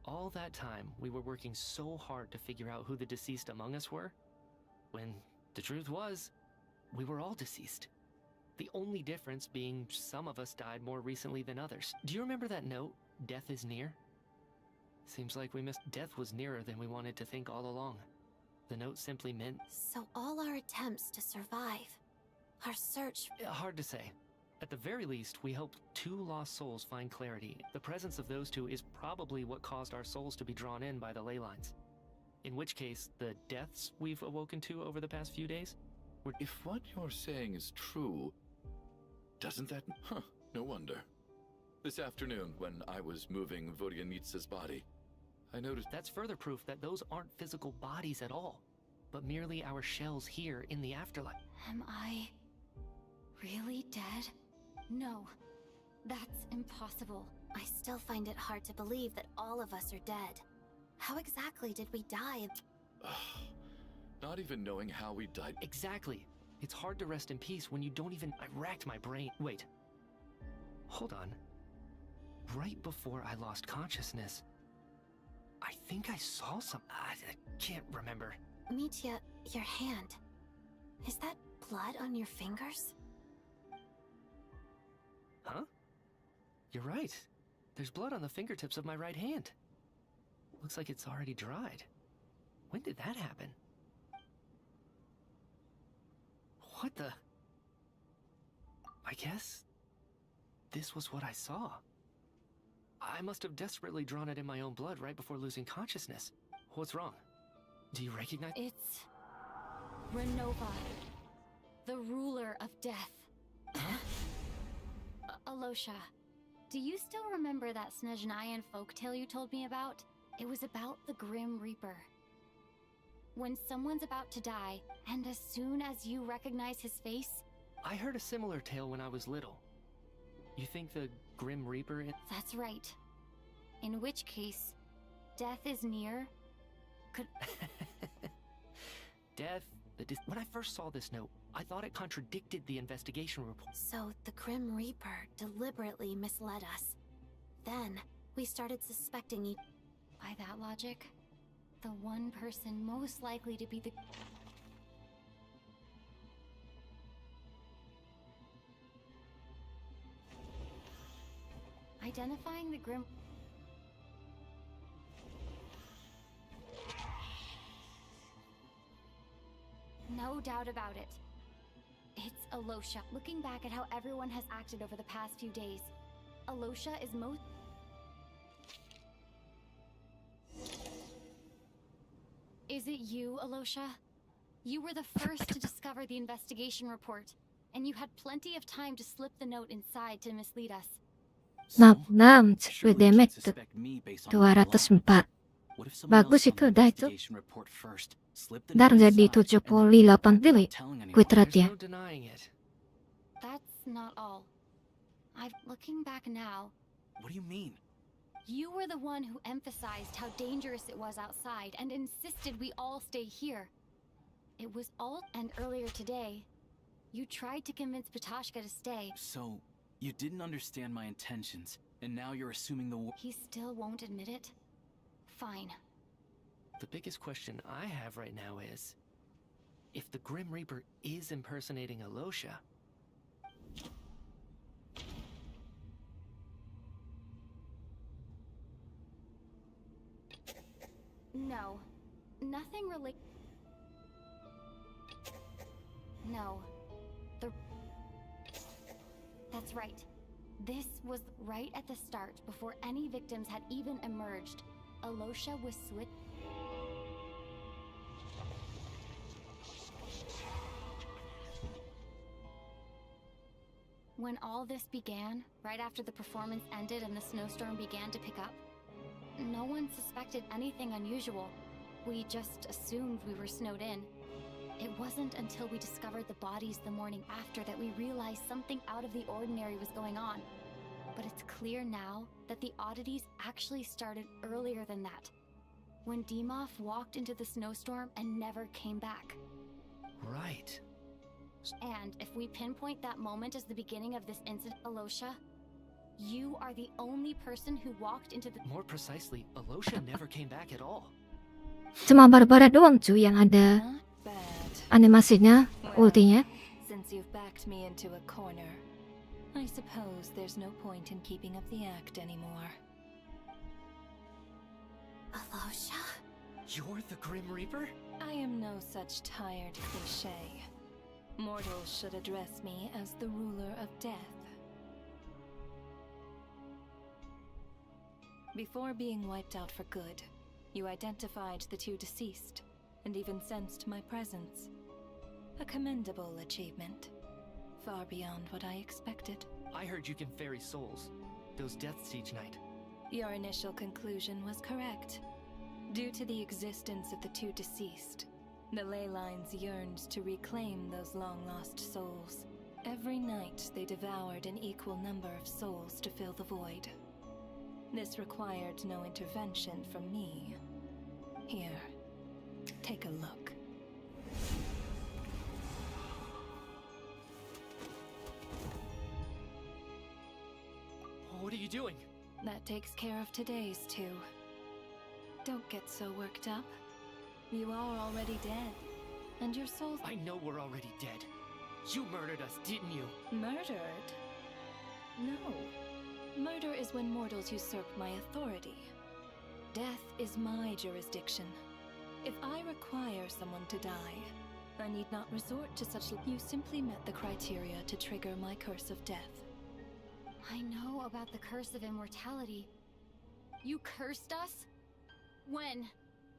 [SPEAKER 5] All that time, we were working so hard to figure out who the deceased among us were, when the truth was, we were all deceased. The only difference being some of us died more recently than others. Do you remember that note, "Death is near"? Seems like we missed... Death was nearer than we wanted to think all along. The note simply meant...
[SPEAKER 17] So all our attempts to survive, our search...
[SPEAKER 5] Hard to say. At the very least, we hope 2 lost souls find clarity. The presence of those 2 is probably what caused our souls to be drawn in by the ley lines. In which case, the deaths we've awoken to over the past few days were...
[SPEAKER 14] If what you're saying is true, doesn't that... Huh, no wonder. This afternoon, when I was moving Vodyanitsa's body, I noticed...
[SPEAKER 5] That's further proof that those aren't physical bodies at all, but merely our shells here in the afterlife.
[SPEAKER 6] Am I... really dead? No. That's impossible.
[SPEAKER 17] I still find it hard to believe that all of us are dead. How exactly did we die?
[SPEAKER 14] Not even knowing how we died.
[SPEAKER 5] Exactly. It's hard to rest in peace when you don't even... I racked my brain. Wait. Hold on. Right before I lost consciousness, I think I saw some... I can't remember.
[SPEAKER 17] Mitya, your hand. Is that blood on your fingers?
[SPEAKER 5] Huh? You're right. There's blood on the fingertips of my right hand. Looks like it's already dried. When did that happen? What the... I guess... this was what I saw. I must have desperately drawn it in my own blood right before losing consciousness. What's wrong? Do you recognize...
[SPEAKER 6] It's... Renova. The ruler of death.
[SPEAKER 5] Huh?
[SPEAKER 6] Alosha, do you still remember that Sneznayan folktale you told me about? It was about the Grim Reaper. When someone's about to die, and as soon as you recognize his face...
[SPEAKER 5] I heard a similar tale when I was little. You think the Grim Reaper...
[SPEAKER 6] That's right. In which case, death is near? Could...
[SPEAKER 5] Death, when I first saw this note, I thought it contradicted the investigation report.
[SPEAKER 17] So the Grim Reaper deliberately misled us. Then, we started suspecting each...
[SPEAKER 6] By that logic, the one person most likely to be the... Identifying the Grim... No doubt about it. It's Alosha. Looking back at how everyone has acted over the past few days, Alosha is most... Is it you, Alosha? You were the first to discover the investigation report, and you had plenty of time to slip the note inside to mislead us.
[SPEAKER 2] Nam Demet Tuaratus 4. Bagus itu, dah itu. Dar jadi 78 dili. Kuitratnya.
[SPEAKER 5] No denying it.
[SPEAKER 6] That's not all. Looking back now...
[SPEAKER 3] What do you mean?
[SPEAKER 6] You were the one who emphasized how dangerous it was outside and insisted we all stay here. It was all... And earlier today, you tried to convince Patashka to stay.
[SPEAKER 3] So, you didn't understand my intentions, and now you're assuming the war...
[SPEAKER 6] He still won't admit it? Fine.
[SPEAKER 5] The biggest question I have right now is, if the Grim Reaper is impersonating Alosha...
[SPEAKER 6] No. Nothing No. That's right. This was right at the start, before any victims had even emerged. Alosha was When all this began, right after the performance ended and the snowstorm began to pick up, no one suspected anything unusual. We just assumed we were snowed in. It wasn't until we discovered the bodies the morning after that we realized something out of the ordinary was going on. But it's clear now that the oddities actually started earlier than that, when Dimov walked into the snowstorm and never came back.
[SPEAKER 5] Right.
[SPEAKER 6] And if we pinpoint that moment as the beginning of this incident, Alosha, you are the only person who walked into the...
[SPEAKER 5] More precisely, Alosha never came back at all.
[SPEAKER 2] Cuma Barbara doang cuy yang ada animasinya, ultinya.
[SPEAKER 18] Since you've backed me into a corner, I suppose there's no point in keeping up the act anymore.
[SPEAKER 17] Alosha?
[SPEAKER 5] You're the Grim Reaper?
[SPEAKER 18] I am no such tired cliché. Mortals should address me as the ruler of death. Before being wiped out for good, you identified the two deceased, and even sensed my presence. A commendable achievement. Far beyond what I expected.
[SPEAKER 5] I heard you can ferry souls. Those deaths each night.
[SPEAKER 18] Your initial conclusion was correct. Due to the existence of the two deceased, the ley lines yearned to reclaim those long-lost souls. Every night they devoured an equal number of souls to fill the void. This required no intervention from me. Here, take a look.
[SPEAKER 5] What are you doing?
[SPEAKER 18] That takes care of today's two. Don't get so worked up. You are already dead, and your soul...
[SPEAKER 5] I know we're already dead. You murdered us, didn't you?
[SPEAKER 18] Murdered? No. Murder is when mortals usurp my authority. Death is my jurisdiction. If I require someone to die, I need not resort to such... You simply met the criteria to trigger my curse of death.
[SPEAKER 6] I know about the curse of immortality. You cursed us? When?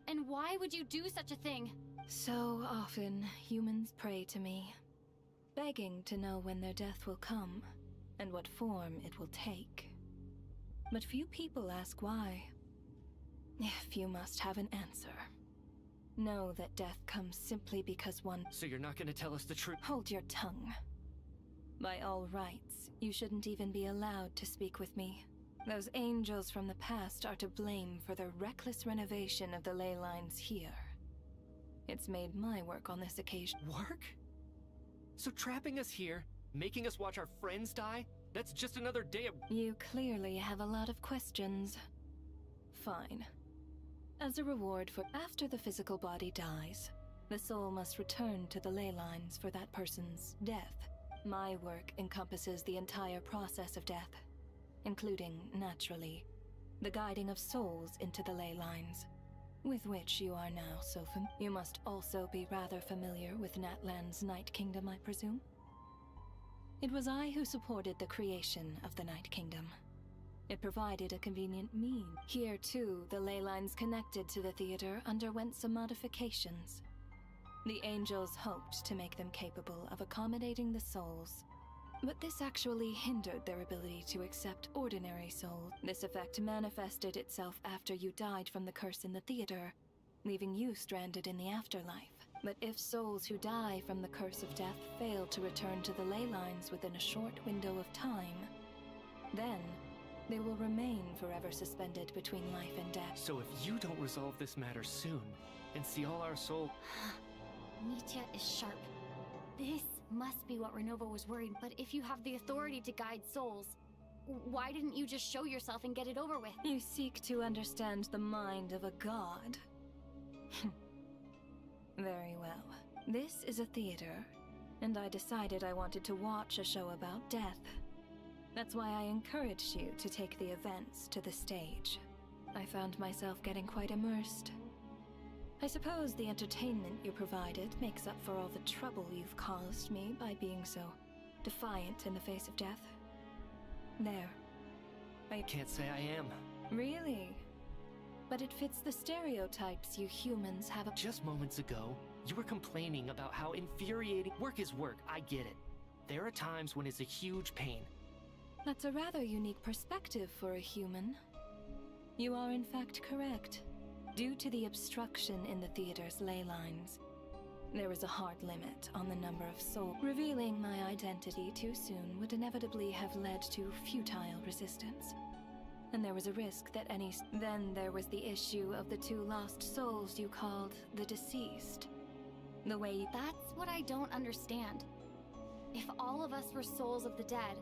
[SPEAKER 6] And why would you do such a thing?
[SPEAKER 18] So often, humans pray to me, begging to know when their death will come, and what form it will take. But few people ask why. If you must have an answer, know that death comes simply because one...
[SPEAKER 5] So you're not gonna tell us the truth?
[SPEAKER 18] Hold your tongue. By all rights, you shouldn't even be allowed to speak with me. Those angels from the past are to blame for the reckless renovation of the ley lines here. It's made my work on this occasion.
[SPEAKER 5] Work? So trapping us here, making us watch our friends die, that's just another day of—
[SPEAKER 18] You clearly have a lot of questions. Fine. As a reward for after the physical body dies, the soul must return to the ley lines for that person's death. My work encompasses the entire process of death, including, naturally, the guiding of souls into the ley lines, with which you are now so familiar. You must also be rather familiar with Natlan's Night Kingdom, I presume? It was I who supported the creation of the Night Kingdom. It provided a convenient mean. Here, too, the ley lines connected to the theater underwent some modifications. The angels hoped to make them capable of accommodating the souls, but this actually hindered their ability to accept ordinary souls. This effect manifested itself after you died from the curse in the theater, leaving you stranded in the afterlife. But if souls who die from the curse of death fail to return to the ley lines within a short window of time, then they will remain forever suspended between life and death.
[SPEAKER 5] So if you don't resolve this matter soon, and see all our soul—
[SPEAKER 6] Nitya is sharp. This must be what Renova was worried. But if you have the authority to guide souls, why didn't you just show yourself and get it over with?
[SPEAKER 18] You seek to understand the mind of a god. Very well. This is a theater, and I decided I wanted to watch a show about death. That's why I encouraged you to take the events to the stage. I found myself getting quite immersed. I suppose the entertainment you provided makes up for all the trouble you've caused me by being so defiant in the face of death. There.
[SPEAKER 5] I can't say I am.
[SPEAKER 18] Really? But it fits the stereotypes you humans have.
[SPEAKER 5] Just moments ago, you were complaining about how infuriating— Work is work, I get it. There are times when it's a huge pain.
[SPEAKER 18] That's a rather unique perspective for a human. You are in fact correct. Due to the obstruction in the theater's ley lines, there is a hard limit on the number of souls. Revealing my identity too soon would inevitably have led to futile resistance. And there was a risk that Then there was the issue of the two lost souls you called the deceased. The way—
[SPEAKER 6] That's what I don't understand. If all of us were souls of the dead—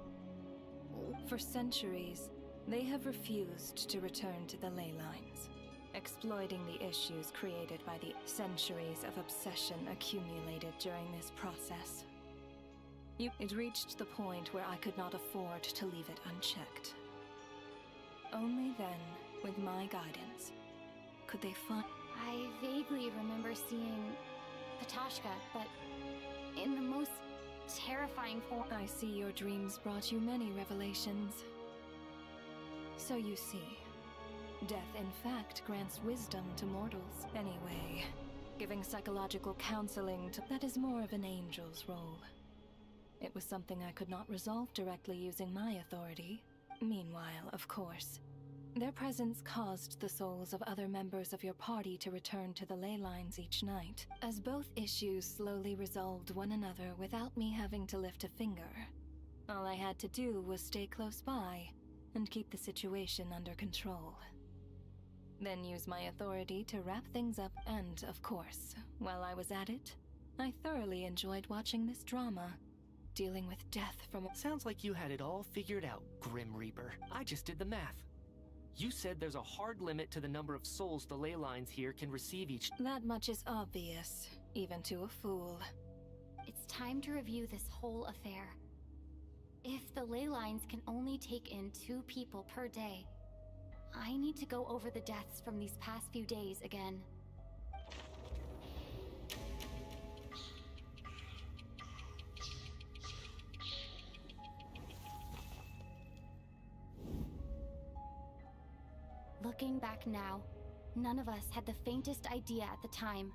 [SPEAKER 18] For centuries, they have refused to return to the ley lines, exploiting the issues created by the centuries of obsession accumulated during this process. It reached the point where I could not afford to leave it unchecked. Only then, with my guidance, could they find—
[SPEAKER 6] I vaguely remember seeing Patashka, but in the most terrifying form.
[SPEAKER 18] I see your dreams brought you many revelations. So you see, death in fact grants wisdom to mortals. Anyway, giving psychological counseling to— that is more of an angel's role. It was something I could not resolve directly using my authority. Meanwhile, of course, their presence caused the souls of other members of your party to return to the ley lines each night. As both issues slowly resolved one another without me having to lift a finger, all I had to do was stay close by and keep the situation under control. Then use my authority to wrap things up, and, of course, while I was at it, I thoroughly enjoyed watching this drama, dealing with death from—
[SPEAKER 5] Sounds like you had it all figured out, Grim Reaper. I just did the math. You said there's a hard limit to the number of souls the ley lines here can receive each—
[SPEAKER 18] That much is obvious, even to a fool.
[SPEAKER 6] It's time to review this whole affair. If the ley lines can only take in 2 people per day, I need to go over the deaths from these past few days again. Looking back now, none of us had the faintest idea at the time.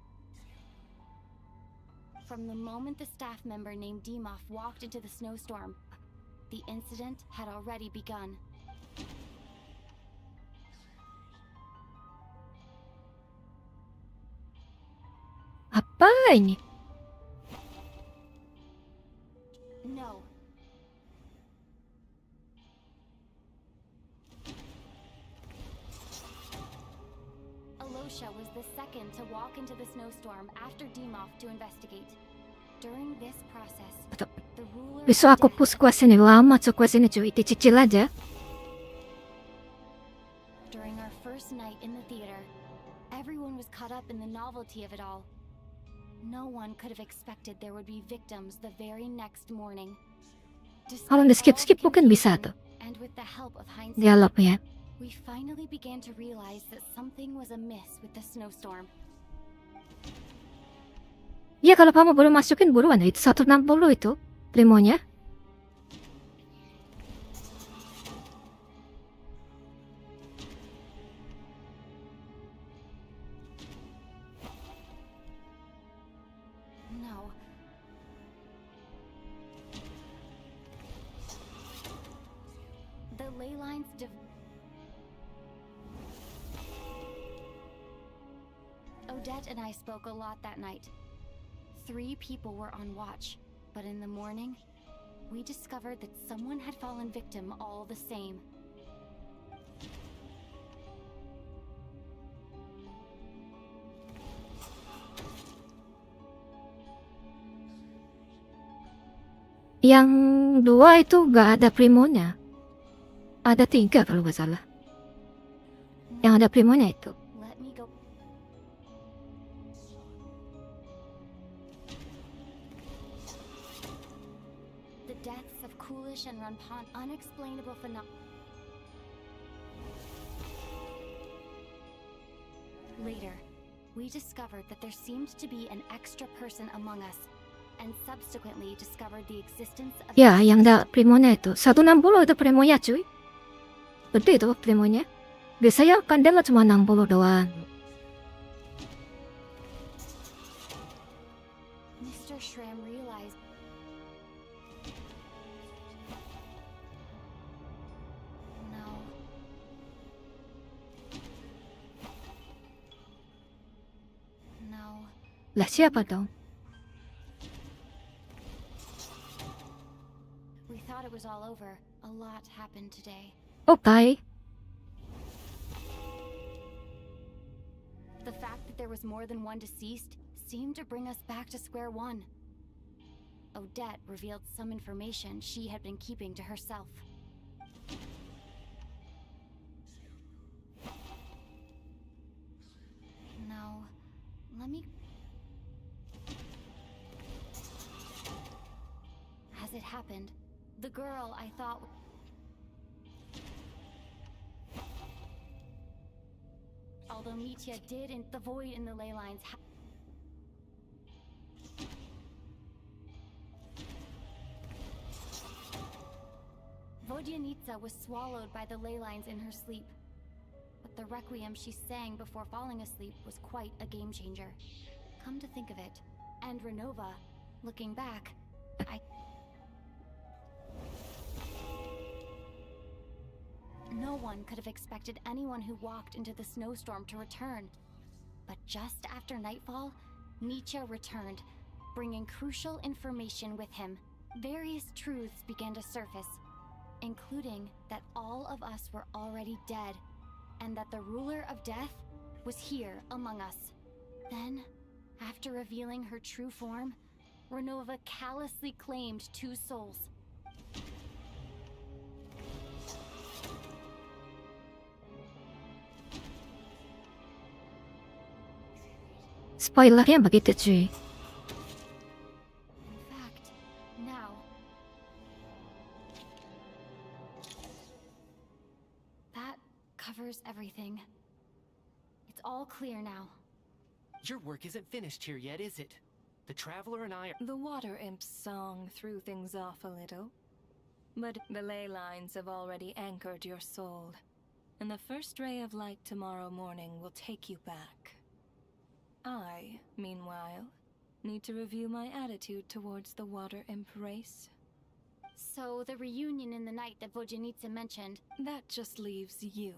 [SPEAKER 6] From the moment the staff member named Dimov walked into the snowstorm, the incident had already begun.
[SPEAKER 2] Apaan?
[SPEAKER 6] No. Sosha was the second to walk into the snowstorm after Demoff to investigate. During this process, the ruler of
[SPEAKER 2] Gusto ako
[SPEAKER 6] death
[SPEAKER 2] puskuasin ni Wama tsukwasin ni Chu itichichila aja.
[SPEAKER 6] During our first night in the theater, everyone was caught up in the novelty of it all. No one could have expected there would be victims the very next morning.
[SPEAKER 2] Kalau
[SPEAKER 6] Despite
[SPEAKER 2] skip-skip
[SPEAKER 6] all the
[SPEAKER 2] mungkin bisa tuh.
[SPEAKER 6] confusion, and with the help of hindsight,
[SPEAKER 2] Dialognya.
[SPEAKER 6] we finally began to realize that something was amiss with the snowstorm.
[SPEAKER 2] Ya kalau kamu baru masukin buruan itu 160 itu primonya.
[SPEAKER 6] No. The ley lines Odette and I spoke a lot that night. 3 people were on watch, but in the morning, we discovered that someone had fallen victim all the same.
[SPEAKER 2] Yang 2 itu gak ada primonya. Ada 3 kalau gak salah. Yang ada primonya itu.
[SPEAKER 6] Let me go. The deaths of Coolish and Runpan, unexplainable phenomena. Later, we discovered that there seemed to be an extra person among us, and subsequently discovered the existence of
[SPEAKER 2] Ya, yang ada primonya itu 160 itu primonya cuy. Gede itu primonya. Biasanya kandela cuma 60 doang.
[SPEAKER 6] Mr. Shram realized no. No.
[SPEAKER 2] Lah siapa dong?
[SPEAKER 6] We thought it was all over. A lot happened today.
[SPEAKER 2] Okay.
[SPEAKER 6] The fact that there was more than one deceased seemed to bring us back to square one. Odette revealed some information she had been keeping to herself. No, let me... As it happened, the girl I thought... Although Mitya did in the void in the ley lines. Vodyanitsa was swallowed by the ley lines in her sleep. But the requiem she sang before falling asleep was quite a game changer. Come to think of it, and Renova, looking back, No one could have expected anyone who walked into the snowstorm to return. But just after nightfall, Nietzsche returned, bringing crucial information with him. Various truths began to surface, including that all of us were already dead, and that the ruler of death was here among us. Then, after revealing her true form, Renova callously claimed 2 souls.
[SPEAKER 2] Spoilernya begitu cuy.
[SPEAKER 6] In fact, now... That covers everything. It's all clear now.
[SPEAKER 5] Your work isn't finished here yet, is it? The Traveler and I are...
[SPEAKER 18] The Water Imp's song threw things off a little. But the ley lines have already anchored your soul. And the first ray of light tomorrow morning will take you back. I, meanwhile, need to review my attitude towards the Water Imp race.
[SPEAKER 6] So the reunion in the night that Vodyanitsa mentioned...
[SPEAKER 18] That just leaves you.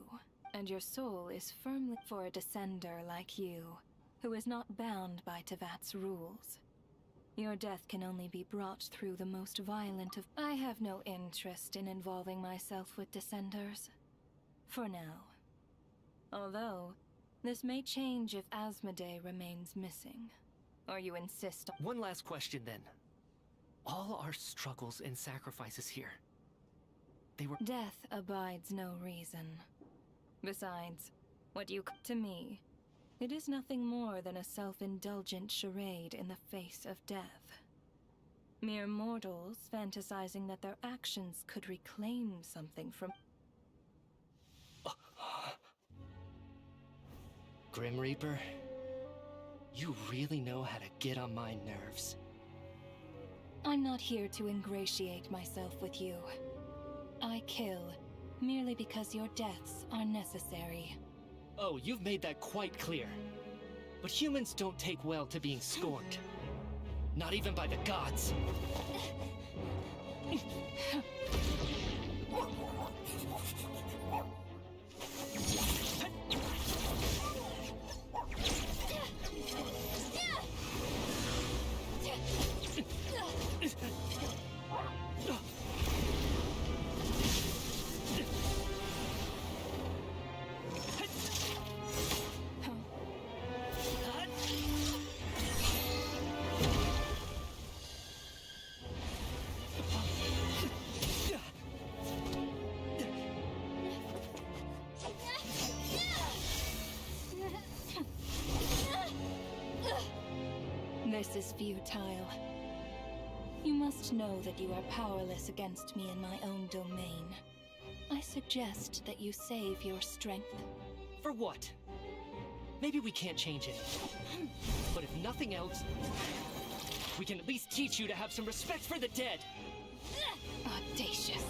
[SPEAKER 18] And your soul is firmly for a descender like you, who is not bound by Tevat's rules. Your death can only be brought through the most violent of... I have no interest in involving myself with descenders. For now. Although, This may change if Asmodee remains missing. Or you insist on—
[SPEAKER 5] One last question then. All our struggles and sacrifices here, they were—
[SPEAKER 18] Death abides no reason. Besides, what you to me, it is nothing more than a self-indulgent charade in the face of death. Mere mortals fantasizing that their actions could reclaim something from—
[SPEAKER 5] Grim Reaper, you really know how to get on my nerves.
[SPEAKER 18] I'm not here to ingratiate myself with you. I kill merely because your deaths are necessary.
[SPEAKER 5] Oh, you've made that quite clear. But humans don't take well to being scorned. Not even by the gods.
[SPEAKER 18] This is futile. You must know that you are powerless against me in my own domain. I suggest that you save your strength.
[SPEAKER 5] For what? Maybe we can't change it. But if nothing else, we can at least teach you to have some respect for the dead.
[SPEAKER 18] Audacious.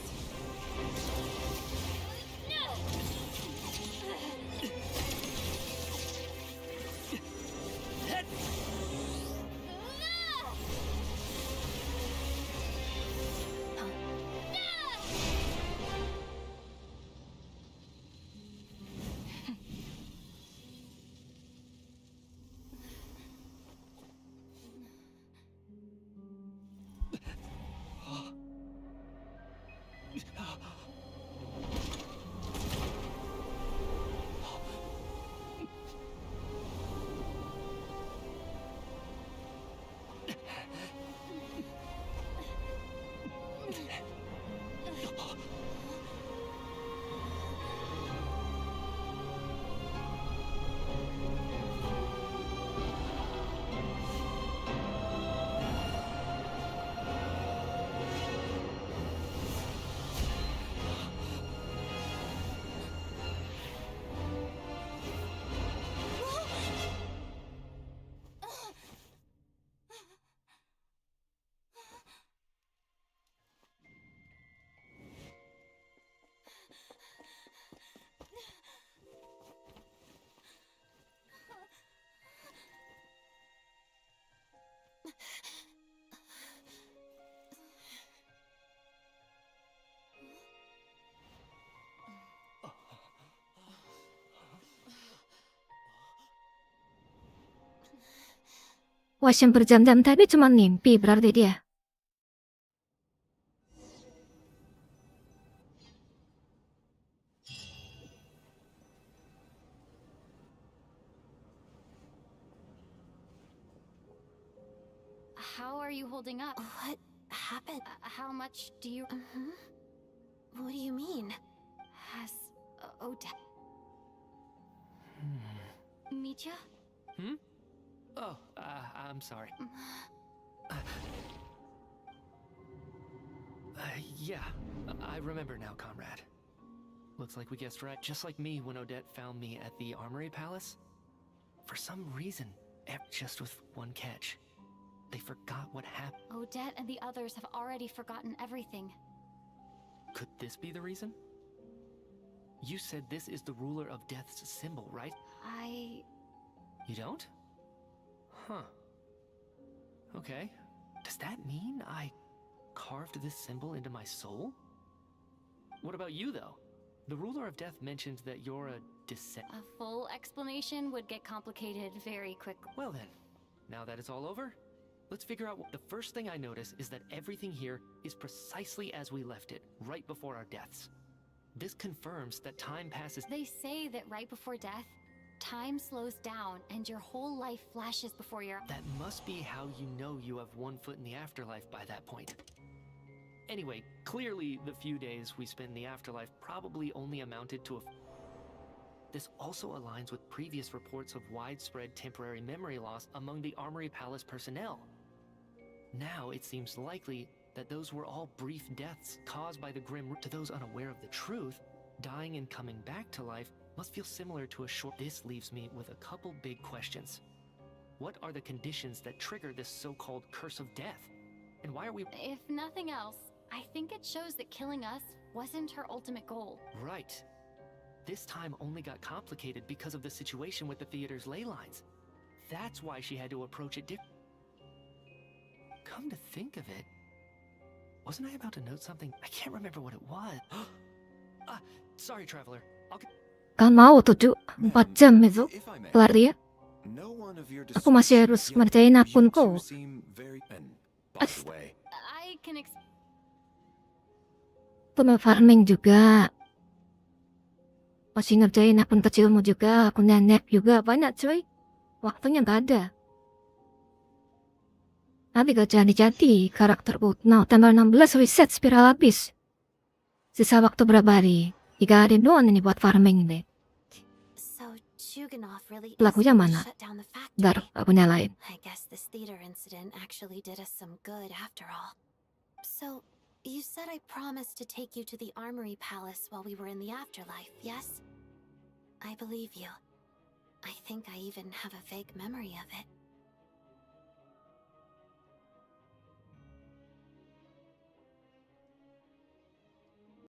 [SPEAKER 2] Watch yang berjam-jam tadi cuma mimpi berarti dia.
[SPEAKER 6] How are you holding up?
[SPEAKER 17] What happened?
[SPEAKER 6] How much do you—
[SPEAKER 17] What do you mean?
[SPEAKER 6] Has Odette— Mitya?
[SPEAKER 5] Oh, I'm sorry. Yeah, I remember now, comrade. Looks like we guessed right, just like me when Odette found me at the Armory Palace. For some reason, just with one catch, they forgot what happened.
[SPEAKER 6] Odette and the others have already forgotten everything.
[SPEAKER 5] Could this be the reason? You said this is the ruler of death's symbol, right? You don't? Huh. Okay. Does that mean I carved this symbol into my soul? What about you, though? The ruler of death mentioned that you're a
[SPEAKER 6] A full explanation would get complicated very quickly.
[SPEAKER 5] Well then, now that it's all over, let's figure out what— The first thing I notice is that everything here is precisely as we left it, right before our deaths. This confirms that time passes—
[SPEAKER 6] They say that right before death, Time slows down and your whole life flashes before your...
[SPEAKER 5] That must be how you know you have one foot in the afterlife by that point. Anyway, clearly the few days we spent in the afterlife probably only amounted to a... This also aligns with previous reports of widespread temporary memory loss among the Armory Palace personnel. Now it seems likely that those were all brief deaths caused by the grim... To those unaware of the truth, dying and coming back to life must feel similar to a short... This leaves me with a couple big questions. What are the conditions that trigger this so-called curse of death? And why are we...
[SPEAKER 6] If nothing else, I think it shows that killing us wasn't her ultimate goal.
[SPEAKER 5] Right. This time only got complicated because of the situation with the theater's ley lines. That's why she had to approach it Come to think of it, wasn't I about to note something? I can't remember what it was. Sorry, Traveler.
[SPEAKER 2] Kan mau 4 jam itu kelar dia. Aku masih harus ngerjain akunku.
[SPEAKER 6] I can
[SPEAKER 2] Farming juga. Masih ngerjain akun kecilmu juga, akun nenek juga. Banyak cuy. Waktunya gak ada. Tapi gak jadi karakterku. Nah, tanggal 16 reset spiral habis. Sisa waktu berapa hari? 3 hari doang ini buat farming deh. Pelakunya mana? Dar, aku nyalain.
[SPEAKER 17] I guess this theater incident actually did us some good after all. So, you said I promised to take you to the Armory Palace while we were in the afterlife, yes? I believe you. I think I even have a vague memory of it.